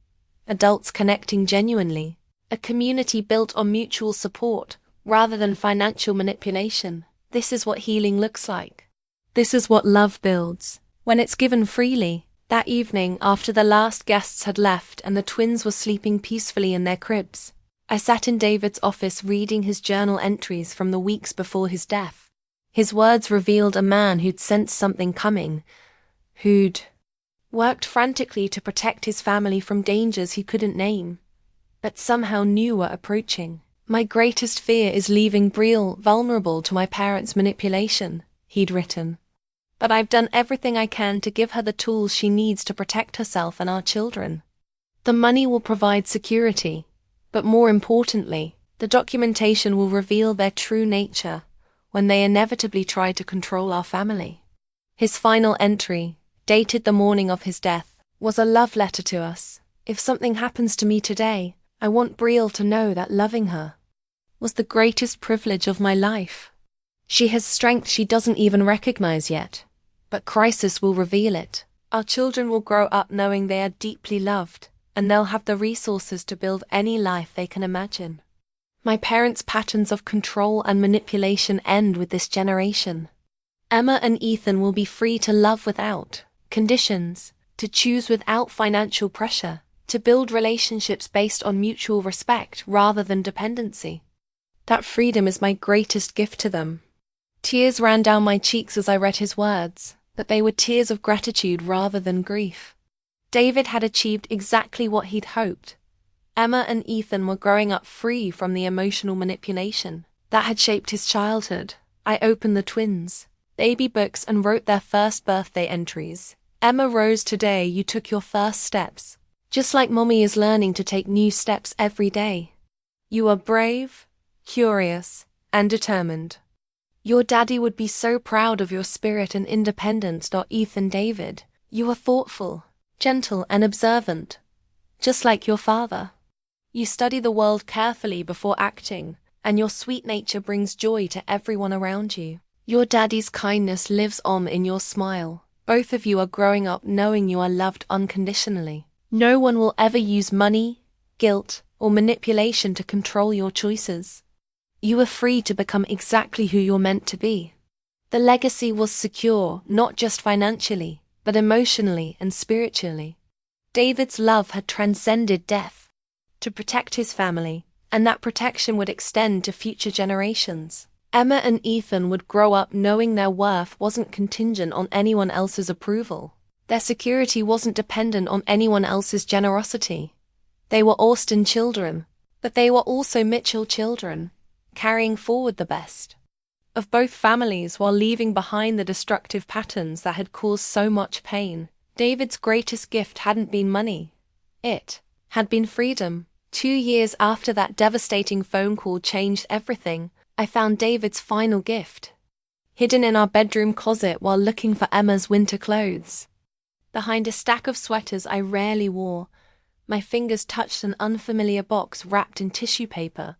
adults connecting genuinely, a community built on mutual support rather than financial manipulation. This is what healing looks like. This is what love builds, when it's given freely. That evening, after the last guests had left and the twins were sleeping peacefully in their cribs, I sat in David's office reading his journal entries from the weeks before his death. His words revealed a man who'd sensed something coming, who'd worked frantically to protect his family from dangers he couldn't name, but somehow knew were approaching. My greatest fear is leaving Brielle vulnerable to my parents' manipulation, he'd written. But I've done everything I can to give her the tools she needs to protect herself and our children. The money will provide security, but more importantly, the documentation will reveal their true nature when they inevitably try to control our family. His final entry, dated the morning of his death, was a love letter to us. If something happens to me today, I want Brielle to know that loving her was the greatest privilege of my life. She has strength she doesn't even recognize yet, but crisis will reveal it. Our children will grow up knowing they are deeply loved, and they'll have the resources to build any life they can imagine. My parents' patterns of control and manipulation end with this generation. Emma and Ethan will be free to love without conditions, to choose without financial pressure, to build relationships based on mutual respect rather than dependency. That freedom is my greatest gift to them. Tears ran down my cheeks as I read his words. but they were tears of gratitude rather than grief. David had achieved exactly what he'd hoped. Emma and Ethan were growing up free from the emotional manipulation that had shaped his childhood. I opened the twins' baby books and wrote their first birthday entries. Emma Rose, today you took your first steps. Just like Mommy is learning to take new steps every day. You are brave, curious, and determined. Your daddy would be so proud of your spirit and independence. Ethan David, you are thoughtful, gentle, and observant. Just like your father. You study the world carefully before acting, and your sweet nature brings joy to everyone around you. Your daddy's kindness lives on in your smile. Both of you are growing up knowing you are loved unconditionally. No one will ever use money, guilt, or manipulation to control your choices. You are free to become exactly who you're meant to be. The legacy was secure, not just financially, but emotionally and spiritually. David's love had transcended death to protect his family, and that protection would extend to future generations. Emma and Ethan would grow up knowing their worth wasn't contingent on anyone else's approval. Their security wasn't dependent on anyone else's generosity. They were Austin children, but they were also Mitchell children, carrying forward the best of both families while leaving behind the destructive patterns that had caused so much pain. David's greatest gift hadn't been money. It had been freedom. 2 years after that devastating phone call changed everything, I found David's final gift, hidden in our bedroom closet while looking for Emma's winter clothes. Behind a stack of sweaters I rarely wore, my fingers touched an unfamiliar box wrapped in tissue paper,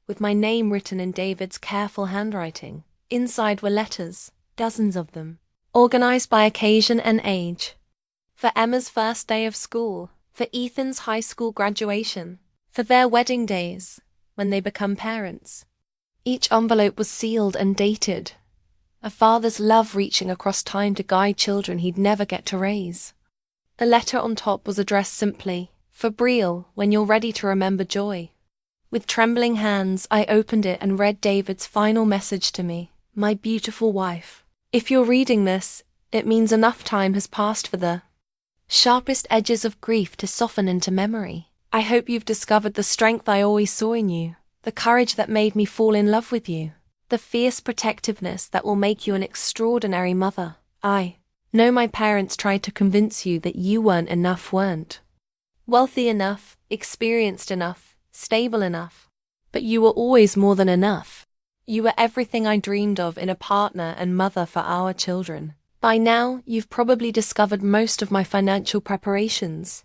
with my name written in David's careful handwriting. Inside were letters, dozens of them, organized by occasion and age. For Emma's first day of school, for Ethan's high school graduation, for their wedding days, when they become parents. Each envelope was sealed and dated, a father's love reaching across time to guide children he'd never get to raise. A letter on top was addressed simply, "For Brielle, when you're ready to remember joy." With trembling hands, I opened it and read David's final message to me. "My beautiful wife, if you're reading this, it means enough time has passed for the sharpest edges of grief to soften into memory. I hope you've discovered the strength I always saw in you, the courage that made me fall in love with you, the fierce protectiveness that will make you an extraordinary mother. I know my parents tried to convince you that you weren't wealthy enough, experienced enough, stable enough. But you were always more than enough. You were everything I dreamed of in a partner and mother for our children. By now, you've probably discovered most of my financial preparations.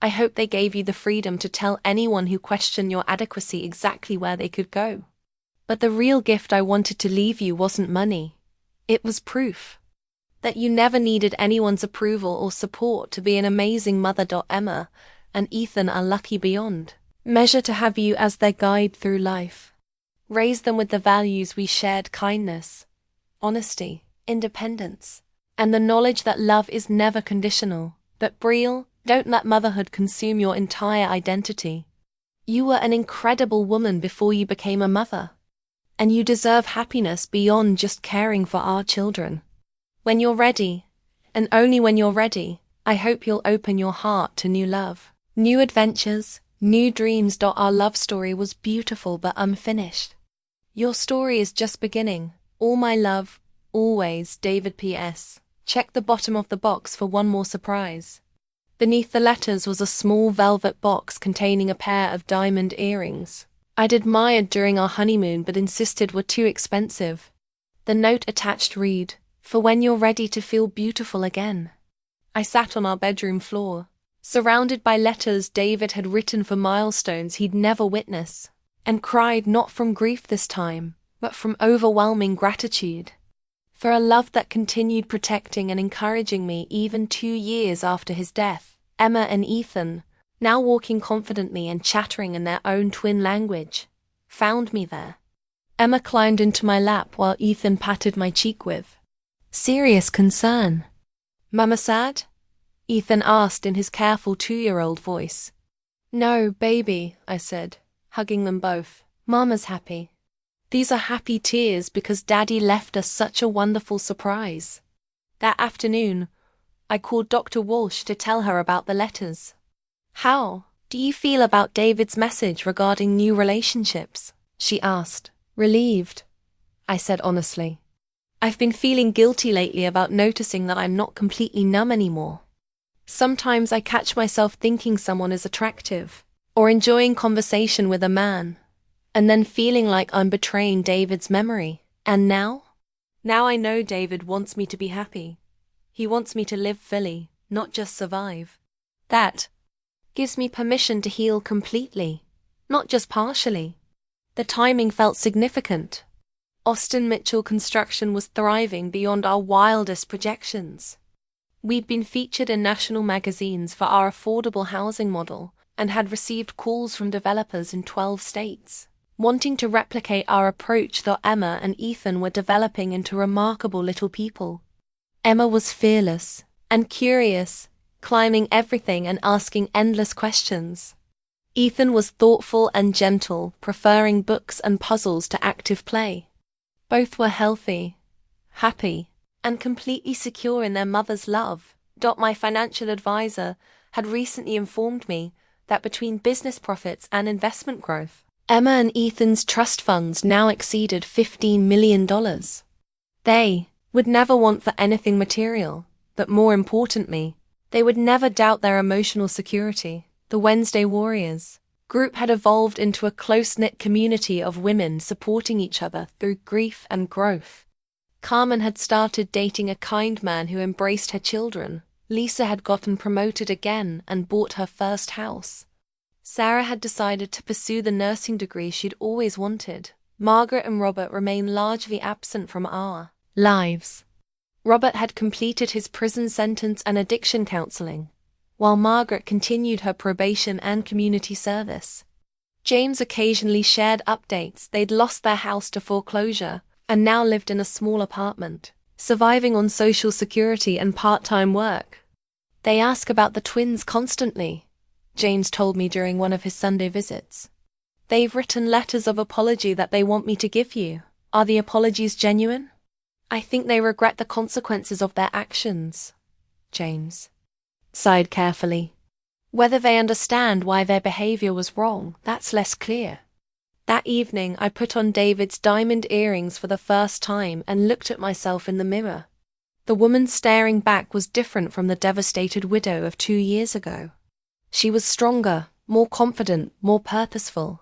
I hope they gave you the freedom to tell anyone who questioned your adequacy exactly where they could go. But the real gift I wanted to leave you wasn't money. It was proof that you never needed anyone's approval or support to be an amazing mother. Emma and Ethan are lucky beyond measure to have you as their guide through life. Raise them with the values we shared: kindness, honesty, independence, and the knowledge that love is never conditional. But Brielle, don't let motherhood consume your entire identity. You were an incredible woman before you became a mother, and you deserve happiness beyond just caring for our children. When you're ready, and only when you're ready, I hope you'll open your heart to new love, new adventures, new dreams. Our love story was beautiful but unfinished. Your story is just beginning. All my love, always, David. P.S. Check the bottom of the box for one more surprise. Beneath the letters was a small velvet box containing a pair of diamond earrings I'd admired during our honeymoon but insisted were too expensive. The note attached read, "For when you're ready to feel beautiful again." I sat on our bedroom floor, surrounded by letters David had written for milestones he'd never witness, and cried not from grief this time, but from overwhelming gratitude. For a love that continued protecting and encouraging me even 2 years after his death. Emma and Ethan, now walking confidently and chattering in their own twin language, found me there. Emma climbed into my lap while Ethan patted my cheek with serious concern. "Mama sad?" Ethan asked in his careful 2-year-old voice. "No, baby," I said, hugging them both. "Mama's happy. These are happy tears because Daddy left us such a wonderful surprise." That afternoon, I called Dr. Walsh to tell her about the letters. "How do you feel about David's message regarding new relationships?" she asked. "Relieved," I said honestly. "I've been feeling guilty lately about noticing that I'm not completely numb anymore. Sometimes I catch myself thinking someone is attractive, or enjoying conversation with a man, and then feeling like I'm betraying David's memory. And now I know David wants me to be happy. He wants me to live fully, not just survive. That gives me permission to heal completely, not just partially." The timing felt significant. Austin Mitchell construction was thriving beyond our wildest projections. We'd been featured in national magazines for our affordable housing model and had received calls from developers in 12 states, wanting to replicate our approach that Emma and Ethan were developing into remarkable little people. Emma was fearless and curious, climbing everything and asking endless questions. Ethan was thoughtful and gentle, preferring books and puzzles to active play. Both were healthy, happy, and completely secure in their mother's love. My financial advisor had recently informed me that between business profits and investment growth, Emma and Ethan's trust funds now exceeded $15 million. They would never want for anything material, but more importantly, they would never doubt their emotional security. The Wednesday Warriors group had evolved into a close-knit community of women supporting each other through grief and growth. Carmen had started dating a kind man who embraced her children. Lisa had gotten promoted again and bought her first house. Sarah had decided to pursue the nursing degree she'd always wanted. Margaret and Robert remained largely absent from our lives. Robert had completed his prison sentence and addiction counseling, while Margaret continued her probation and community service. James occasionally shared updates. They'd lost their house to foreclosure and now lived in a small apartment, surviving on Social Security and part-time work. "They ask about the twins constantly," James told me during one of his Sunday visits. "They've written letters of apology that they want me to give you. Are the apologies genuine?" "I think they regret the consequences of their actions," James sighed carefully. "Whether they understand why their behavior was wrong, that's less clear." That evening, I put on David's diamond earrings for the first time and looked at myself in the mirror. The woman staring back was different from the devastated widow of 2 years ago. She was stronger, more confident, more purposeful.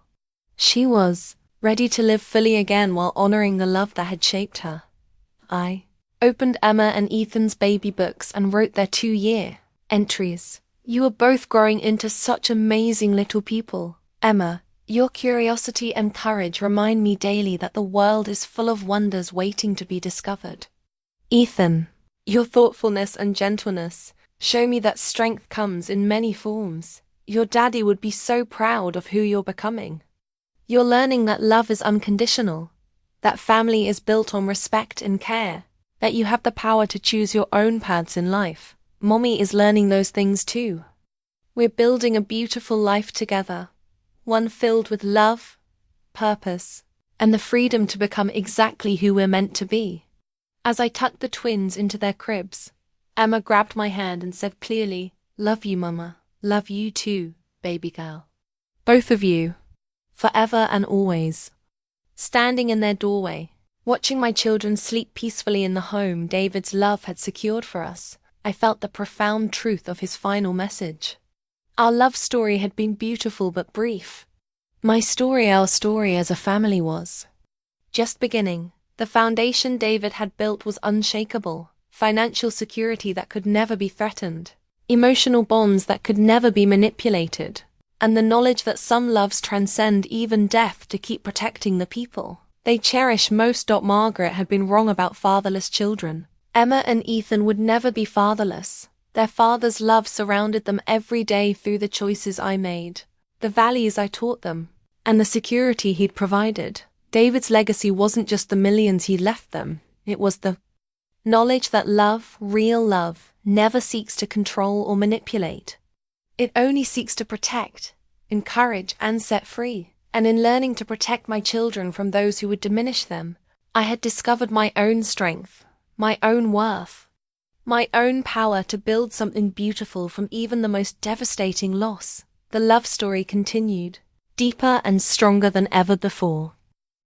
She was ready to live fully again while honoring the love that had shaped her. I opened Emma and Ethan's baby books and wrote their 2-year entries. "You are both growing into such amazing little people. Emma, your curiosity and courage remind me daily that the world is full of wonders waiting to be discovered. Ethan, your thoughtfulness and gentleness show me that strength comes in many forms. Your daddy would be so proud of who you're becoming. You're learning that love is unconditional, that family is built on respect and care, that you have the power to choose your own paths in life. Mommy is learning those things too. We're building a beautiful life together, one filled with love, purpose, and the freedom to become exactly who we're meant to be." As I tucked the twins into their cribs, Emma grabbed my hand and said clearly, "Love you, Mama. Love you too, baby girl. Both of you. Forever and always." Standing in their doorway, watching my children sleep peacefully in the home David's love had secured for us, I felt the profound truth of his final message. Our love story had been beautiful but brief. Our story as a family was just beginning. The foundation David had built was unshakable. Financial security that could never be threatened, emotional bonds that could never be manipulated, and the knowledge that some loves transcend even death to keep protecting the people they cherish most. Margaret had been wrong about fatherless children. Emma and Ethan would never be fatherless. Their father's love surrounded them every day through the choices I made, the values I taught them, and the security he'd provided. David's legacy wasn't just the millions he left them, it was the knowledge that love, real love, never seeks to control or manipulate. It only seeks to protect, encourage, and set free. And in learning to protect my children from those who would diminish them, I had discovered my own strength, my own worth. my own power to build something beautiful from even the most devastating loss. The love story continued, deeper and stronger than ever before.